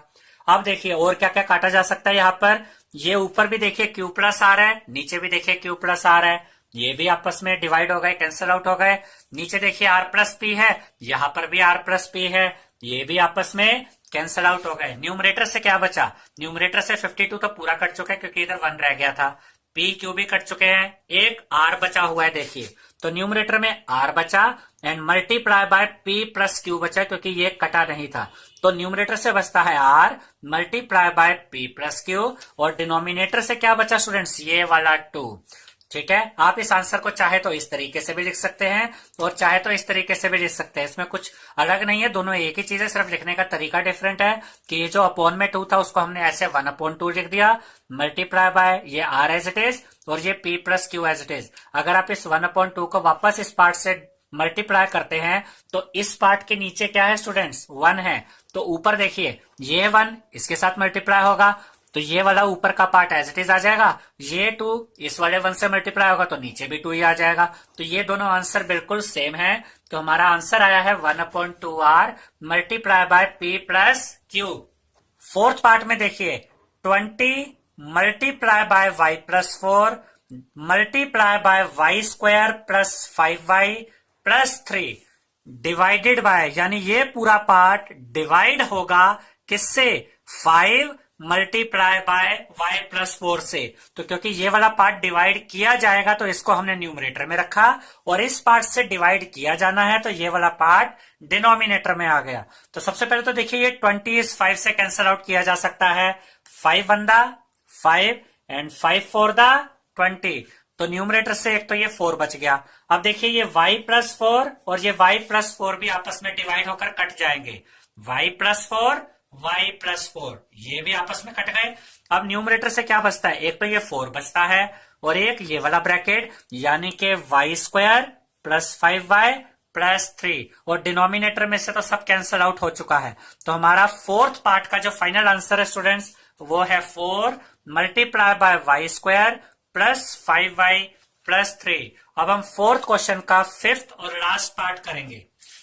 S1: अब देखिए और क्या क्या काटा जा सकता है यहाँ पर। ये ऊपर भी देखिए q प्लस आ रहा है, नीचे भी देखिए q प्लस आ रहा है, ये भी आपस में डिवाइड हो गए, कैंसिल आउट हो गए। नीचे देखिए r प्लस p है, यहाँ पर भी r प्लस p है, ये भी आपस में कैंसिल आउट हो गए। न्यूमरेटर से क्या बचा? न्यूमरेटर से 52 तो पूरा कट चुका है क्योंकि इधर 1 रह गया था, p q भी कट चुके हैं, एक r बचा हुआ है। देखिए तो न्यूमरेटर में r बचा and multiply by p plus q बचा क्योंकि ये कटा नहीं था। तो न्यूमरेटर से बचता है r multiply by p plus q, और डिनोमिनेटर से क्या बचा स्टूडेंट्स? ये वाला 2। ठीक है, आप इस आंसर को चाहे तो इस तरीके से भी लिख सकते हैं और चाहे तो इस तरीके से भी लिख सकते हैं। इसमें कुछ अलग नहीं है, दोनों एक ही चीज है, सिर्फ लिखने का तरीका डिफरेंट है कि ये जो अपॉन में 2 था उसको हमने ऐसे 1/2 लिख दिया, मल्टीप्लाई बाय ये आर एज इट इज और ये p plus q as it is. अगर आप इस 1/2 को वापस इस पार्ट से मल्टीप्लाई करते हैं तो इस पार्ट के नीचे क्या है स्टूडेंट्स, 1 है, तो ऊपर देखिए ये 1 इसके साथ मल्टीप्लाई होगा तो ये वाला ऊपर का पार्ट एज इट इज आ जाएगा, ये 2 इस वाले 1 से मल्टीप्लाई होगा तो नीचे भी 2 ही आ जाएगा। तो ये दोनों आंसर बिल्कुल सेम है, तो हमारा आंसर आया है 1/2r multiply by p plus q. Fourth part में देखिए 20 multiply by y plus 4 multiply by y square plus 5y plus 3 divided by, यानी ये पूरा पार्ट डिवाइड होगा किससे, 5 मल्टीप्लाई बाय y प्लस 4 से। तो क्योंकि ये वाला पार्ट डिवाइड किया जाएगा तो इसको हमने न्यूमरेटर में रखा और इस पार्ट से डिवाइड किया जाना है तो ये वाला पार्ट डिनोमिनेटर में आ गया। तो सबसे पहले तो देखिए ये 20 इस 5 से कैंसिल आउट किया जा सकता है, 5 1 5 एंड 5 4 20, तो न्यूमरेटर से एक तो ये 4 बच गया। अब देखिए ये y प्लस 4 और ये y प्लस 4 भी आपस में डिवाइड होकर कट जाएंगे, y प्लस 4 y प्लस 4 ये भी आपस में कट गए। अब न्यूमरेटर से क्या बचता है, एक तो ये 4 बचता है और एक ये वाला ब्रैकेट यानी कि y square plus 5y plus 3 और डिनोमिनेटर में से तो सब कैंसिल आउट हो चुका है। तो हमारा फोर्थ पार्ट का जो फाइनल आंसर है स्टूडेंट्स वो है 4 multiply by y square plus 5y plus 3। अब हम फोर्थ क्वेश्चन का फिफ्थ और लास्ट पार्ट करेंगे।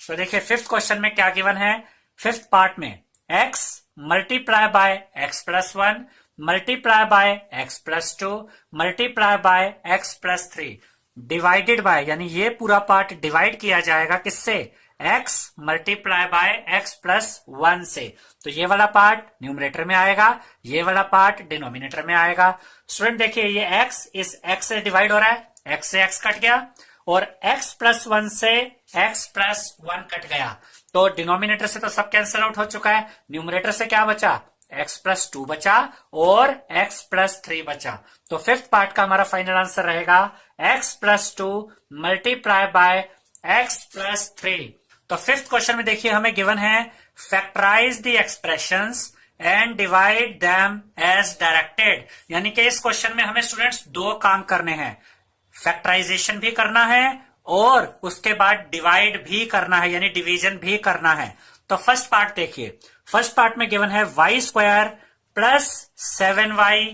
S1: तो देखिए फिफ्थ क्वेश्चन में क्या गिवन है, फिफ्थ पार्ट में x multiply by x plus 1 multiply by x plus 2 multiply by x plus 3 divided by, यानी ये पूरा पार्ट डिवाइड किया जाएगा किससे, x multiply by x plus 1 से। तो ये वाला पार्ट न्यूमरेटर में आएगा, ये वाला पार्ट डिनोमिनेटर में आएगा। स्टूडेंट देखिए ये x इस x से डिवाइड हो रहा है, x से x कट गया और x प्लस 1 से x प्लस 1 कट गया, तो डिनोमिनेटर से तो सब कैंसिल आउट हो चुका है। न्यूमरेटर से क्या बचा, x प्लस 2 बचा और x प्लस 3 बचा। तो फिफ्थ पार्ट का हमारा फाइनल आंसर रहेगा x plus 2 multiply by x plus 3। तो फिफ्थ क्वेश्चन में देखिए हमें गिवन है factorise the expressions and divide them as directed, यानी कि इस क्वेश्चन में हमें स्टूडेंट्स दो काम करने हैं, फैक्टराइजेशन भी करना है और उसके बाद डिवाइड भी करना है, यानी डिवीजन भी करना है। तो फर्स्ट पार्ट देखिए, फर्स्ट पार्ट में गिवन है y square plus 7y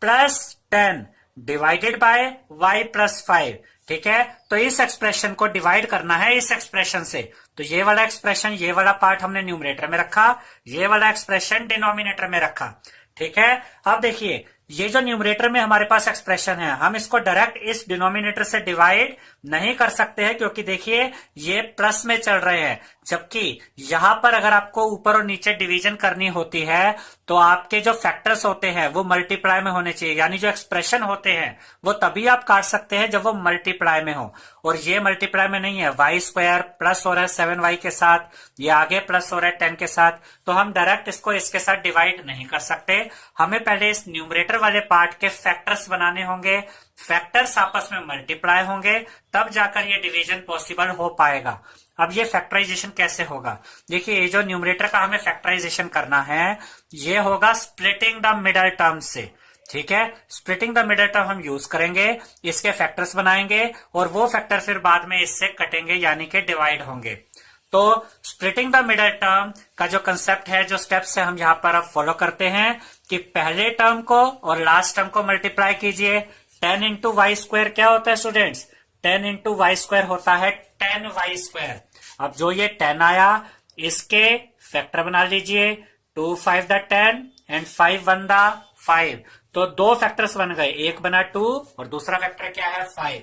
S1: plus 10 divided by y plus 5, ठीक है। तो इस एक्सप्रेशन को डिवाइड करना है इस एक्सप्रेशन से, तो ये वाला एक्सप्रेशन, ये वाला पार्ट हमने न्यूमरेटर में रखा, ये वाला एक्सप्रेशन डिनोमिनेटर में रखा, ठीक है। अब देखिए ये जो न्यूमरेटर में हमारे पास एक्सप्रेशन है हम इसको डायरेक्ट इस डिनोमिनेटर से डिवाइड नहीं कर सकते हैं, क्योंकि देखिए ये प्लस में चल रहे हैं, जबकि यहां पर अगर आपको ऊपर और नीचे डिवीजन करनी होती है तो आपके जो फैक्टर्स होते हैं वो मल्टीप्लाई में होने चाहिए, यानी जो एक्सप्रेशन होते हैं वो तभी आप काट सकते हैं जब वो मल्टीप्लाई में हो, और ये मल्टीप्लाई में नहीं है। वाई स्क्वायर प्लस हो रहा है 7y के साथ, ये आगे प्लस हो रहा है 10 के साथ, तो हम डायरेक्ट इसको इसके साथ डिवाइड नहीं कर सकते। हमें पहले इस न्यूमरेटर वाले पार्ट के फैक्टर्स बनाने होंगे, फैक्टर्स आपस में मल्टीप्लाई होंगे, तब जाकर ये डिवीजन पॉसिबल हो पाएगा। अब ये फैक्टराइजेशन कैसे होगा, देखिए ये जो न्यूमरेटर का हमें फैक्टराइजेशन करना है ये होगा स्प्लिटिंग द मिडल टर्म से, ठीक है। स्प्लिटिंग द मिडल टर्म हम यूज करेंगे, इसके फैक्टर्स बनाएंगे और वो फैक्टर फिर बाद में इससे कटेंगे यानी कि डिवाइड होंगे। तो स्प्लिटिंग द मिडल टर्म का जो कंसेप्ट है, जो स्टेप्स है हम यहाँ पर अब फॉलो करते हैं कि पहले टर्म को और लास्ट टर्म को मल्टीप्लाई कीजिए। 10 इंटू वाई स्क्वायर क्या होता है स्टूडेंट्स, 10 इंटू वाई स्क्वायर होता है 10y स्क्वायर। अब जो ये 10 आया इसके फैक्टर बना लीजिए, 2 5 द 10 एंड 5 1 द 5, तो दो फैक्टर्स बन गए, एक बना 2 और दूसरा फैक्टर क्या है 5।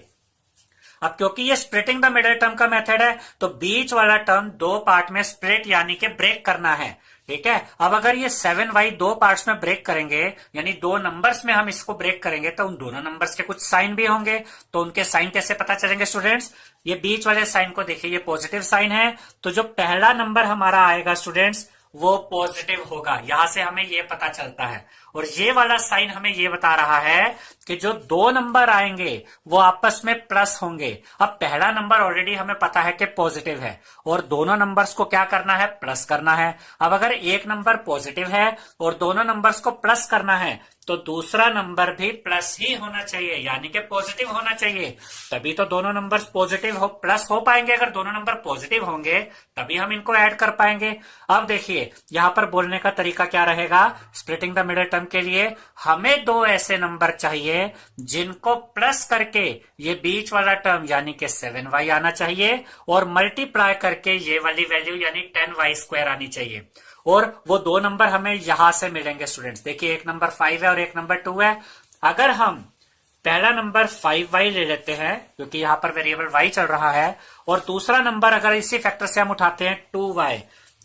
S1: अब क्योंकि ये स्प्लिटिंग द मिडल टर्म का मेथड है तो बीच वाला टर्म दो पार्ट में स्प्लिट यानी कि ब्रेक करना है, ठीक है। अब अगर ये 7y दो पार्ट्स में ब्रेक करेंगे, यानी दो नंबर्स में हम इसको ब्रेक करेंगे, तो उन दोनों नंबर्स के कुछ साइन भी होंगे, तो उनके साइन कैसे पता चलेंगे स्टूडेंट्स, ये बीच वाले साइन को देखिए, ये पॉजिटिव साइन है, तो जो पहला नंबर हमारा आएगा स्टूडेंट्स वो पॉजिटिव होगा, यहां से हमें ये पता चलता है। और ये वाला साइन हमें ये बता रहा है कि जो दो नंबर आएंगे वो आपस में प्लस होंगे। अब पहला नंबर ऑलरेडी हमें पता है कि पॉजिटिव है और दोनों नंबर्स को क्या करना है, प्लस करना है। अब अगर एक नंबर पॉजिटिव है और दोनों नंबर्स को प्लस करना है तो दूसरा नंबर भी प्लस ही होना चाहिए, यानी कि पॉजिटिव होना चाहिए, तभी तो दोनों नंबर्स पॉजिटिव हो प्लस हो पाएंगे। अगर दोनों नंबर पॉजिटिव होंगे तभी हम इनको ऐड कर पाएंगे। अब देखिए यहां पर बोलने का तरीका क्या रहेगा, स्प्लिटिंग द मिडिल टर्म के लिए हमें दो ऐसे नंबर चाहिए जिनको प्लस करके ये बीच वाला टर्म यानी कि 7y आना चाहिए और मल्टीप्लाई करके ये वाली वैल्यू यानी 10y² आनी चाहिए। और वो दो नंबर हमें यहां से मिलेंगे स्टूडेंट्स। देखिए एक नंबर 5 है और एक नंबर 2 है। अगर हम पहला नंबर 5y ले लेते हैं क्योंकि यहां पर वेरिएबल y चल रहा है और दूसरा नंबर अगर इसी फैक्टर से हम उठाते हैं 2y,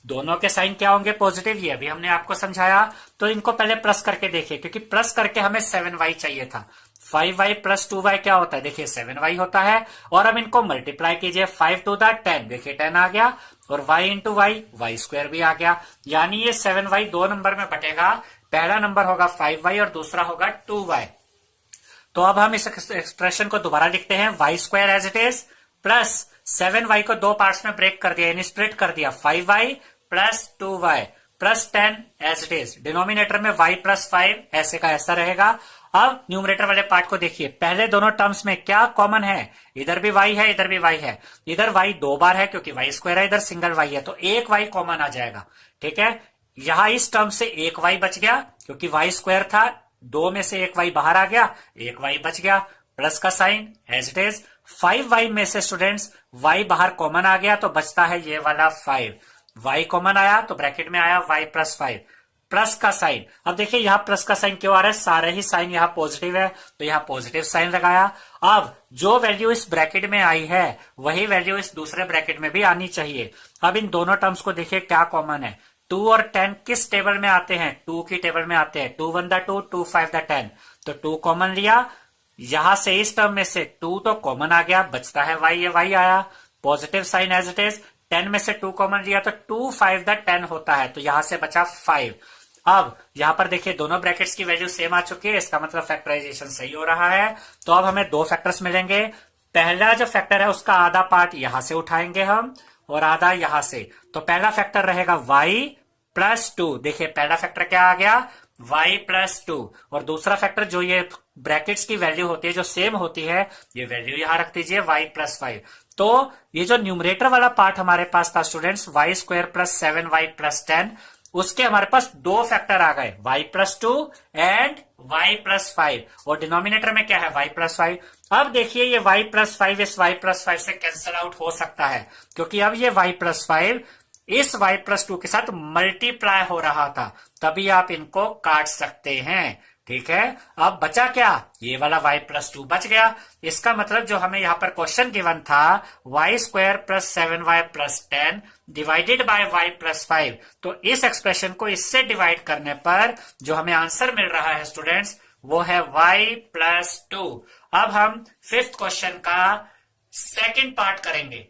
S1: दोनों के साइन क्या होंगे, पॉजिटिव। ये अभी हमने आपको समझाया। तो इनको पहले प्लस करके देखिए क्योंकि प्लस करके हमें 7y चाहिए था। 5y प्लस 2y क्या होता है, देखिए 7y होता है। और अब इनको मल्टीप्लाई कीजिए, 5 टू द 10, देखिए 10 आ गया और y इंटू वाई y² भी आ गया। यानी ये 7y दो नंबर में बटेगा, पहला नंबर होगा 5y और दूसरा होगा 2y। तो अब हम इस एक्सप्रेशन को दोबारा लिखते हैं, y² as it is plus 7y को दो पार्ट्स में ब्रेक कर दिया यानी स्प्लिट कर दिया, 5y plus 2y plus 10 as it is. Denominator में y प्लस 5 ऐसे का ऐसा रहेगा। अब न्यूमरेटर वाले पार्ट को देखिए, पहले दोनों टर्म्स में क्या कॉमन है, इधर भी y है इधर भी y है। इधर y दो बार है क्योंकि y² है, इधर सिंगल y है तो एक y कॉमन आ जाएगा। ठीक है, यहां इस टर्म से एक y बच गया क्योंकि y² था, दो में से एक y बाहर आ गया, एक y बच गया। प्लस का sign as it is. 5y में से स्टूडेंट्स y बाहर कॉमन आ गया तो बचता है ये वाला 5। y कॉमन आया तो ब्रैकेट में आया y प्लस 5। प्लस का साइन, अब देखिए यहां प्लस का साइन क्यों आ रहा है, सारे ही साइन यहां पॉजिटिव है तो यहां पॉजिटिव साइन लगाया। अब जो वैल्यू इस ब्रैकेट में आई है वही वैल्यू इस दूसरे ब्रैकेट में भी आनी चाहिए। अब इन दोनों टर्म्स को देखिए क्या कॉमन है, 2 और 10 किस टेबल में आते हैं, 2 की टेबल में आते हैं। 2 1 द 2, 2 5 द 10, तो 2 कॉमन लिया। यहां से इस टर्म में से 2 तो कॉमन आ गया, बचता है y, ये y आया, positive sign as it is. 10 में से 2 कॉमन लिया तो 2 5 द 10 होता है तो यहां से बचा 5। अब यहां पर देखिए दोनों ब्रैकेट्स की वैल्यू सेम आ चुकी है, इसका मतलब फैक्टराइजेशन सही हो रहा है। तो अब हमें दो फैक्टर्स मिलेंगे। पहला जो फैक्टर है उसका आधा पार्ट यहां से उठाएंगे हम और आधा यहां से। तो पहला फैक्टर रहेगा y प्लस 2, देखिए पहला फैक्टर क्या आ गया, y प्लस 2। और दूसरा फैक्टर जो ये ब्रैकेट्स की वैल्यू होती है जो सेम होती है, ये वैल्यू यहां रख दीजिए y प्लस 5। तो ये जो न्यूमरेटर वाला पार्ट हमारे पास था students, y² plus 7y plus 10, उसके हमारे पास दो फैक्टर आ गए, y plus 2 and y plus 5। और डिनोमिनेटर में क्या है, y प्लस 5। अब देखिए ये y प्लस 5 इस y प्लस 5 से कैंसल आउट हो सकता है क्योंकि अब ये y प्लस 5 इस y प्लस 2 के साथ मल्टीप्लाई हो रहा था, तभी आप इनको काट सकते हैं। ठीक है, अब बचा क्या, ये वाला y प्लस 2 बच गया। इसका मतलब जो हमें यहां पर क्वेश्चन गिवन था, y² plus 7y plus 10 divided by y plus 5, तो इस एक्सप्रेशन को इससे डिवाइड करने पर जो हमें आंसर मिल रहा है स्टूडेंट्स वो है y प्लस 2। अब हम फिफ्थ क्वेश्चन का सेकेंड पार्ट करेंगे।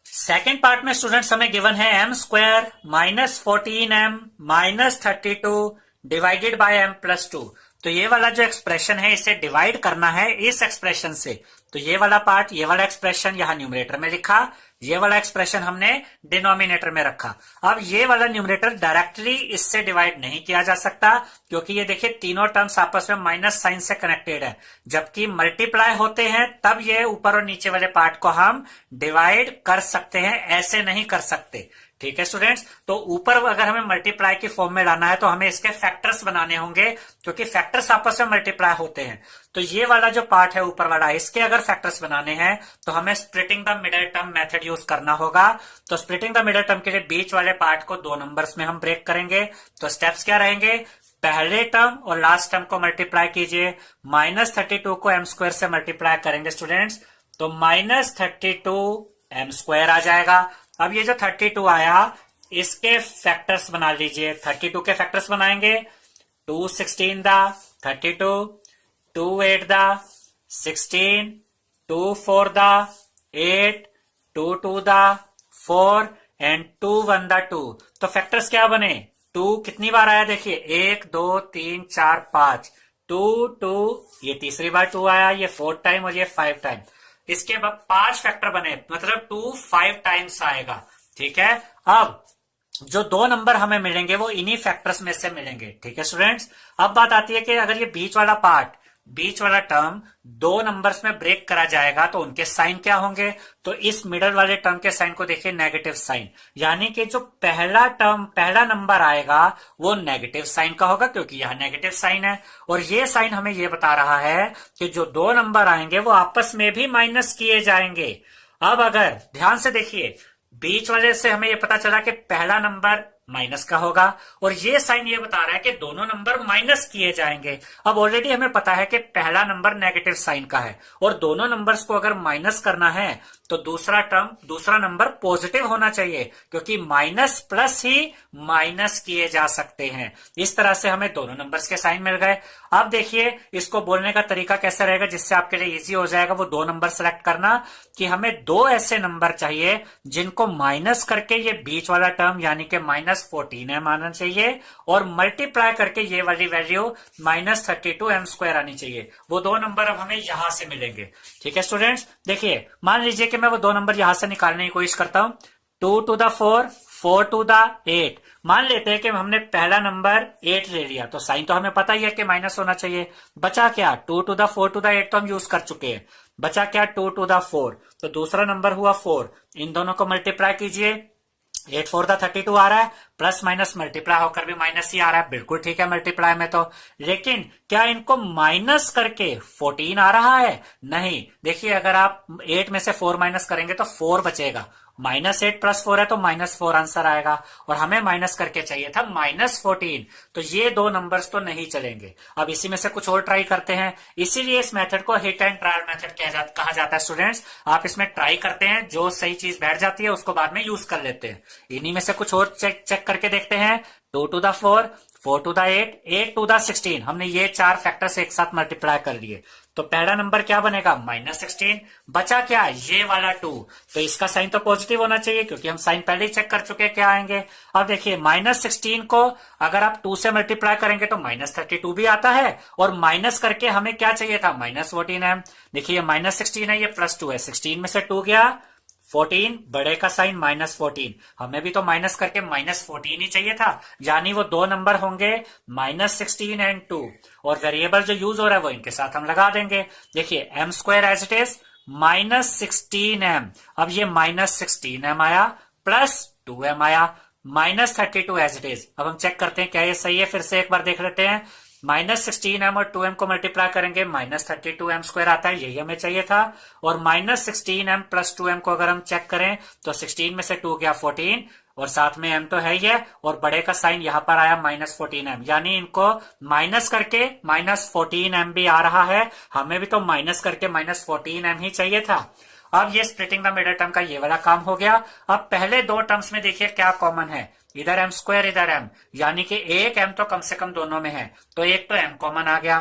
S1: सेकेंड पार्ट में स्टूडेंट्स हमें गिवन है m² minus 14m minus 32 divided by m plus 2। तो ये वाला जो एक्सप्रेशन है इसे डिवाइड करना है इस एक्सप्रेशन से। तो ये वाला पार्ट, ये वाला एक्सप्रेशन यहां न्यूमरेटर में लिखा, ये वाला एक्सप्रेशन हमने डिनोमिनेटर में रखा। अब ये वाला न्यूमरेटर डायरेक्टली इससे डिवाइड नहीं किया जा सकता क्योंकि ये देखिए तीनों टर्म्स आपस में माइनस साइन से कनेक्टेड है, जबकि मल्टीप्लाई होते हैं तब ये ऊपर और नीचे वाले पार्ट को हम डिवाइड कर सकते हैं, ऐसे नहीं कर सकते। ठीक है स्टूडेंट्स, तो ऊपर अगर हमें मल्टीप्लाई की फॉर्म में लाना है तो हमें इसके फैक्टर्स बनाने होंगे क्योंकि फैक्टर्स आपस में मल्टीप्लाई होते हैं। तो ये वाला जो पार्ट है ऊपर वाला, इसके अगर फैक्टर्स बनाने हैं तो हमें splitting the middle term method use करना होगा। तो स्प्लिटिंग द मिडिल टर्म के लिए बीच वाले पार्ट को दो नंबर्स में हम ब्रेक करेंगे। तो स्टेप्स क्या रहेंगे, पहले टर्म और लास्ट टर्म को मल्टीप्लाई कीजिए। माइनस 32 को m² से मल्टीप्लाई करेंगे स्टूडेंट्स तो माइनस 32 m² आ जाएगा। अब ये जो 32 आया इसके फैक्टर्स बना लीजिए। 32 के फैक्टर्स बनाएंगे, 2 16 दा 32, 2 8 दा 16, 2 4 दा 8, 2 2 दा 4 एंड 2 1 दा 2। तो फैक्टर्स क्या बने, टू कितनी बार आया देखिए, 1 2 3 4 5, 2 2, ये तीसरी बार 2 आया, ये 4 टाइम और ये 5 टाइम। इसके बाद 5 फैक्टर बने, मतलब 2 5 टाइम्स आएगा। ठीक है, अब जो दो नंबर हमें मिलेंगे वो इन्हीं फैक्टर्स में से मिलेंगे। ठीक है स्टूडेंट्स, अब बात आती है कि अगर ये बीच वाला पार्ट, बीच वाला टर्म दो नंबर्स में ब्रेक करा जाएगा तो उनके साइन क्या होंगे। तो इस मिडल वाले टर्म के साइन को देखिए नेगेटिव साइन, यानी कि जो पहला टर्म, पहला नंबर आएगा वो नेगेटिव साइन का होगा क्योंकि यह नेगेटिव साइन है। और ये साइन हमें ये बता रहा है कि जो दो नंबर आएंगे वो आपस में भी माइनस किए जाएंगे। अब अगर ध्यान से देखिए, बीच वाले से हमें ये पता चला कि पहला नंबर माइनस का होगा और ये साइन ये बता रहा है कि दोनों नंबर माइनस किए जाएंगे। अब ऑलरेडी हमें पता है कि पहला नंबर नेगेटिव साइन का है और दोनों नंबर्स को अगर माइनस करना है तो दूसरा टर्म, दूसरा नंबर पॉजिटिव होना चाहिए क्योंकि माइनस प्लस ही माइनस किए जा सकते हैं। इस तरह से हमें दोनों नंबर्स के साइन मिल गए। अब देखिए इसको बोलने का तरीका कैसे रहेगा जिससे आपके लिए इजी हो जाएगा, वो दो नंबर सेलेक्ट करना कि हमें दो ऐसे नंबर चाहिए जिनको माइनस करके ये बीच वाला टर्म यानी कि -14m आना चाहिए और मल्टीप्लाई करके ये वाली वैल्यू -32m² आनी चाहिए। वो दो नंबर अब हमें यहां से मिलेंगे। ठीक है स्टूडेंट्स, देखिए मान लीजिए कि मैं वो दो नंबर यहां से निकालने की कोशिश करता हूं, 2 to the 4, 4 to the 8। मान लेते हैं कि हमने पहला नंबर 8 ले लिया तो साइन तो हमें पता ही है कि माइनस होना चाहिए। बचा क्या, 2 to the 4 to the 8 तो हम यूज कर चुके हैं। बचा क्या, 2 to the 4, तो दूसरा नंबर हुआ 4। इन दोनों को मल्टीप्लाई कीजिए, 8 4 32 आ रहा है, प्लस माइनस मल्टीप्लाई होकर भी माइनस ही आ रहा है। बिल्कुल ठीक है मल्टीप्लाई में तो, लेकिन क्या इनको माइनस करके 14 आ रहा है? नहीं। देखिए अगर आप 8 में से 4 माइनस करेंगे तो 4 बचेगा, -8 + 4 है तो -4 आंसर आएगा और हमें माइनस करके चाहिए था -14। तो ये दो नंबर्स तो नहीं चलेंगे। अब इसी में से कुछ और ट्राई करते हैं, इसीलिए इस मेथड को हिट एंड ट्रायल मेथड कहा जाता है स्टूडेंट्स। आप इसमें ट्राई करते हैं, जो सही चीज बैठ जाती है उसको बाद में यूज कर लेते हैं। इन्हीं में से कुछ और चेक करके देखते हैं। 2 to the 4, 4 to the 8, 8 to the 16, हमने ये चार फैक्टर्स एक साथ मल्टीप्लाई कर लिए तो पहला नंबर क्या बनेगा, -16। बचा क्या, ये वाला 2, तो इसका साइन तो पॉजिटिव होना चाहिए क्योंकि हम साइन पहले ही चेक कर चुके हैं क्या आएंगे। अब देखिए -16 को अगर आप 2 से मल्टीप्लाई करेंगे तो -32 भी आता है और माइनस करके हमें क्या चाहिए था, -14m। देखिए -16 है, ये +2 है, 16 में से 2 गया 14, बड़े का साइन -14, हमें भी तो माइनस करके -14 ही चाहिए था, यानी वो दो नंबर होंगे -16 एंड 2 और वेरिएबल जो यूज हो रहा है वो इनके साथ हम लगा देंगे। देखिए m² as it is -16m, अब ये -16m आया प्लस 2m आया, -32 एज इट इज। अब हम चेक करते हैं क्या ये सही है, फिर से एक बार देख लेते हैं। -16m और 2m को मल्टीप्लाई करेंगे -32m² आता है, यही हमें चाहिए था। और -16m + 2m को अगर हम चेक करें तो 16 में से 2 गया 14 और साथ में m तो है ही है और बड़े का साइन यहां पर आया -14m, यानी इनको माइनस करके -14m भी आ रहा है, हमें भी तो माइनस करके -14m ही चाहिए था। अब ये स्प्लिटिंग द मिडल टर्म का ये वाला काम हो गया। अब पहले दो टर्म्स में देखिए क्या कॉमन है, इधर m², इधर m, यानी कि एक m तो कम से कम दोनों में है, तो एक तो m कॉमन आ गया।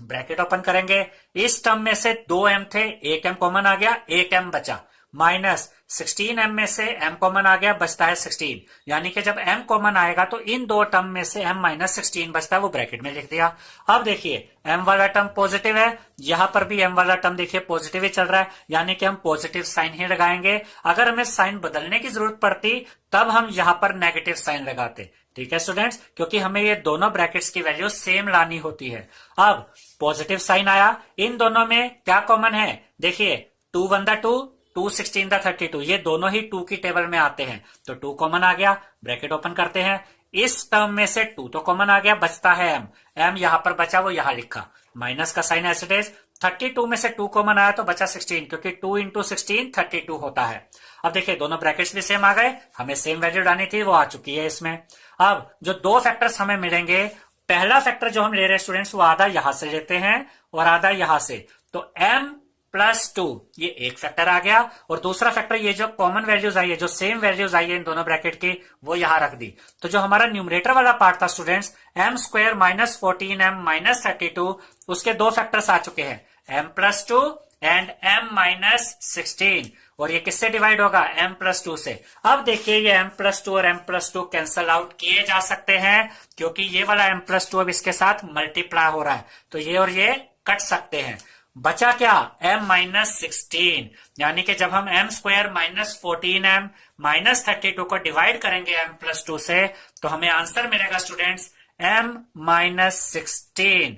S1: ब्रैकेट ओपन करेंगे, इस टर्म में से 2m थे, एक m कॉमन आ गया, एक m बचा, -16m में से m कॉमन आ गया, बचता है 16, यानी कि जब m कॉमन आएगा तो इन दो टर्म में से m -16 बचता है, वो ब्रैकेट में लिख दिया। अब देखिए m वाला टर्म पॉजिटिव है, यहां पर भी m वाला टर्म देखिए पॉजिटिव ही चल रहा है, यानी कि हम पॉजिटिव साइन ही लगाएंगे। अगर हमें साइन बदलने की जरूरत पड़ती तब हम यहां पर नेगेटिव साइन लगाते। ठीक है स्टूडेंट्स, क्योंकि हमें ये दोनों ब्रैकेट्स की वैल्यू सेम लानी होती है। अब पॉजिटिव साइन आया, इन दोनों में क्या कॉमन है, देखिए 2 1 2, 2 16 32, ये दोनों ही 2 की टेबल में आते हैं, तो 2 कॉमन आ गया। ब्रैकेट ओपन करते हैं, इस टर्म में से 2 तो कॉमन आ गया, बचता है m यहां पर बचा, वो यहां लिखा, माइनस का साइन एज इट इज। 32 में से 2 कॉमन आया तो बचा 16, क्योंकि 2 × 16 32 होता है। अब देखिए दोनों ब्रैकेट्स भी सेम आ गए, हमें सेम वैल्यू डालनी थी, वो आ चुकी है इसमें। अब जो दो फैक्टर्स हमें मिलेंगे, पहला फैक्टर जो हम ले रहे हैं स्टूडेंट्स, वो आधा यहां से लेते हैं और आधा यहां से, तो m + 2 ये एक फैक्टर आ गया और दूसरा फैक्टर ये जो कॉमन वैल्यूज आई है, जो सेम वैल्यूज आई है इन दोनों ब्रैकेट की, वो यहां रख दी। तो जो हमारा न्यूमरेटर वाला पार्ट था स्टूडेंट्स, m² -14m -32, उसके दो फैक्टर्स आ चुके हैं, m + 2 एंड m माइनस 16, और ये किससे डिवाइड होगा, m प्लस 2 से। अब देखिए ये m प्लस 2 और m प्लस 2 कैंसल आउट किए जा सकते हैं, क्योंकि ये वाला m प्लस 2 अब इसके साथ मल्टीप्लाई हो रहा है, तो ये और ये कट सकते हैं। बचा क्या, m माइनस 16, यानी कि जब हम m square minus 14m minus 32 को डिवाइड करेंगे m प्लस 2 से, तो हमें आंसर मिलेगा स्टूडेंट्स m माइनस 16।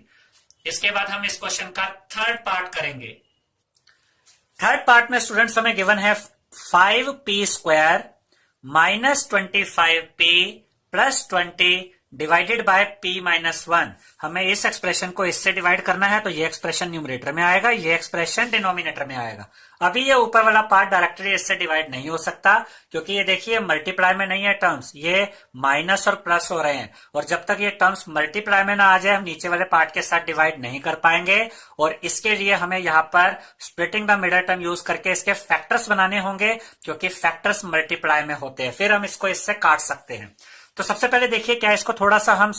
S1: इसके बाद हम इस क्वेश्चन का थर्ड पार्ट करेंगे। थर्ड पार्ट में स्टूडेंट्स हमें गिवन है 5p square minus 25p plus 20 divided by p minus 1। हमें इस एक्सप्रेशन को इससे डिवाइड करना है, तो ये एक्सप्रेशन न्यूमरेटर में आएगा, ये एक्सप्रेशन डिनोमिनेटर में आएगा। अभी ये ऊपर वाला पार्ट डायरेक्टली इससे डिवाइड नहीं हो सकता, क्योंकि ये देखिए मल्टीप्लाई में नहीं है टर्म्स, ये माइनस और प्लस हो रहे हैं, और जब तक ये टर्म्स मल्टीप्लाई में ना आ जाए हम नीचे वाले पार्ट के साथ डिवाइड नहीं कर पाएंगे। और इसके लिए हमें यहाँ पर splitting the middle term use करके इसके फैक्टर्स बनाने होंगे, क्योंकि फैक्टर्स मल्टीप्लाई में होते हैं, फिर हम इसको इससे काट सकते हैं। तो सबसे पहले देखिए क्या इसको थोड़ा सा हम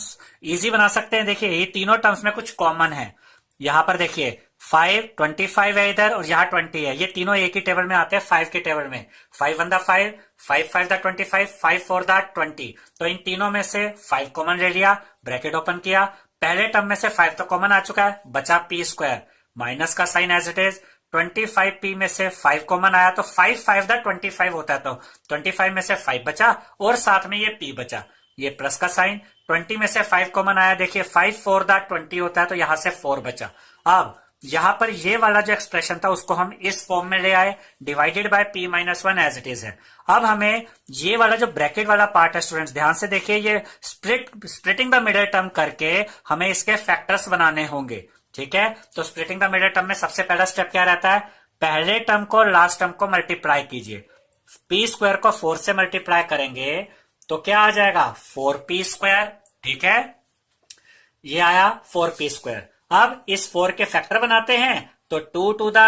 S1: इजी बना सकते हैं। देखिए ये तीनों टर्म्स में कुछ कॉमन है, यहां पर देखिए 25 है इधर, और यहाँ 20 है, ये तीनों एक ही टेबल में आते हैं, 5 के टेबल में। 5 1 द 5, 5 5 द 25, 5 4 द 20। तो इन तीनों में से 5 कॉमन ले लिया, ब्रैकेट ओपन किया, पहले टर्म में से 5 तो कॉमन आ चुका है, बचा p स्क्वायर, माइनस का sign as it is. 25p में से 5 कॉमन आया, तो 5 5 द 25 होता है, तो 25 में से 5 बचा, और साथ में ये p बचा, ये प्लस का साइन। 20 में से 5 कॉमन आया, देखिए 5 4 द 20 होता है, तो यहां से 4 बचा। अब यहां पर ये वाला जो एक्सप्रेशन था उसको हम इस फॉर्म में ले आए, divided by p minus 1 as it is है। अब हमें ये वाला जो ब्रैकेट वाला पार्ट है स्टूडेंट्स, ध्यान से देखिए, ये स्प्लिटिंग द मिडल टर्म करके हमें इसके फैक्टर्स बनाने होंगे, ठीक है। तो स्प्लिटिंग द मिडल टर्म में सबसे पहला स्टेप क्या रहता है, पहले टर्म को लास्ट टर्म को मल्टीप्लाई कीजिए। p स्क्वायर को 4 से मल्टीप्लाई करेंगे तो क्या आ जाएगा, 4p स्क्वायर, ठीक है, ये आया 4p स्क्वायर। अब इस 4 के फैक्टर बनाते हैं, तो 2 टू द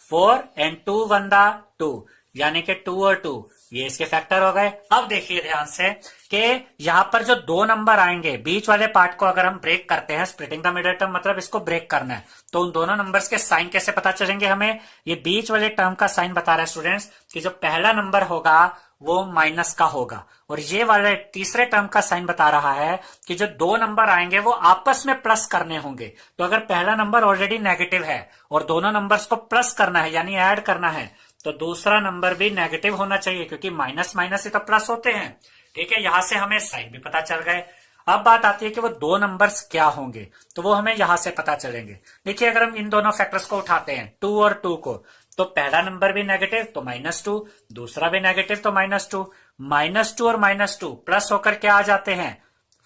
S1: 4 एंड 2 1 द 2, यानी कि 2 और 2 ये इसके फैक्टर हो गए। अब देखिए ध्यान से कि यहां पर जो दो नंबर आएंगे बीच वाले पार्ट को अगर हम ब्रेक करते हैं, स्प्लिटिंग द मिडल टर्म मतलब इसको ब्रेक करना है, तो उन दोनों नंबर्स के साइन कैसे पता चलेंगे हमें, ये बीच वाले टर्म का साइन बता रहा है स्टूडेंट्स कि जो पहला नंबर होगा वो माइनस का होगा, और ये वाले तीसरे टर्म का साइन बता रहा है कि जो दो नंबर आएंगे वो आपस में प्लस करने होंगे। तो अगर पहला नंबर ऑलरेडी नेगेटिव है और दोनों नंबर्स को प्लस करना है यानी ऐड करना है, तो दूसरा नंबर भी नेगेटिव होना चाहिए, क्योंकि माइनस माइनस ही तो प्लस होते हैं, ठीक है। यहां से हमें साइन भी पता चल गए। अब बात आती है कि वो दो नंबर्स क्या होंगे, तो वो हमें यहां से पता चलेंगे। देखिए अगर हम इन दोनों फैक्टर्स को उठाते हैं 2 और 2 को, तो पहला नंबर भी नेगेटिव तो -2, दूसरा भी नेगेटिव तो -2, -2 और -2 प्लस होकर क्या आ जाते हैं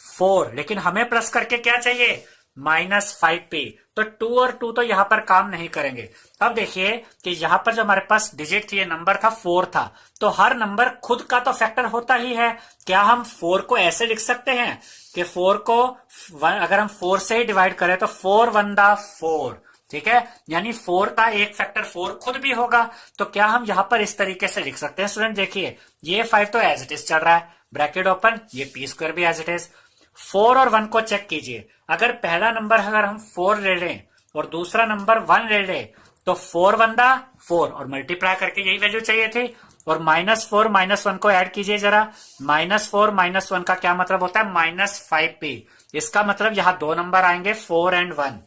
S1: 4, लेकिन हमें प्लस करके क्या चाहिए -5p, तो 2 और 2 तो यहां पर काम नहीं करेंगे। अब देखिए कि यहां पर जो हमारे पास डिजिट थी, ये नंबर था 4 था, तो हर नंबर खुद का तो फैक्टर होता ही है। क्या हम 4 को ऐसे लिख सकते हैं कि 4 को अगर हम 4 से ही डिवाइड करें तो 4 1 दा 4, ठीक है, यानी 4 का एक फैक्टर 4 खुद भी होगा। तो क्या हम यहां पर इस तरीके से लिख सकते हैं स्टूडेंट, देखिए ये 5 तो एज इट इज चल रहा है, ब्रैकेट ओपन, ये p स्क्वायर भी एज इट इज। 4 और 1 को चेक कीजिए, अगर पहला नंबर अगर हम 4 ले लें और दूसरा नंबर 1 ले लें, तो 4 1 दा 4 और मल्टीप्लाई करके यही वैल्यू चाहिए थी, और -4 -1 को ऐड कीजिए जरा, -4 -1 का क्या मतलब होता है -5p, इसका मतलब यहां दो नंबर आएंगे 4 एंड 1,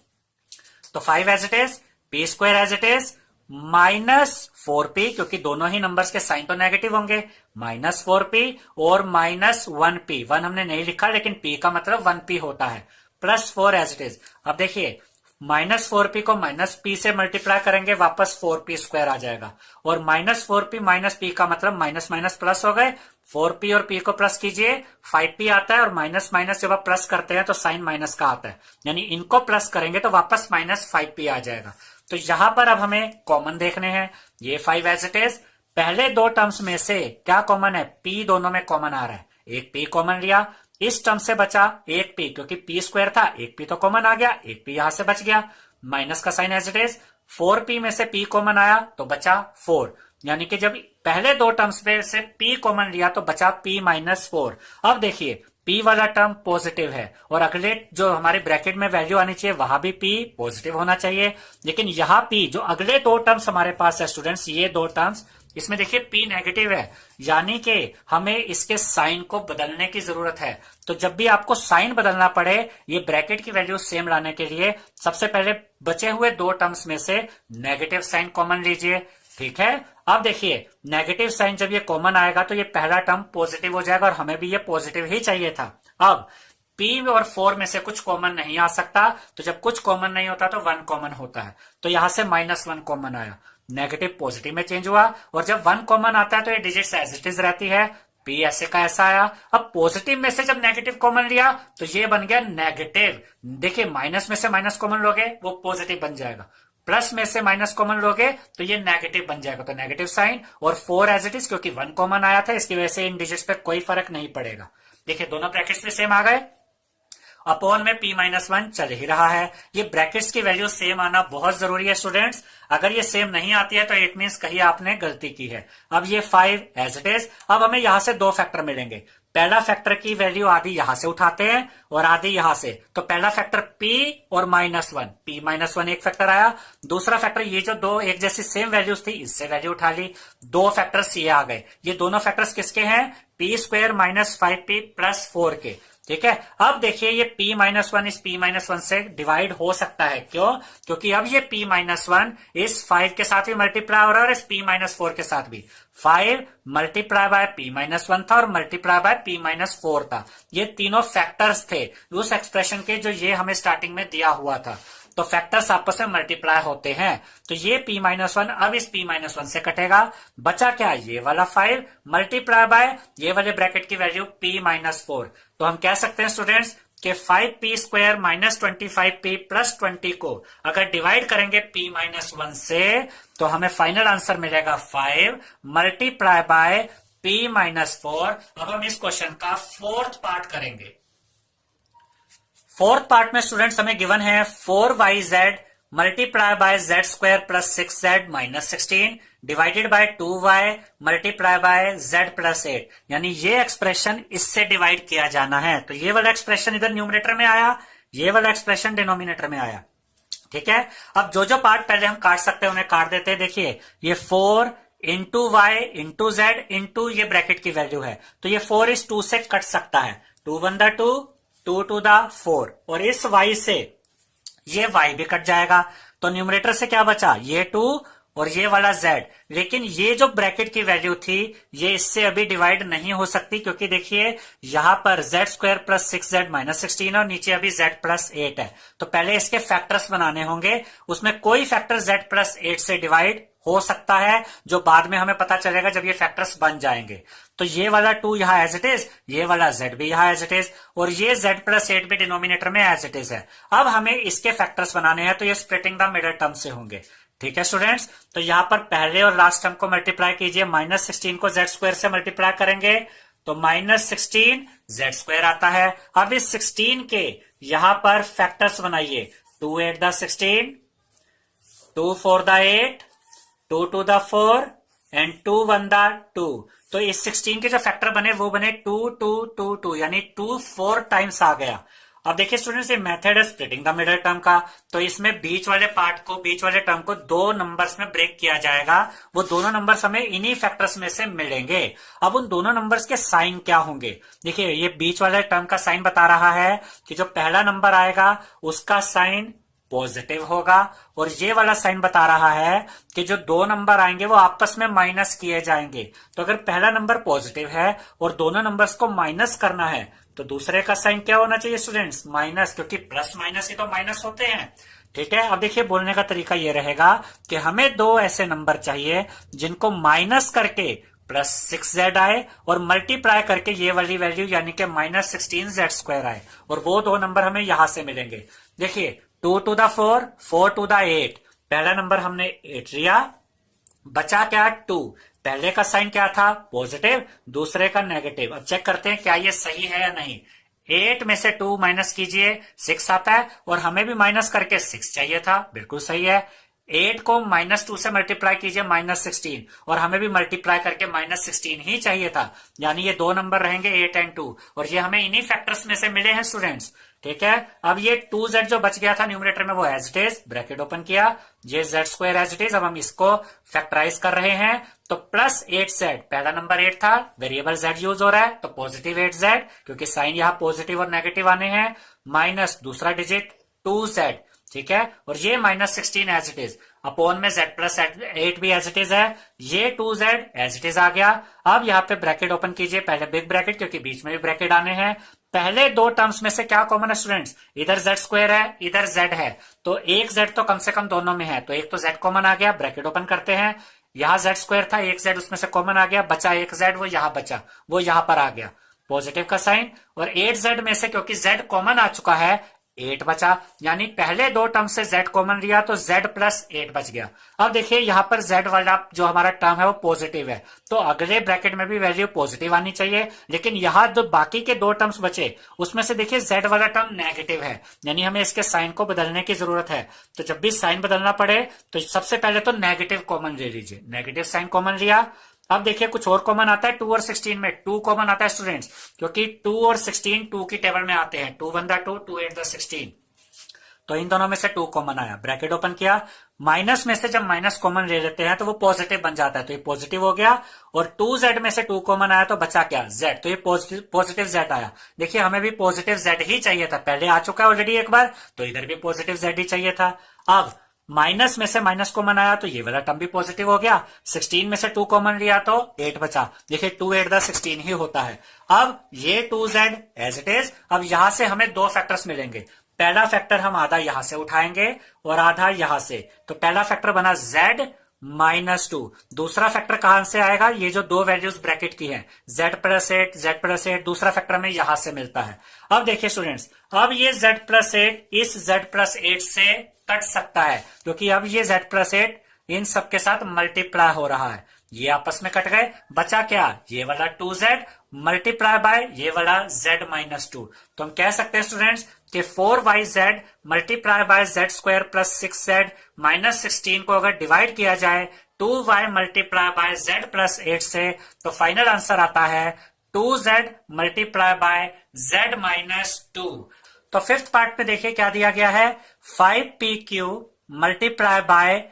S1: तो 5 as it is, p square as it is, -4p, क्योंकि दोनों ही नंबर्स के साइन तो नेगेटिव होंगे, -4p और -1p, 1 हमने नहीं लिखा लेकिन p का मतलब 1p होता है, +4 एज इट इज। अब देखिए -4p को -p से मल्टीप्लाई करेंगे, वापस 4p स्क्वायर आ जाएगा, और -4p -p का मतलब माइनस माइनस प्लस हो गए, 4p और p को प्लस कीजिए 5p आता है, और माइनस माइनस जब आप प्लस करते हैं तो साइन माइनस का आता है, यानी इनको प्लस करेंगे तो वापस -5p आ जाएगा। तो यहां पर अब हमें कॉमन देखने हैं, ये 5 एज इट इज, पहले दो टर्म्स में से क्या कॉमन है, p दोनों में कॉमन आ रहा है, एक p कॉमन लिया, इस टर्म से बचा एक p, क्योंकि p स्क्वायर था, एक p तो कॉमन आ गया, एक p यहां से बच गया, माइनस का sign as it is, 4p में से p कॉमन आया तो बचा 4, यानी कि जब पहले दो टर्म्स में से p कॉमन लिया तो बचा p -4। अब देखिए P वाला टर्म पॉजिटिव है और अगले जो हमारे ब्रैकेट में वैल्यू आनी चाहिए वहां भी P पॉजिटिव होना चाहिए, लेकिन यहाँ P जो अगले दो टर्म्स हमारे पास है स्टूडेंट्स, ये दो टर्म्स, इसमें देखिए P नेगेटिव है, यानी कि हमें इसके साइन को बदलने की जरूरत है। तो जब भी आपको साइन बदलना पड़े ये ब्रैकेट की वैल्यू सेम लाने के लिए, सबसे पहले बचे हुए दो टर्म्स में से नेगेटिव साइन कॉमन लीजिए। ठीक है, अब देखिए नेगेटिव साइन जब ये कॉमन आएगा तो ये पहला टर्म पॉजिटिव हो जाएगा और हमें भी ये पॉजिटिव ही चाहिए था। अब P और 4 में से कुछ कॉमन नहीं आ सकता, तो जब कुछ कॉमन नहीं होता तो 1 कॉमन होता है, तो यहां से -1 कॉमन आया, नेगेटिव पॉजिटिव में चेंज हुआ, और जब 1 कॉमन आता है तो ये डिजिट्स एज इट इज रहती है, P ऐसे का ऐसा आया। अब पॉजिटिव में से जब नेगेटिव कॉमन लिया तो ये बन गया नेगेटिव। देखिए माइनस में से माइनस कॉमन लोगे वो पॉजिटिव बन जाएगा, प्लस में से माइनस कॉमन लोगे तो ये नेगेटिव बन जाएगा, तो नेगेटिव साइन, और 4 एज इट इज, क्योंकि 1 कॉमन आया था इसकी वजह से इन डिजिट्स पे कोई फर्क नहीं पड़ेगा। देखिए दोनों ब्रैकेट्स में सेम आ गए, अपॉन में P-1 चल ही रहा है। ये ब्रैकेट्स की वैल्यू सेम आना बहुत जरूरी है स्टूडेंट्स, अगर ये सेम नहीं आती है तो इट मींस कहीं आपने गलती की है। अब ये 5 एज इट इज, अब हमें यहां से दो फैक्टर मिलेंगे, पहला फैक्टर की वैल्यू आधी यहां से उठाते हैं और आधी यहां से, तो पहला फैक्टर P और -1, P-1 एक फैक्टर आया, दूसरा फैक्टर ये जो दो एक जैसी सेम वैल्यूज थी इससे वैल्यू उठा ली, दो फैक्टर्स ये आ गए। ये दोनों फैक्टर्स किसके हैं? P² - 5P + 4 के। ठीक है, अब देखिए ये P-1 इस P-1 से डिवाइड हो सकता है, क्यों? क्योंकि अब ये P-1 इस 5 के साथ भी मल्टीप्लाई हो रहा है और इस P-4 के साथ भी। 5 मल्टीप्लाई बाय P-1 था और मल्टीप्लाई बाय P-4 था, ये तीनों फैक्टर्स थे उस एक्सप्रेशन के जो ये हमें स्टार्टिंग में दिया हुआ था। तो फैक्टर्स आपस में मल्टीप्लाई होते हैं, तो ये P-1 अब इस P-1 से कटेगा, बचा क्या? ये वाला 5 मल्टीप्लाई बाय ये वाले ब्रैकेट की वैल्यू P-4। तो हम कह सकते हैं स्टूडेंट्स कि 5P² - 25P + 20 को अगर डिवाइड करेंगे P-1 से तो हमें फाइनल आंसर मिलेगा 5 मल्टीप्लाई बाय P-4। अब हम इस क्वेश्चन का फोर्थ पार्ट करेंगे। फोर्थ पार्ट में स्टूडेंट्स हमें गिवन है 4YZ multiply by Z² + 6Z - 16 divided by 2Y multiply by Z + 8, यानी ये एक्सप्रेशन इससे डिवाइड किया जाना है। तो ये वाला एक्सप्रेशन इधर न्यूमरेटर में आया, ये वाला एक्सप्रेशन डिनोमिनेटर में आया। ठीक है, अब जो जो पार्ट पहले हम काट सकते हैं उन्हें काट देते हैं। देखिए ये 4 × Y × Z × ये ब्रैकेट की वैल्यू है, तो ये 4 इस 2 से कट सकता है, 2 × 1 = 2, 2 × 2 = 4, और इस Y से ये Y भी कट जाएगा, तो न्यूमरेटर से क्या बचा? ये 2 और ये वाला Z। लेकिन ये जो ब्रैकेट की वैल्यू थी ये इससे अभी डिवाइड नहीं हो सकती, क्योंकि देखिए यहां पर Z² + 6Z - 16 और नीचे अभी Z + 8 है, तो पहले इसके फैक्टर्स बनाने होंगे, उसमें कोई फैक्टर Z + 8 से डिवाइड हो सकता है, जो बाद में हमें पता चलेगा जब ये फैक्टर्स बन जाएंगे। तो ये वाला 2 यहां एज इट इज, ये वाला Z भी यहां एज इट इज, और ये Z + 8 भी डिनोमिनेटर में एज इट इज है। अब हमें इसके फैक्टर्स बनाने हैं, तो ये स्प्लिटिंग द मिडल टर्म से होंगे। ठीक है स्टूडेंट्स, तो यहां पर पहले और लास्ट टर्म को मल्टीप्लाई कीजिए, -16 को Z² से मल्टीप्लाई करेंगे तो -16 Z² आता है। अब इस 16 के यहां पर फैक्टर्स बनाइए, 2 × 8 = 16, 2 × 4 = 8, 2 × 2 = 4 एंड 2 × 1 = 2। तो इस 16 के जो फैक्टर बने वो बने 2 2 2 2, यानी 2 4 टाइम्स आ गया। अब देखिए स्टूडेंट्स ये मेथड है स्प्लिटिंग द मिडल टर्म का, तो इसमें बीच वाले टर्म को दो नंबर्स में ब्रेक किया जाएगा, वो दोनों नंबर्स हमें इन्हीं फैक्टर्स में से मिलेंगे। अब उन दोनों नंबर्स के साइन क्या होंगे? देखिए ये बीच वाले टर्म का साइन बता रहा है कि जो पहला नंबर आएगा उसका साइन पॉजिटिव होगा, और ये वाला साइन बता रहा है कि जो दो नंबर आएंगे वो आपस में माइनस किए जाएंगे। तो अगर पहला नंबर पॉजिटिव है और दोनों नंबर्स को माइनस करना है तो दूसरे का साइन क्या होना चाहिए स्टूडेंट्स? माइनस, क्योंकि प्लस माइनस ही तो माइनस होते हैं। ठीक है, अब देखिए बोलने का तरीका ये रहेगा कि हमें दो ऐसे नंबर चाहिए जिनको माइनस करके +6Z आए और मल्टीप्लाई करके ये वाली वैल्यू यानी कि -16Z² आए, और वो दो नंबर हमें यहां से मिलेंगे। देखिए 2 × 4, 4 × 8, पहला नंबर हमने 8 लिया, बचा क्या? 2। पहले का साइन क्या था? पॉजिटिव, दूसरे का नेगेटिव। अब चेक करते हैं क्या ये सही है या नहीं। 8 में से 2 माइनस कीजिए, 6 आता है, और हमें भी माइनस करके 6 चाहिए था, बिल्कुल सही है। 8 को -2 से मल्टीप्लाई कीजिए -16, और हमें भी मल्टीप्लाई करके -16 ही चाहिए था, यानी ये दो नंबर रहेंगे 8 और 2, और ये हमें इन्हीं फैक्टर्स में से मिले हैं स्टूडेंट्स। ठीक है, अब ये 2z जो बच गया था न्यूमरेटर में वो as it is, bracket open किया, ये z² एज इट इज। अब हम इसको फैक्टराइज कर रहे हैं, तो +8z, पहला नंबर 8 था, वेरिएबल z यूज हो रहा है तो +8z, क्योंकि साइन यहां पॉजिटिव और नेगेटिव आने हैं, माइनस दूसरा डिजिट 2z। ठीक है, और ये -16 एज इट इज, अपॉन में z+8 भी एज इट इज है, ये 2z एज इट इज आ गया। अब यहाँ पे ब्रैकेट ओपन कीजिए, पहले बिग ब्रैकेट क्योंकि बीच में भी ब्रैकेट आने हैं। पहले दो टर्म्स में से क्या कॉमन है स्टूडेंट्स, इधर z² है इधर z है, तो एक z तो कम से कम दोनों में है, तो एक तो z कॉमन आ गया, ब्रैकेट ओपन करते हैं, यहां z² था, एक z उसमें से कॉमन आ गया, बचा एक z, वो यहां बचा, वो यहां पर आ गया पॉजिटिव का साइन, और 8z में से क्योंकि z कॉमन आ चुका है 8 बचा, यानी पहले दो टर्म से z कॉमन लिया तो z+8 बच गया। अब देखिए यहां पर z वाला जो हमारा टर्म है वो पॉजिटिव है, तो अगले ब्रैकेट में भी वैल्यू पॉजिटिव आनी चाहिए, लेकिन यहां जो बाकी के दो टर्म्स बचे उसमें से देखिए z वाला टर्म नेगेटिव है, यानी हमें इसके साइन को बदलने की जरूरत है। तो जब भी साइन बदलना पड़े तो सबसे पहले तो नेगेटिव कॉमन ले लीजिए, नेगेटिव साइन कॉमन लिया। अब देखिए कुछ और कॉमन आता है 2 और 16 में, 2 कॉमन आता है स्टूडेंट्स, क्योंकि 2 और 16 2 की टेबल में आते हैं, 2 1 2 2 8 16, तो इन दोनों में से 2 कॉमन आया, ब्रैकेट ओपन किया, माइनस में से जब माइनस कॉमन ले लेते हैं तो वो पॉजिटिव बन जाता है, तो ये पॉजिटिव हो गया, और 2z में से 2 कॉमन आया तो बचा क्या, z, तो ये पॉजिटिव z आया। देखिए हमें भी पॉजिटिव z ही चाहिए था, पहले आ चुका है ऑलरेडी एक बार, तो इधर भी पॉजिटिव z ही चाहिए था। अब माइनस में से माइनस कॉमन आया तो ये वाला टर्म भी पॉजिटिव हो गया, 16 में से 2 कॉमन लिया तो 8 बचा, देखिए 2 8 16 ही होता है। अब ये 2z एज इट इज, अब यहां से हमें दो फैक्टर्स मिलेंगे, पहला फैक्टर हम आधा यहां से उठाएंगे और आधा यहां से, तो पहला फैक्टर बना z-2, दूसरा फैक्टर कहां से आएगा, ये जो दो वैल्यूज ब्रैकेट की हैं z+8 z+8, दूसरा फैक्टर में यहां से मिलता है। अब देखिए स्टूडेंट्स, अब ये z+8 इस z+8 से कट सकता है, क्योंकि अब ये z+8 इन सबके साथ मल्टीप्लाई हो रहा है, ये आपस में कट गए, बचा क्या, ये वाला 2z मल्टीप्लाई बाय ये वाला z-2, तो हम कह सकते हैं स्टूडेंट्स कि 4yz multiply by z² plus 6z minus 16 को अगर डिवाइड किया जाए 2y मल्टीप्लाई बाय z+8 से, तो फाइनल आंसर आता है 2z मल्टीप्लाई बाय z-2। तो फिफ्थ पार्ट पे देखिए क्या दिया गया है, 5pq multiply by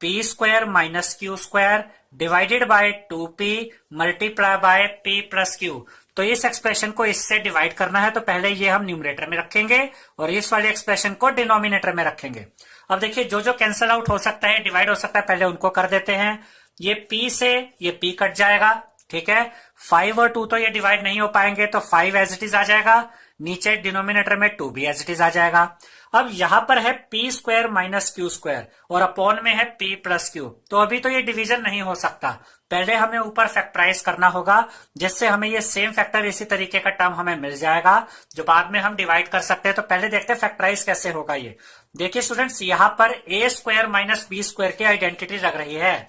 S1: p² minus q² divided by 2p multiply by p plus q। तो इस एक्सप्रेशन को इससे डिवाइड करना है, तो पहले ये हम न्यूमरेटर में रखेंगे और इस वाले एक्सप्रेशन को डिनोमिनेटर में रखेंगे। अब देखिए जो जो कैंसल आउट हो सकता है, डिवाइड हो सकता है, पहले उनको कर देते हैं। ये p से ये p कट जाएगा, ठीक है, 5 और 2 तो ये डिवाइड नहीं हो पाएंगे, तो 5 एज इट इज आ जाएगा, नीचे डिनोमिनेटर में 2 भी एज इट इज आ जाएगा। अब यहां पर है p² माइनस q² और अपॉन में है p प्लस q, तो अभी तो ये डिवीजन नहीं हो सकता, पहले हमें ऊपर फैक्टराइज करना होगा, जिससे हमें ये सेम फैक्टर इसी तरीके का टर्म हमें मिल जाएगा जो बाद में हम डिवाइड कर सकते हैं। तो पहले देखते हैं फैक्टराइज कैसे होगा ये। देखिए स्टूडेंट्स, यहां पर a² माइनस b² की आइडेंटिटी लग रही है,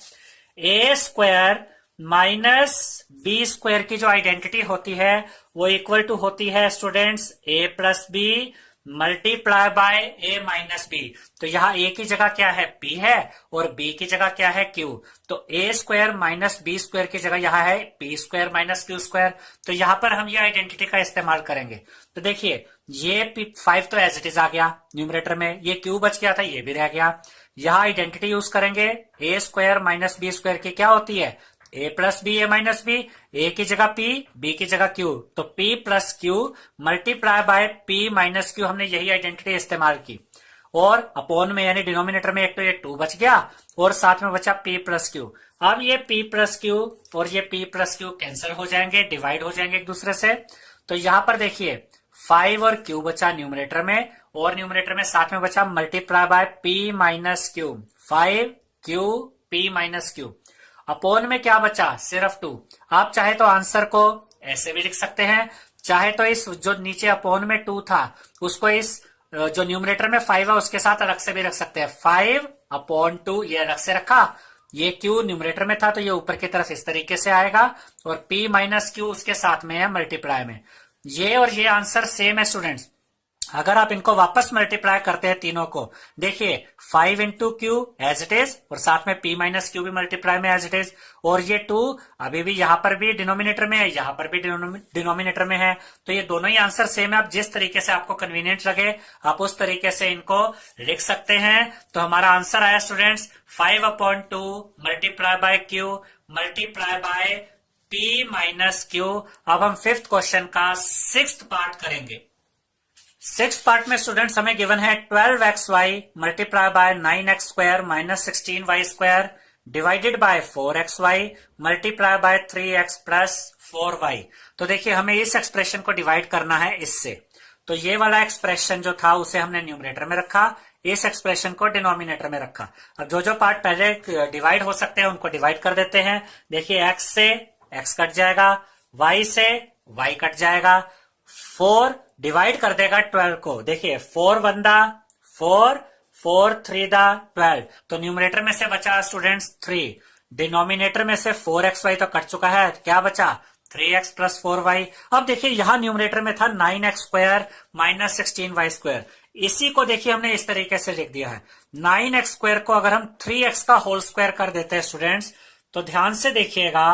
S1: a² माइनस b² की जो आइडेंटिटी होती है वो इक्वल टू होती है students a plus B multiply by a minus b. तो यहाँ a की जगह क्या है, p है, और b की जगह क्या है, q, तो a² माइनस b² की जगह यहाँ है p² माइनस q²। तो यहाँ पर हम ये आइडेंटिटी का इस्तेमाल करेंगे। तो देखिए ये 5 तो एज इट इज आ गया न्यूमरेटर में, ये q बच गया था, ये भी रह गया। यहाँ आइडेंटिटी यूज करेंगे, a² माइनस b² की क्या होती है, a plus b a minus b, a की जगह p b की जगह q, तो p plus q multiply by p minus q, हमने यही आइडेंटिटी इस्तेमाल की, और अपॉन में यानी डिनोमिनेटर में एक तो ये 2 बच गया और साथ में बचा p प्लस q। अब ये p प्लस q और ये p प्लस q कैंसिल हो जाएंगे, डिवाइड हो जाएंगे एक दूसरे से। तो यहां पर देखिए 5 और q बचा न्यूमरेटर में, और न्यूमरेटर में साथ में बचा multiply by p minus q, 5q p minus q, upon में क्या बचा, सिर्फ 2। आप चाहे तो आंसर को ऐसे भी लिख सकते हैं, चाहे तो इस जो नीचे अपॉन में 2 था उसको इस जो न्यूमरेटर में 5 है उसके साथ अलग से भी रख सकते हैं, 5/2 ये अलग से रखा, ये q न्यूमरेटर में था तो ये ऊपर की तरफ इस तरीके से आएगा, और p माइनस q उसके साथ में है मल्टीप्लाई में। ये और ये आंसर सेम है स्टूडेंट्स, अगर आप इनको वापस मल्टीप्लाई करते हैं तीनों को, देखिए 5 into q as it is, और साथ में p माइनस क्यू भी मल्टीप्लाई में एज इट इज, और ये 2 अभी भी यहां पर भी डिनोमिनेटर में है, यहां पर भी डिनोमिनेटर में है, तो ये दोनों ही आंसर सेम है। आप जिस तरीके से आपको कन्वीनियंट लगे आप उस तरीके से इनको लिख सकते हैं। तो हमारा आंसर आया students 5/2 multiply by Q multiply by p minus Q. अब हम फिफ्थ क्वेश्चन का सिक्स्थ पार्ट करेंगे। सिक्स पार्ट में स्टूडेंट्स हमें गिवन है 12xy multiply by 9x² minus 16y² divided by 4xy multiply by 3x plus 4y। तो देखिए हमें इस एक्सप्रेशन को डिवाइड करना है इससे, तो ये वाला एक्सप्रेशन जो था उसे हमने न्यूमरेटर में रखा, इस एक्सप्रेशन को डिनोमिनेटर में रखा। अब जो जो पार्ट पहले डिवाइड हो सकते हैं उनको डिवाइड कर देते हैं। देखिए x से x कट जाएगा, y से y कट जाएगा, 4 डिवाइड कर देगा 12 को। देखिए 4 1 दा 4, 4 3 दा 12, तो न्यूमरेटर में से बचा स्टूडेंट्स 3, डिनोमिनेटर में से 4xy तो कट चुका है, क्या बचा 3x प्लस 4y। अब देखिए यहां न्यूमरेटर में था 9x² माइनस 16y², इसी को देखिए हमने इस तरीके से लिख दिया है। 9x² को अगर हम 3x का होल स्क्वायर कर देते हैं स्टूडेंट्स, तो ध्यान से देखिएगा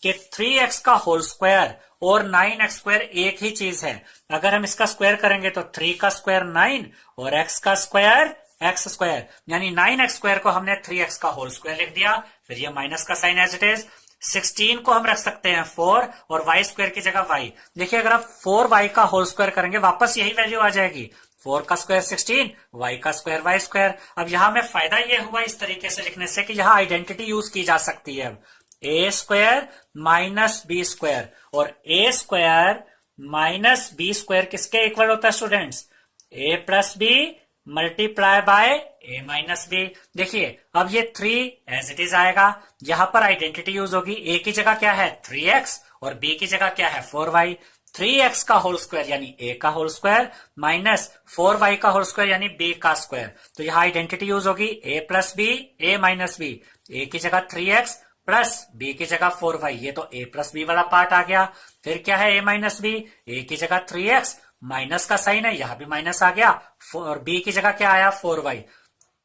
S1: कि 3x का होल स्क्वायर और 9x² एक ही चीज है। अगर हम इसका स्क्वायर करेंगे तो 3 का स्क्वायर 9 और x का स्क्वायर x², यानी 9x² को हमने 3x का होल स्क्वायर लिख दिया। फिर ये माइनस का साइन एज इट इज। 16 को हम रख सकते हैं 4 और y² की जगह y। देखिए अगर आप 4y का होल स्क्वायर करेंगे वापस यही वैल्यू आ जाएगी, 4 का स्क्वायर 16, y का स्क्वायर y²। अब यहां में फायदा यह हुआ इस तरीके से लिखने से कि यहां आइडेंटिटी यूज की जा सकती है। a² माइनस b² और a² माइनस b² किसके इक्वल होता है students, a plus B multiply by a minus b. देखिए अब ये 3 एज इट इज आएगा, यहां पर आइडेंटिटी यूज होगी, a की जगह क्या है 3x और b की जगह क्या है 4y। 3x का होल स्क्वायर यानी a का होल स्क्वायर माइनस 4y का होल स्क्वायर यानी b का स्क्वायर, तो यहां आइडेंटिटी यूज होगी a plus b a minus b, a की जगह 3x प्लस b की जगह 4y, ये तो a प्लस बी वाला पार्ट आ गया। फिर क्या है a माइनस बी, a की जगह 3x माइनस का साइन है यहां भी माइनस आ गया, और b की जगह क्या आया 4y।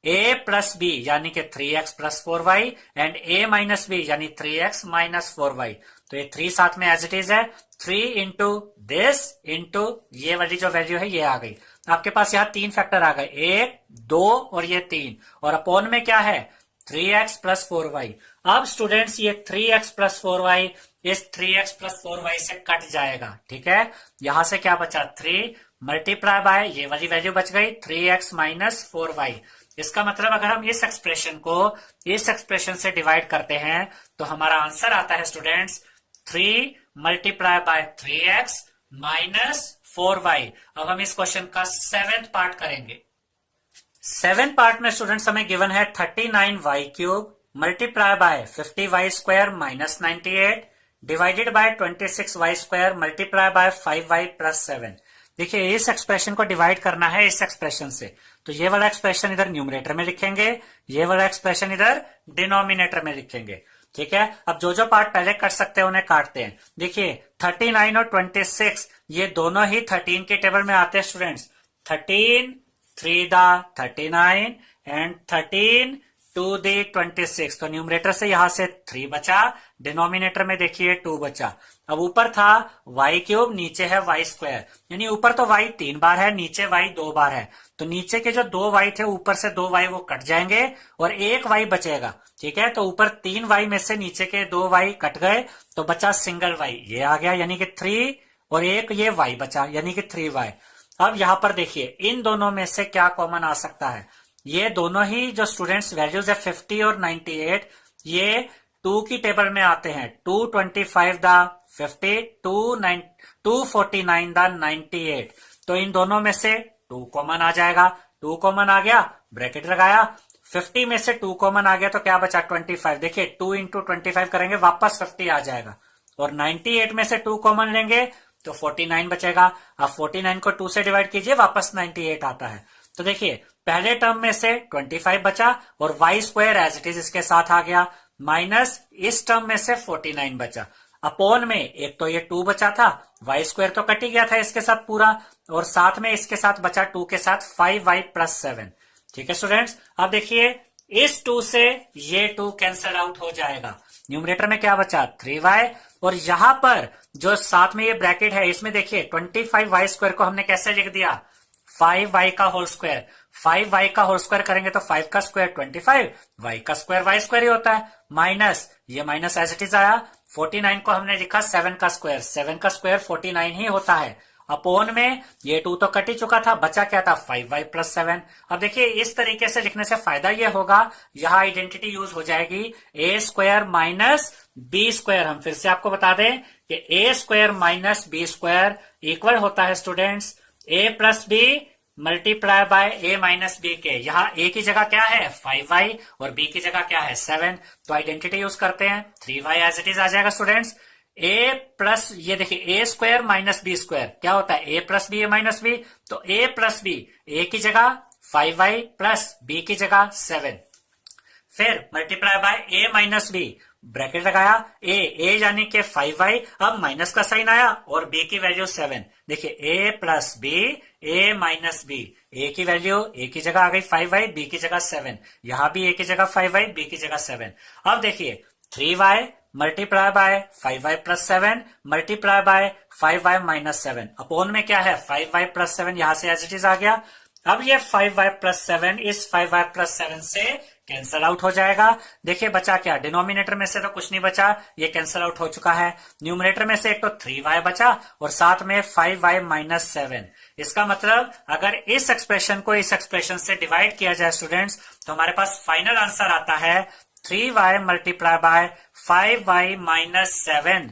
S1: a प्लस बी यानी कि 3x plus 4y and a minus b यानी 3x माइनस 4y, तो ये 3 साथ में एज इट इज है। 3 इंटू दिस इंटू ये वाली जो वैल्यू है ये आ गई। आपके पास यहाँ 3 फैक्टर आ गए, 1 2 और ये 3, और अपॉन में क्या है 3x प्लस 4y। अब स्टूडेंट्स ये 3x प्लस 4y इस 3x प्लस 4y से कट जाएगा, ठीक है। यहां से क्या बचा 3 मल्टीप्लाई बाय ये वाली वैल्यू बच गई 3x माइनस 4y। इसका मतलब अगर हम इस एक्सप्रेशन को इस एक्सप्रेशन से डिवाइड करते हैं तो हमारा आंसर आता है students 3 multiply by 3x minus 4y। अब हम इस क्वेश्चन का 7th पार्ट करेंगे। 7th पार्ट में स्टूडेंट्स हमें गिवन है 39y³ multiply by 50y² minus 98 divided by 26y² multiply by 5y plus 7। देखिए इस एक्सप्रेशन को डिवाइड करना है इस एक्सप्रेशन से, तो ये वाला एक्सप्रेशन इधर न्यूमरेटर में लिखेंगे, ये वाला एक्सप्रेशन इधर डिनोमिनेटर में लिखेंगे, ठीक है। अब जो जो पार्ट पहले कट सकते हैं उन्हें काटते हैं। देखिए 39 और 26 ये दोनों ही 13 के टेबल में आते हैं स्टूडेंट्स। 13 3 दा 39 एंड 13 2 दी 26, तो न्यूमरेटर से यहां से 3 बचा, डिनोमिनेटर में देखिए 2 बचा। अब ऊपर था y³, नीचे है y², यानी ऊपर तो y 3 बार है, नीचे y 2 बार है, तो नीचे के जो 2 y थे ऊपर से 2 y वो कट जाएंगे और 1 y बचेगा, ठीक है। तो ऊपर 3 y में से नीचे के 2 y कट गए तो बचा सिंगल y, ये आ गया यानी कि 3, और एक ये y बचा यानी कि 3y। अब यहां पर देखिए इन दोनों में से क्या कॉमन आ सकता है, ये दोनों ही जो स्टूडेंट्स वैल्यूज है 50 और 98 ये 2 की टेबल में आते हैं। 225 दा 50, 249 दा 98, तो इन दोनों में से 2 कॉमन आ जाएगा। 2 कॉमन आ गया, ब्रैकेट लगाया, 50 में से 2 कॉमन आ गया तो क्या बचा 25। देखिए 2 इंटू 25 करेंगे वापस 50 आ जाएगा, और 98 में से 2 कॉमन लेंगे तो 49 बचेगा। अब 49 को 2 से डिवाइड कीजिए वापस 98 आता है। तो देखिए पहले टर्म में से 25 बचा और y² एज इट इज इसके साथ आ गया, माइनस इस टर्म में से 49 बचा। अपोन में एक तो ये 2 बचा था, वाई स्क्वायर तो कट ही गया था इसके साथ पूरा, और साथ में इसके साथ बचा 2 के साथ 5y प्लस 7। ठीक है स्टूडेंट्स, अब देखिए इस 2 से ये 2 कैंसल आउट हो जाएगा। न्यूमरेटर में क्या बचा 3y, और यहां पर जो साथ में ये ब्रैकेट है इसमें देखिए 25y स्क्वायर को हमने कैसे लिख दिया 5y का होल स्क्वायर। 5y का होल स्क्वायर करेंगे तो 5 का स्क्वायर 25, y का स्क्वायर y स्क्वायर ही होता है, माइनस ये माइनस एज इट इज आया। 49 को हमने लिखा 7 का स्क्वायर, 7 का स्क्वायर 49 ही होता है। अपोन में ये 2 तो कट ही चुका था, बचा क्या था 5y प्लस 7। अब देखिए इस तरीके से लिखने से फायदा ये होगा, यहां आइडेंटिटी यूज हो जाएगी A square minus B square. हम फिर से आपको बता दें कि A square minus B square equal होता है students A plus B multiply by A minus B के। यहां ए की जगह क्या है 5y और बी की जगह क्या है 7, तो आइडेंटिटी यूज करते हैं 3y एज इट इज आ जाएगा स्टूडेंट्स। ए प्लस ये देखिए ए स्क्वायर माइनस बी स्क्वायर क्या होता है ए plus B A minus b, तो ए प्लस बी ए की जगह 5y प्लस बी की जगह 7, फिर multiply by A minus b, bracket लगाया ए यानी कि 5y, अब माइनस का साइन आया और b की वैल्यू 7। देखिए a plus B A minus B, A की वैल्यू a की जगह आ गई 5y, b की जगह 7, यहां भी a की जगह 5y, b की जगह 7। अब देखिए 3y multiply by 5y plus 7 multiply by 5y minus 7, upon में क्या है 5y प्लस 7, यहां से एज इट इज आ गया। अब ये 5y प्लस 7 इस 5y प्लस 7 से कैंसल आउट हो जाएगा। देखिए बचा क्या, डिनोमिनेटर में से तो कुछ नहीं बचा, ये कैंसल आउट हो चुका है। न्यूमरेटर में से एक तो 3y बचा और साथ में 5y माइनस 7। इसका मतलब अगर इस एक्सप्रेशन को इस एक्सप्रेशन से डिवाइड किया जाए स्टूडेंट्स, तो हमारे पास फाइनल आंसर आता है 3y multiply by 5y minus 7।